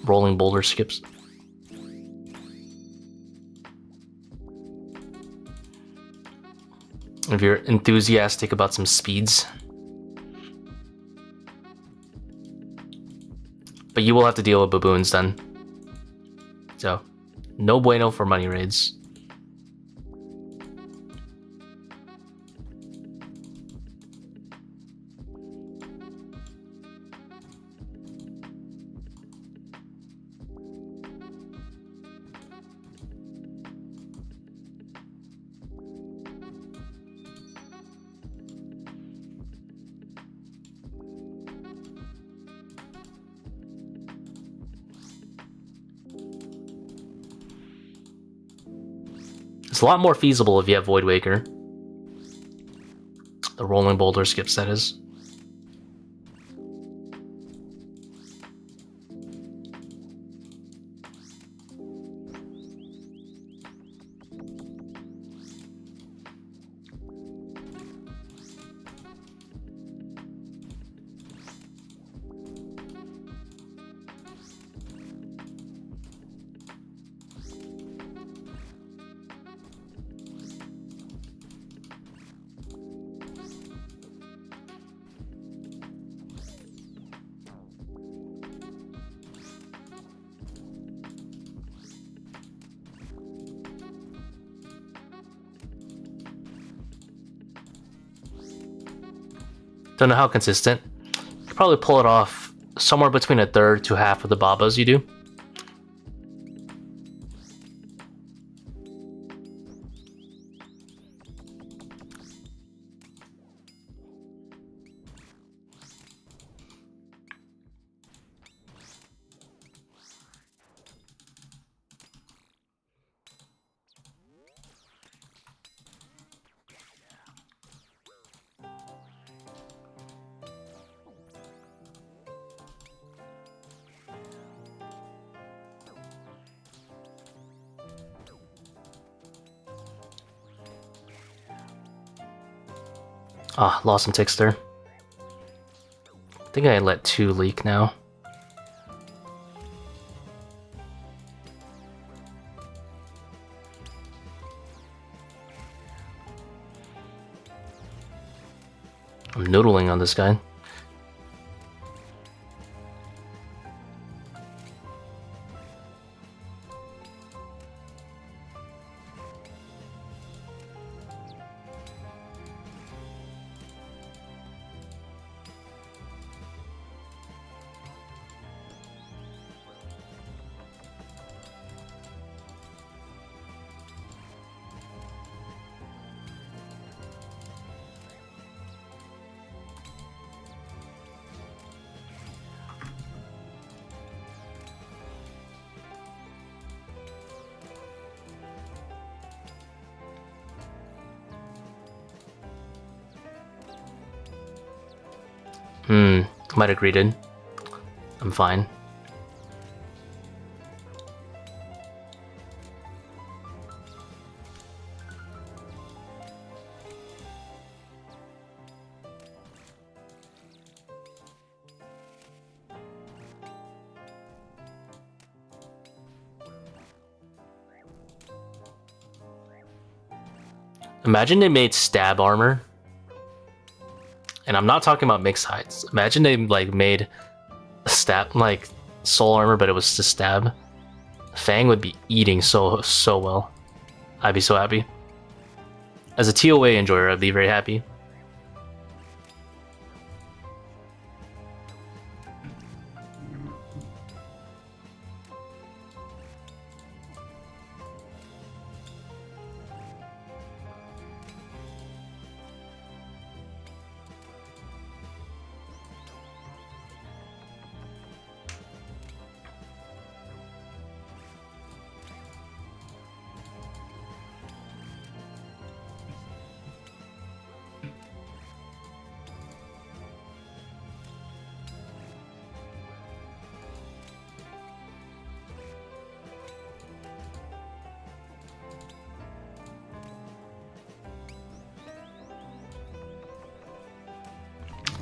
Rolling boulder skips? If you're enthusiastic about some speeds. But you will have to deal with baboons then. So, no bueno for money raids. It's a lot more feasible if you have Void Waker. The rolling boulder skips, that is. Don't know how consistent. You could probably pull it off somewhere between a third to half of the Babas you do. Ah, lost some ticks there. I think I let 2 leak now. I'm noodling on this guy. Might have greeted. I'm fine. Imagine they made stab armor. And I'm not talking about mixed hides. Imagine they like made a stab like soul armor, but it was to stab. Fang would be eating so well. I'd be so happy. As a ToA enjoyer, I'd be very happy.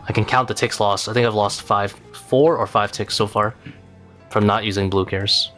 I can count the ticks lost. I think I've lost 4 or 5 ticks so far from not using blue cares.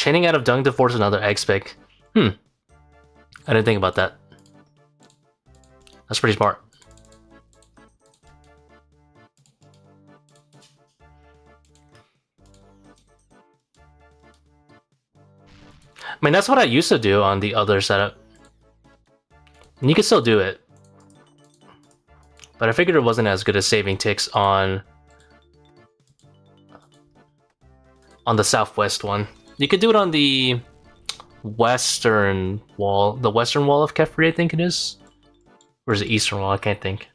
chaining out of dung to force another egg spec. I didn't think about that. That's pretty smart. I mean, that's what I used to do on the other setup. And you can still do it. But I figured it wasn't as good as saving ticks on the southwest one. You could do it on the western wall. The western wall of Kephri, I think it is. Or is it eastern wall? I can't think.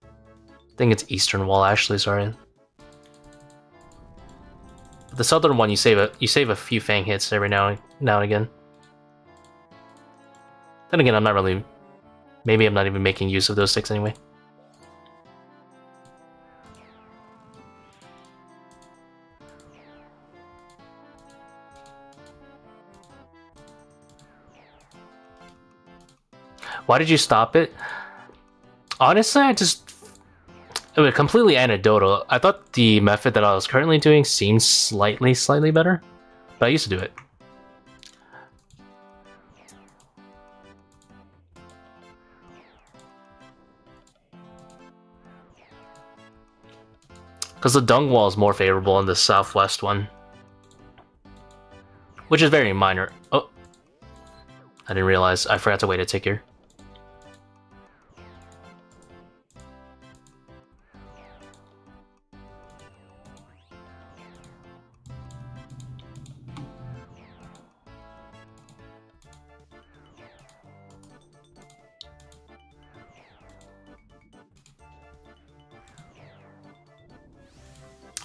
I think it's eastern wall, actually, sorry. The southern one, you save a few fang hits every now and again. Then again, I'm not really... Maybe I'm not even making use of those sticks anyway. Why did you stop it? Honestly, it was completely anecdotal. I thought the method that I was currently doing seemed slightly better, but I used to do it. Because the dung wall is more favorable in the southwest one. Which is very minor. Oh. I didn't realize. I forgot to wait a tick here.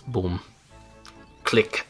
Boom. Click.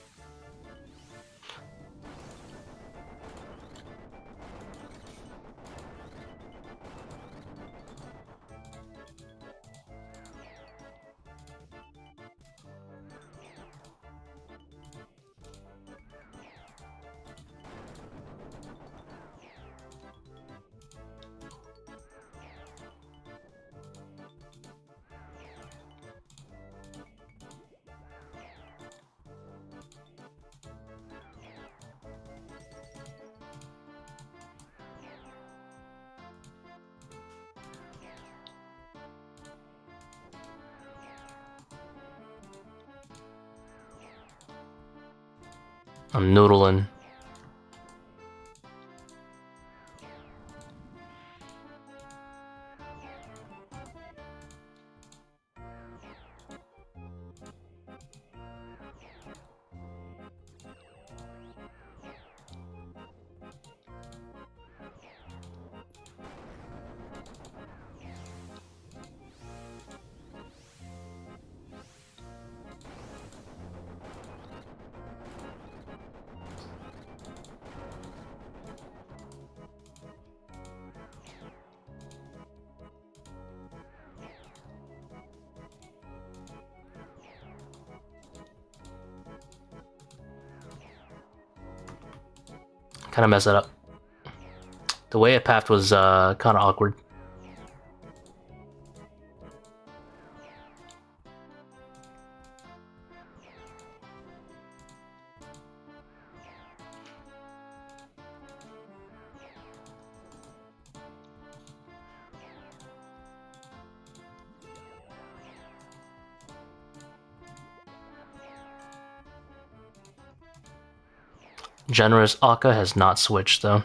I'm noodling. Kind of mess it up. The way it pathed was kind of awkward. Generous Akkha has not switched though.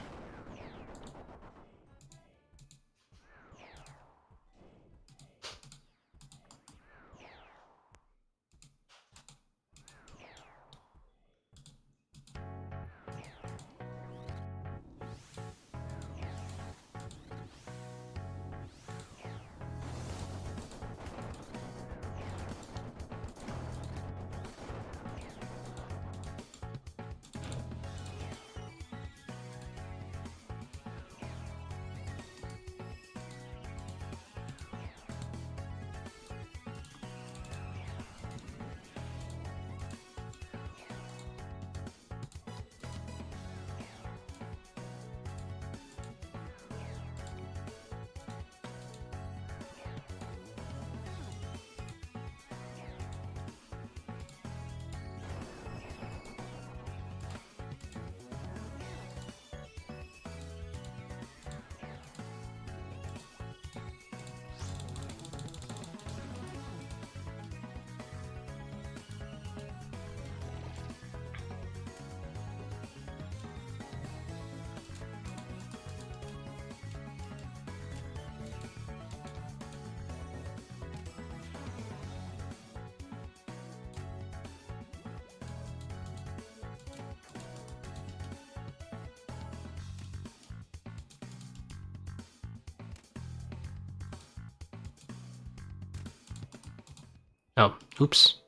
Oh, oops.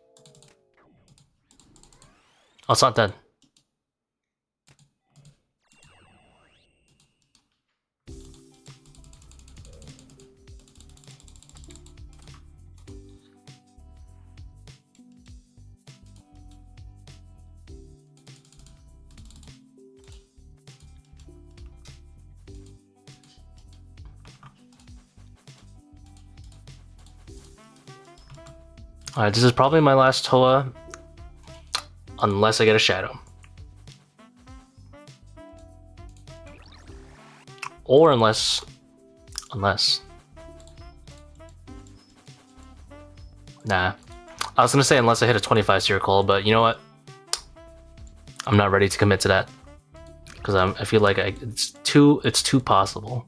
Oh, it's not dead. Alright, this is probably my last ToA. Unless I get a shadow. Or unless... Nah. I was gonna say unless I hit a 25 Seercull, but you know what? I'm not ready to commit to that. Because I feel like it's too possible.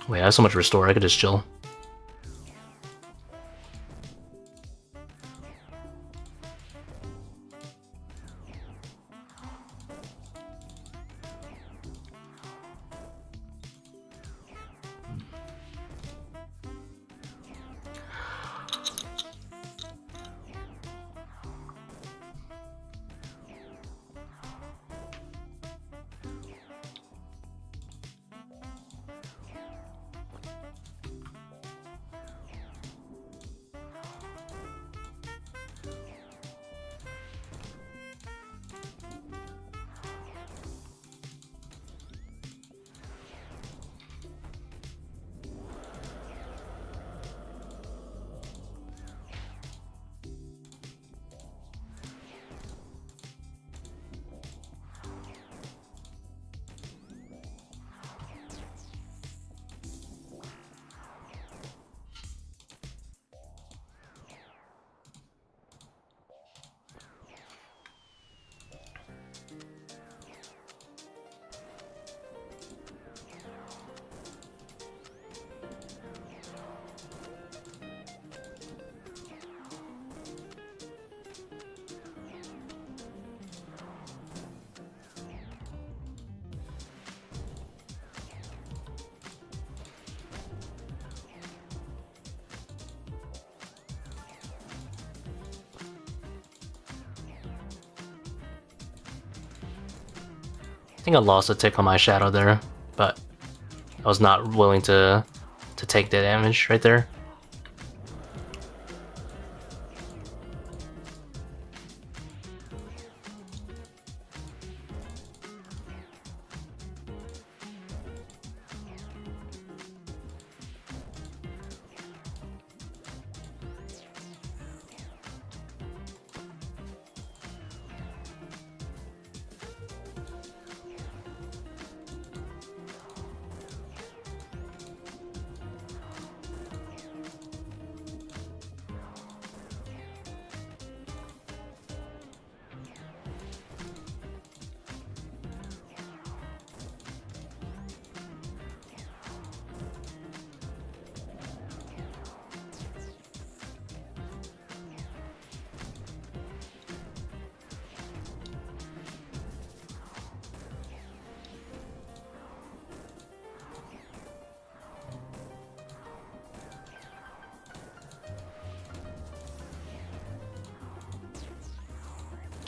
Wait, I have so much restore, I could just chill. I think I lost a tick on my shadow there, but I was not willing to take the damage right there.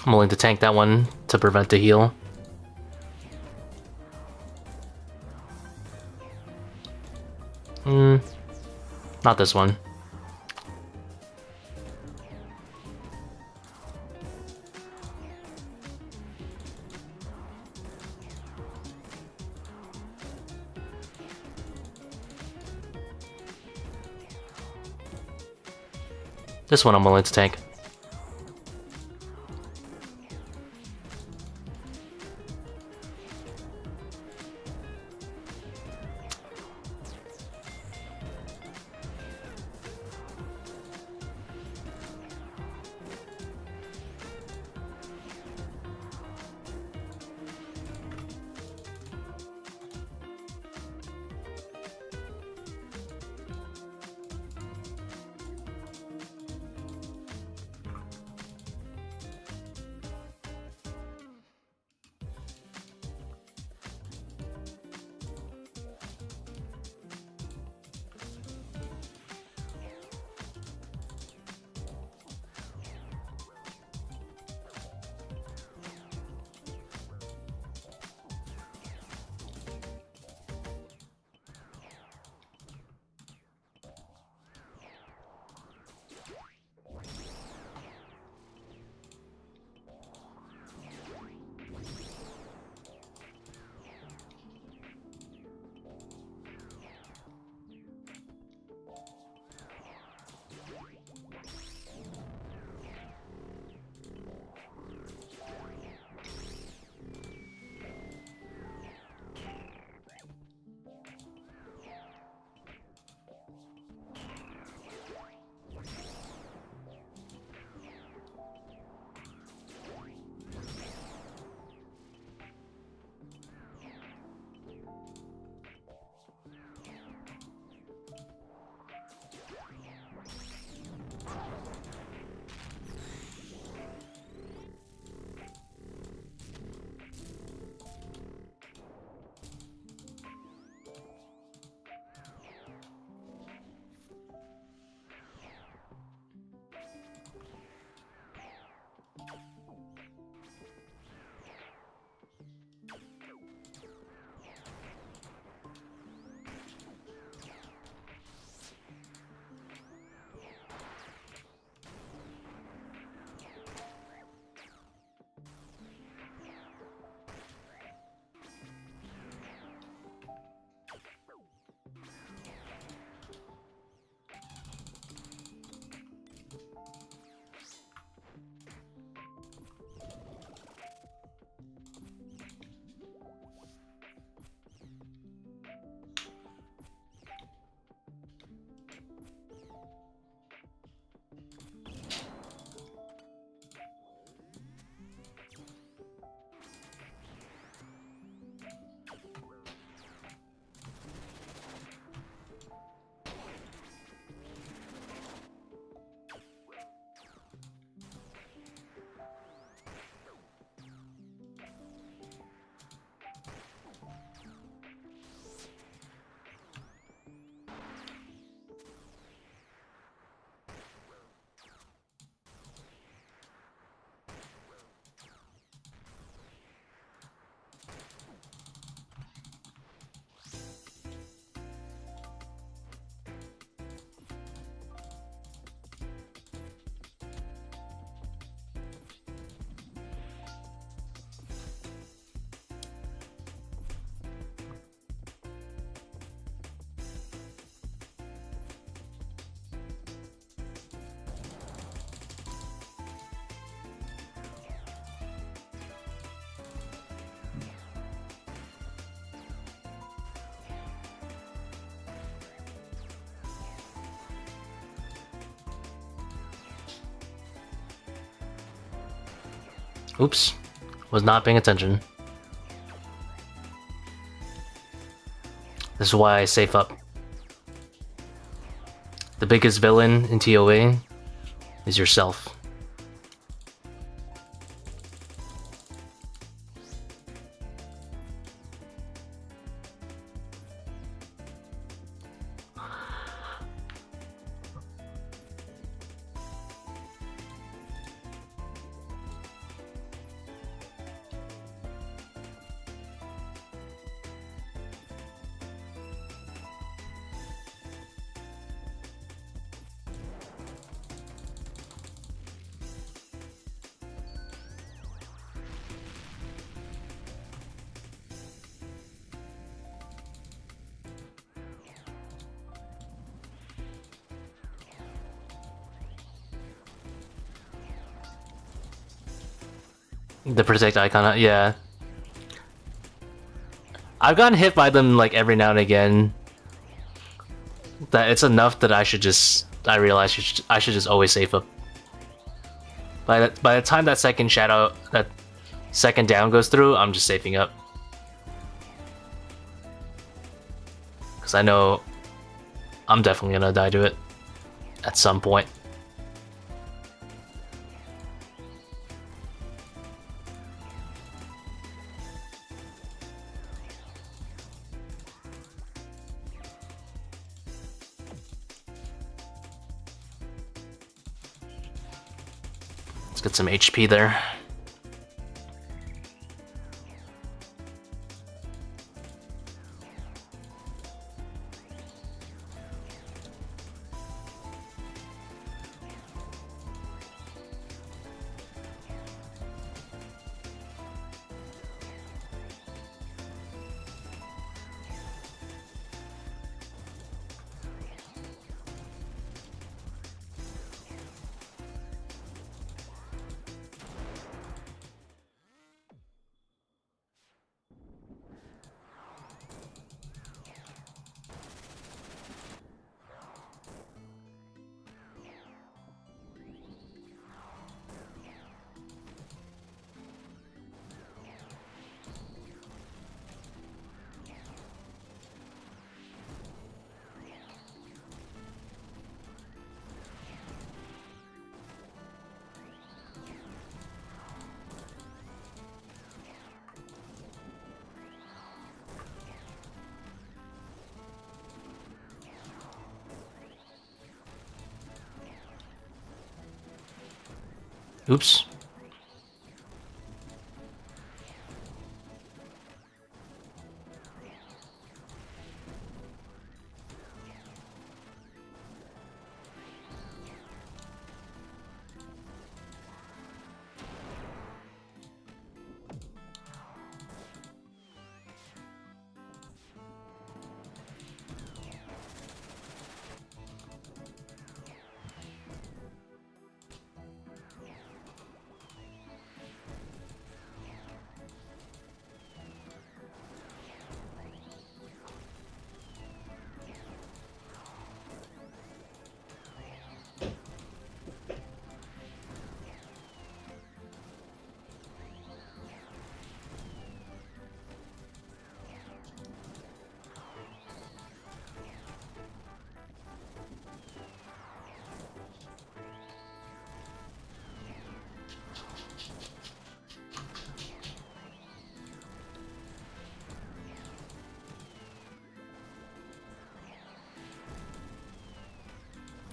I'm willing to tank that one to prevent the heal. Not this one. This one I'm willing to tank. Oops. Was not paying attention. This is why I safe up. The biggest villain in ToA is yourself. The protect icon, yeah. I've gotten hit by them like every now and again. That it's enough that I realize I should just always safe up. By the time that second down goes through, I'm just safing up. Because I know I'm definitely gonna die to it at some point. Let's get some HP there. Oops.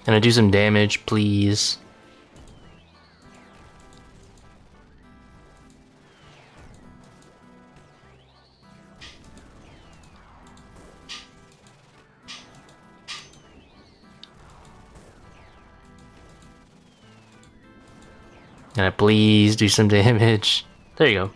Can I do some damage, please? Can I please do some damage? There you go.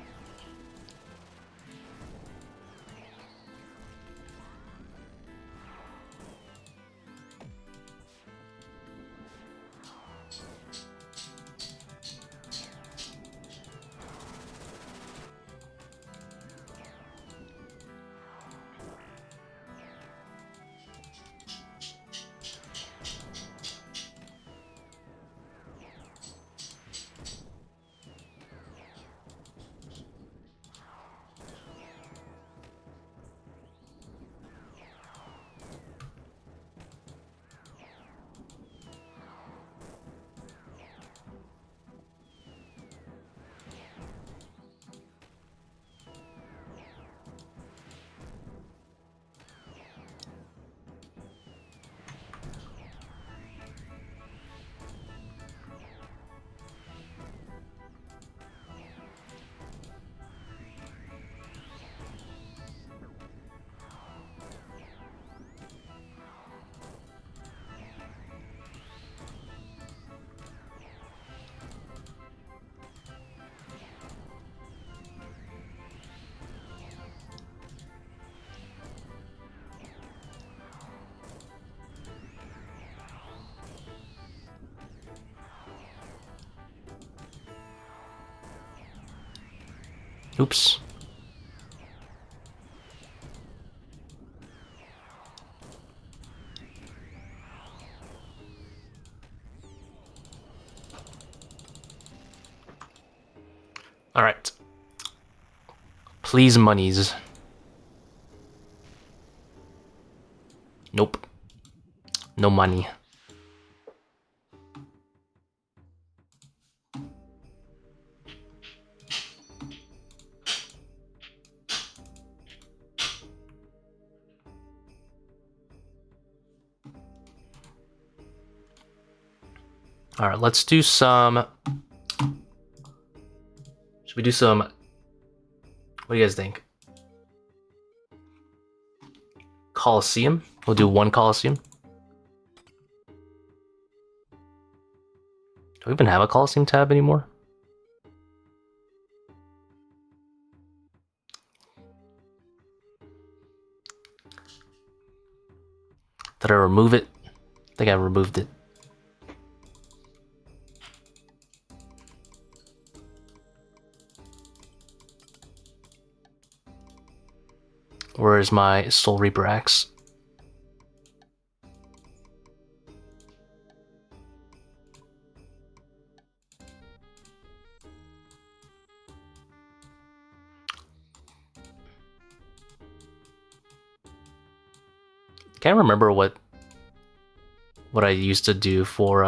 Oops. All right. Please, monies. Nope. No money. All right, let's do some. Should we do some? What do you guys think? Coliseum? We'll do one Coliseum. Do we even have a Coliseum tab anymore? Did I remove it? I think I removed it. Where is my Soul Reaper axe? Can't remember what I used to do for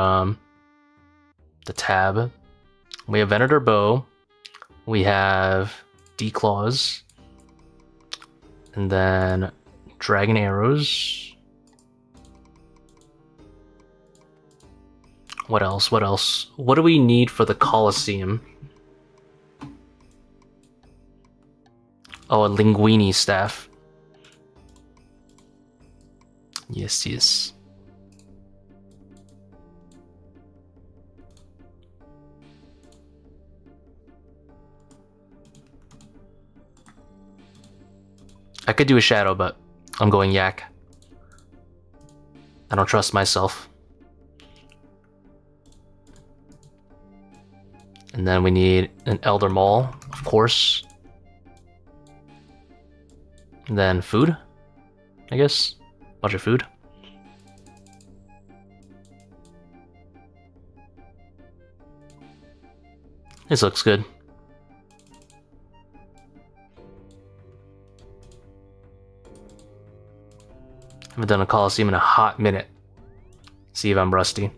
the tab. We have Venator Bow, we have D-Claws, and then Dragon Arrows. What else? What else? What do we need for the Coliseum? Oh, a Linguini staff. Yes, yes. I could do a shadow, but I'm going yak. I don't trust myself. And then we need an Elder Maul, of course. And then food, I guess. Bunch of food. This looks good. Haven't done a Coliseum in a hot minute. See if I'm rusty.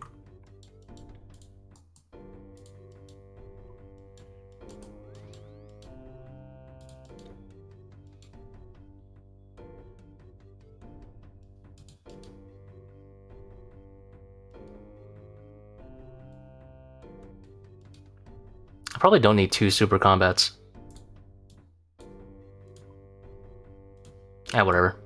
I probably don't need 2 super combats. Ah, whatever.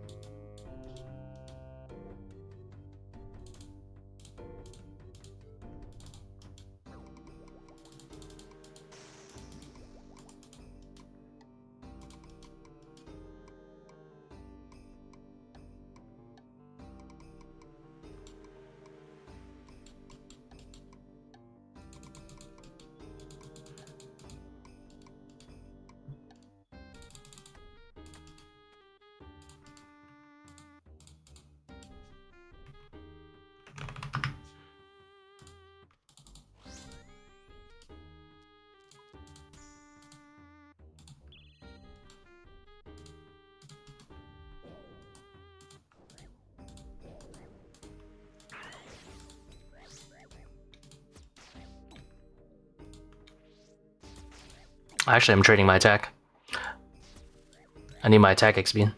Actually, I'm trading my attack. I need my attack XP.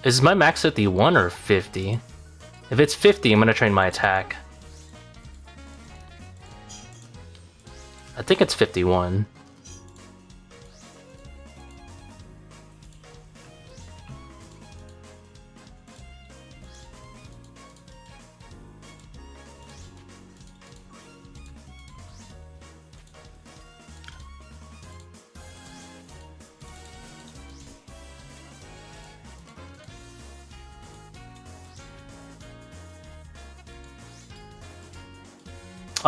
Is my max 51 or 50? If it's 50, I'm gonna train my attack. I think it's 51.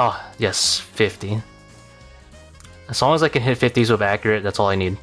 Oh, yes, 50. As long as I can hit 50s with accurate, that's all I need.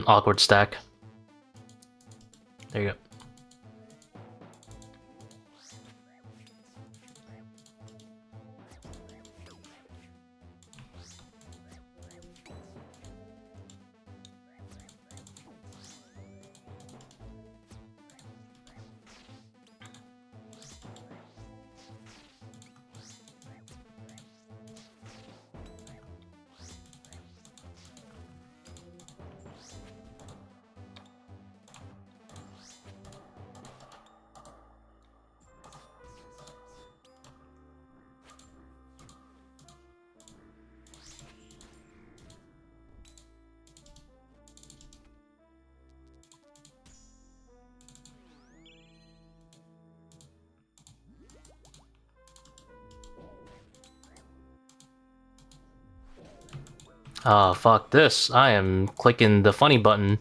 Awkward stack. There you go. Oh, fuck this. I am clicking the funny button.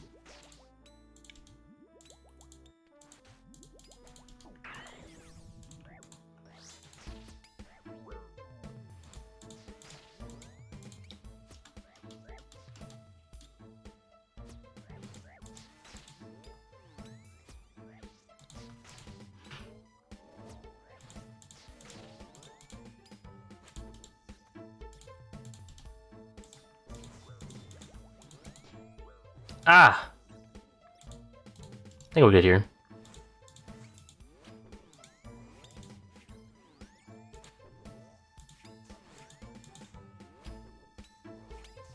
Ah! I think we're good here.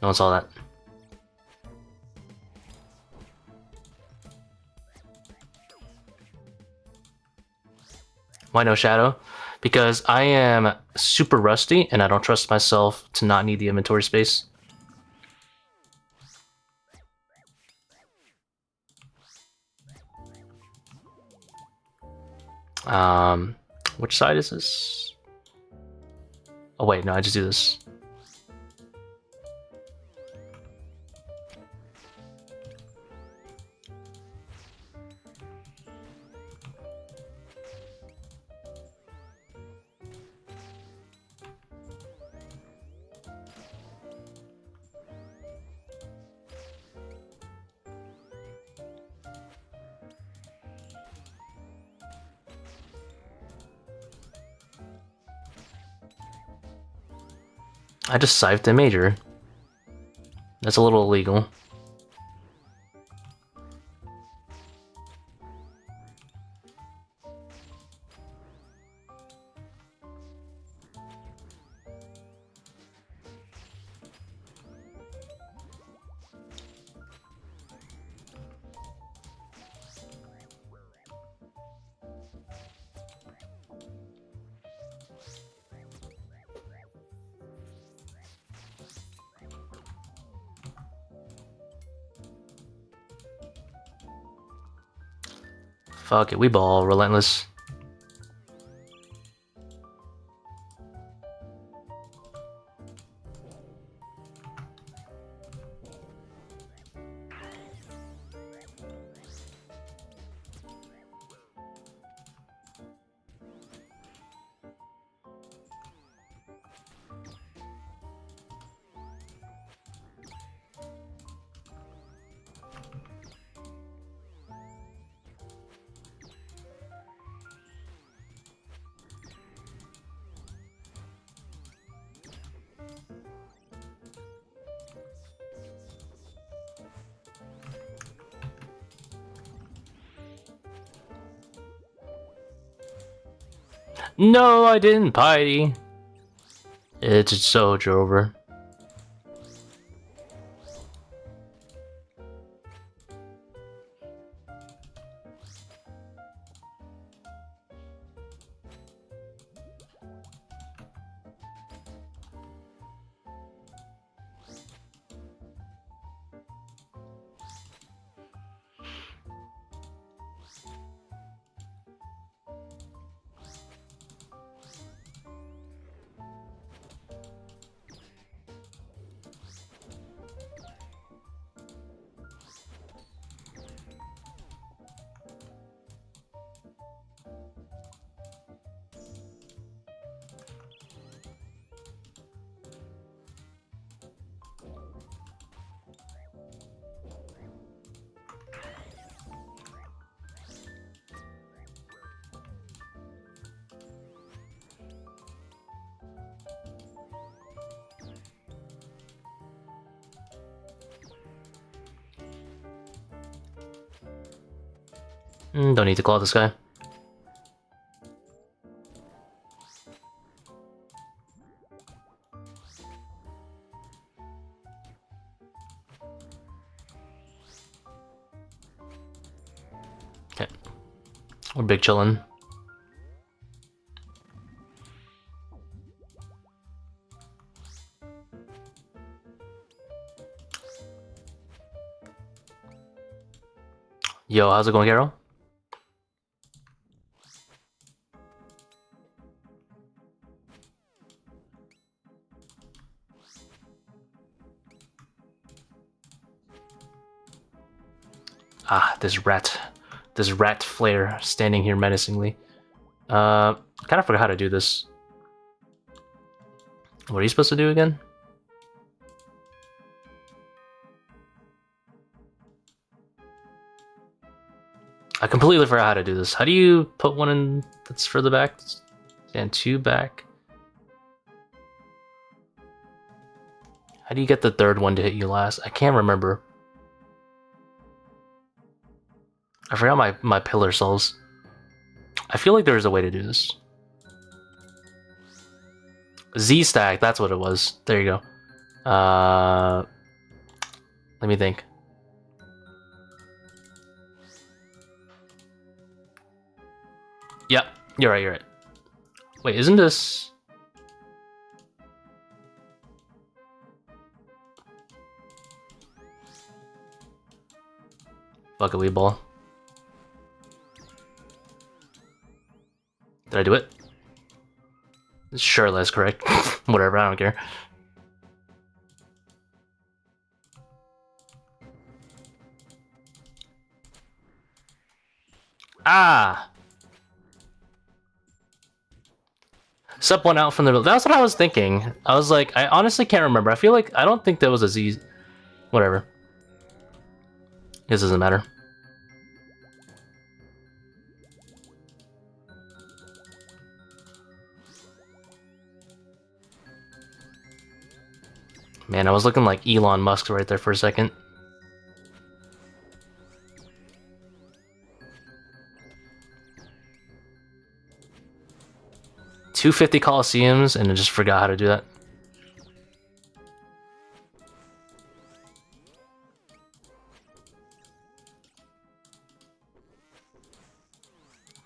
No one saw that. Why no shadow? Because I am super rusty and I don't trust myself to not need the inventory space. Which side is this? Oh wait, no, I just do this. I just scythed a major. That's a little illegal. Fuck it, we ball relentless. No, I didn't, Piety. It's a soldier over. Don't need to claw this guy. Okay. We're big chillin'. Yo, how's it going, Carol? Ah, this rat flare standing here menacingly. Kind of forgot how to do this. What are you supposed to do again? I completely forgot how to do this. How do you put one in that's further back and two back? How do you get the third one to hit you last? I can't remember. I forgot my pillar souls. I feel like there is a way to do this. Z stack, that's what it was. There you go. Let me think. Yep, you're right, you're right. Wait, isn't this... Fuck a wee ball. Did I do it? Sure, that's correct. Whatever, I don't care. Ah! Sup one out from the... That's what I was thinking. I was like, I honestly can't remember. I feel like... I don't think that was a Z... Whatever. This doesn't matter. Man, I was looking like Elon Musk right there for a second. $250 Coliseums, and I just forgot how to do that.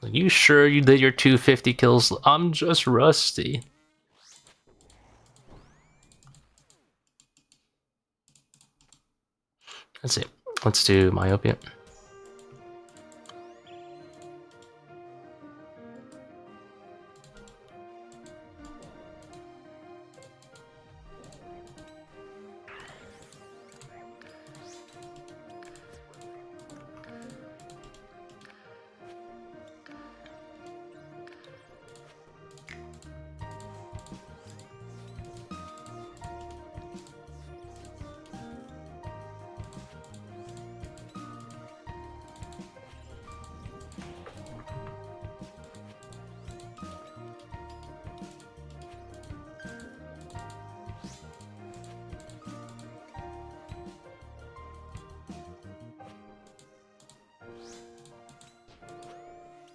Are you sure you did your 250 kills? I'm just rusty. Let's see. Let's do Myopia.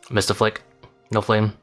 Missed a flick. No flame.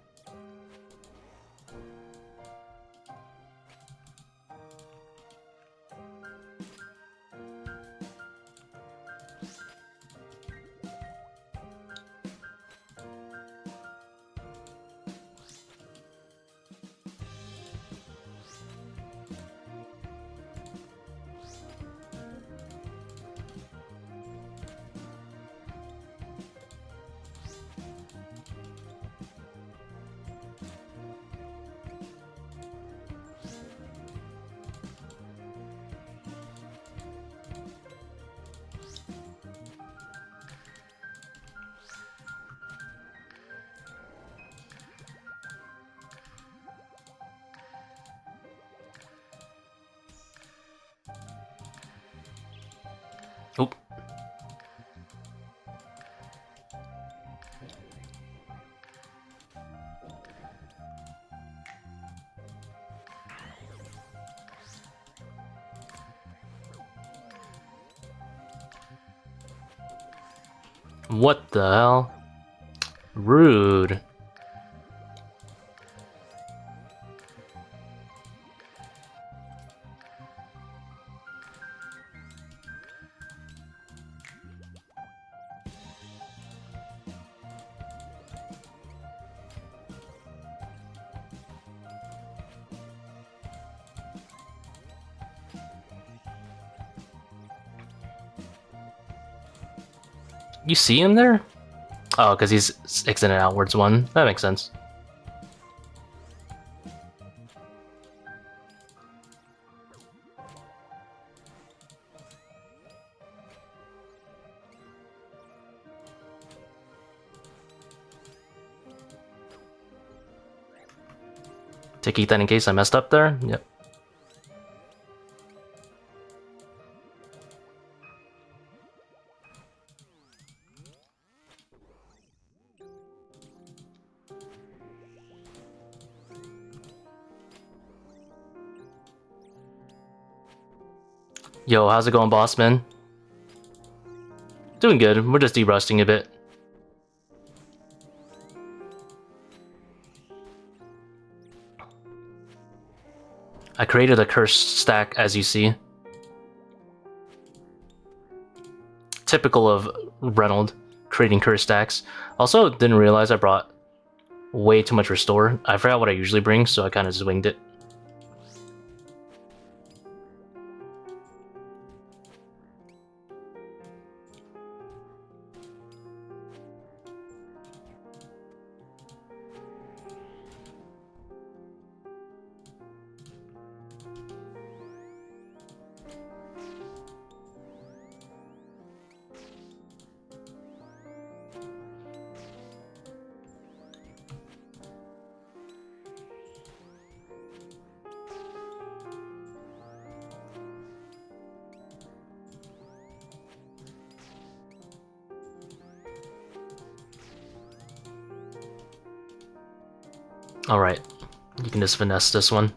Oop. What the hell? Rude. You see him there? Oh, because he's extended outwards one. That makes sense. To keep that in case I messed up there? Yep. Yo, how's it going, boss man? Doing good. We're just derusting a bit. I created a cursed stack, as you see. typical of Reynold, creating curse stacks. Also, didn't realize I brought way too much restore. I forgot what I usually bring, so I kind of just winged it. Alright, you can just finesse this one.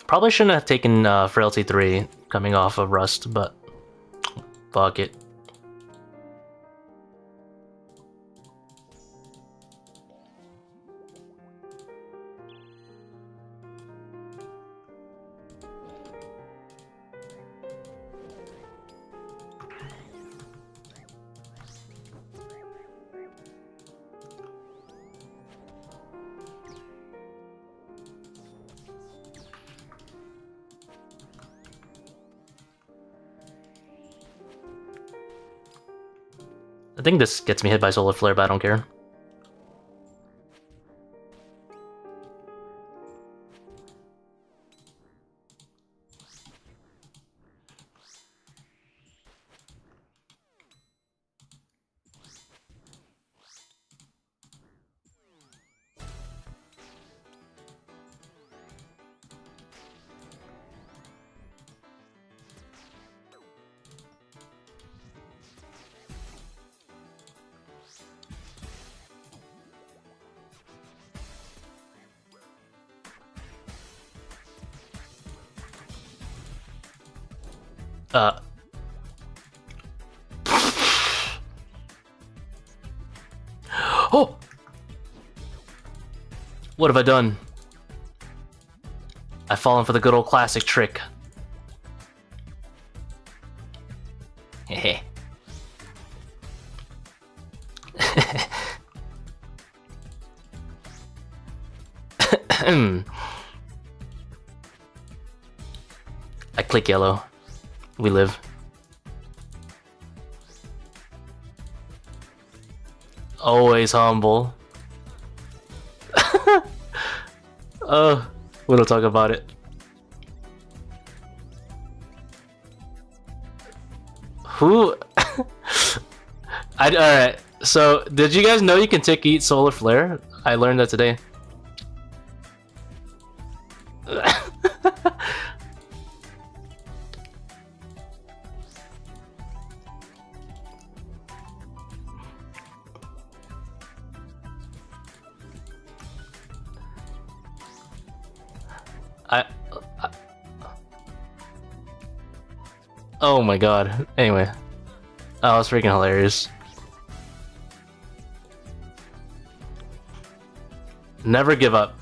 Probably shouldn't have taken Frailty 3 coming off of Rust, but fuck it. I think this gets me hit by Solar Flare, but I don't care. Oh! What have I done? I've fallen for the good old classic trick. Hehe. I click yellow. We live. Always humble. We don't talk about it. Who? Alright, so did you guys know you can tick eat Solar Flare? I learned that today. Oh my god. Anyway. Oh, it's freaking hilarious. Never give up.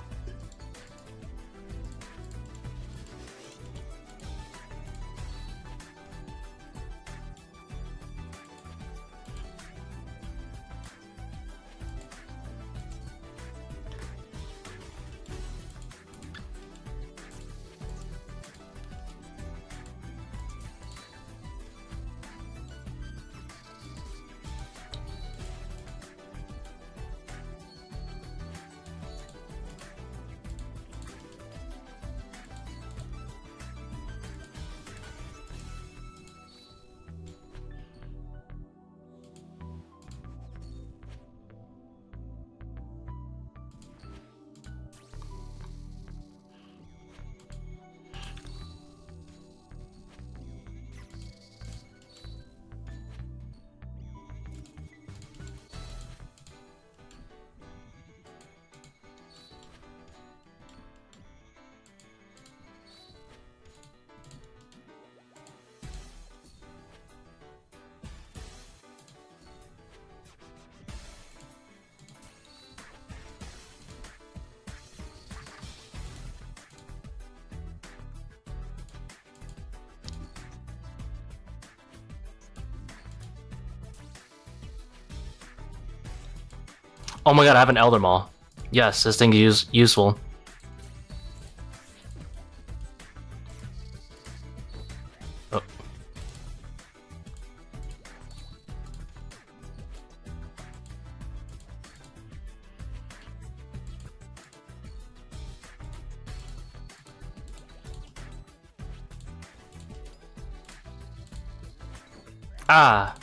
Oh my god, I have an Elder Maw. Yes, this thing is useful. Oh. Ah.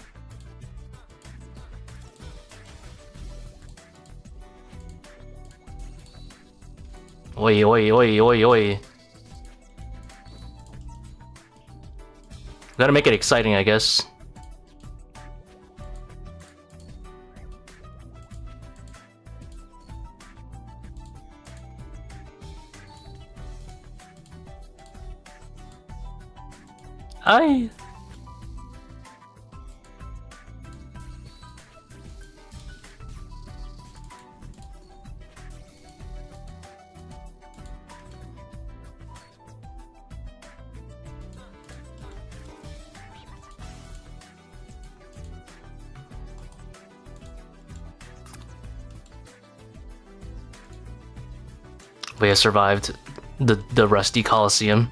Oi, oi, oi, oi, oi. Gotta make it exciting, I guess. I... We have survived the rusty Coliseum.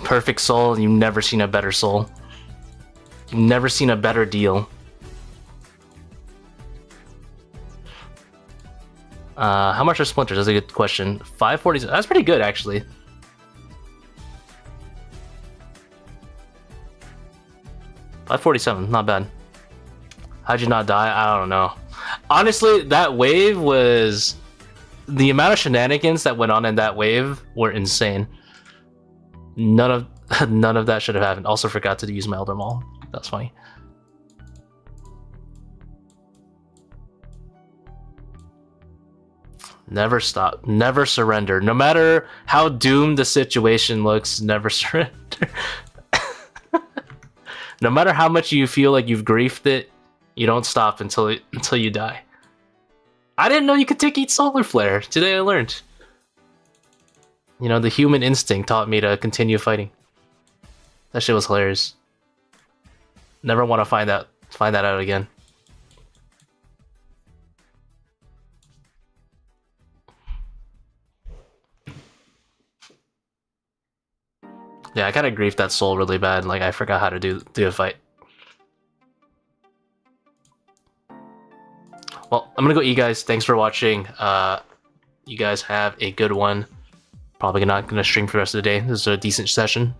Perfect soul, you've never seen a better soul. You've never seen a better deal. How much are splinters? That's a good question. 540, that's pretty good actually. $547, not bad. How'd you not die? I don't know. Honestly, that wave was... The amount of shenanigans that went on in that wave were insane. None of that should have happened. Also forgot to use my Elder Maul. That's funny. Never stop. Never surrender. No matter how doomed the situation looks, never surrender. No matter how much you feel like you've griefed it, you don't stop until you die. I didn't know you could eat Solar Flare. Today I learned. You know, the human instinct taught me to continue fighting. That shit was hilarious. Never want to find that out again. Yeah, I kind of griefed that soul really bad. Like, I forgot how to do a fight. Well, I'm gonna go eat, guys. Thanks for watching. You guys have a good one. Probably not gonna stream for the rest of the day. This is a decent session.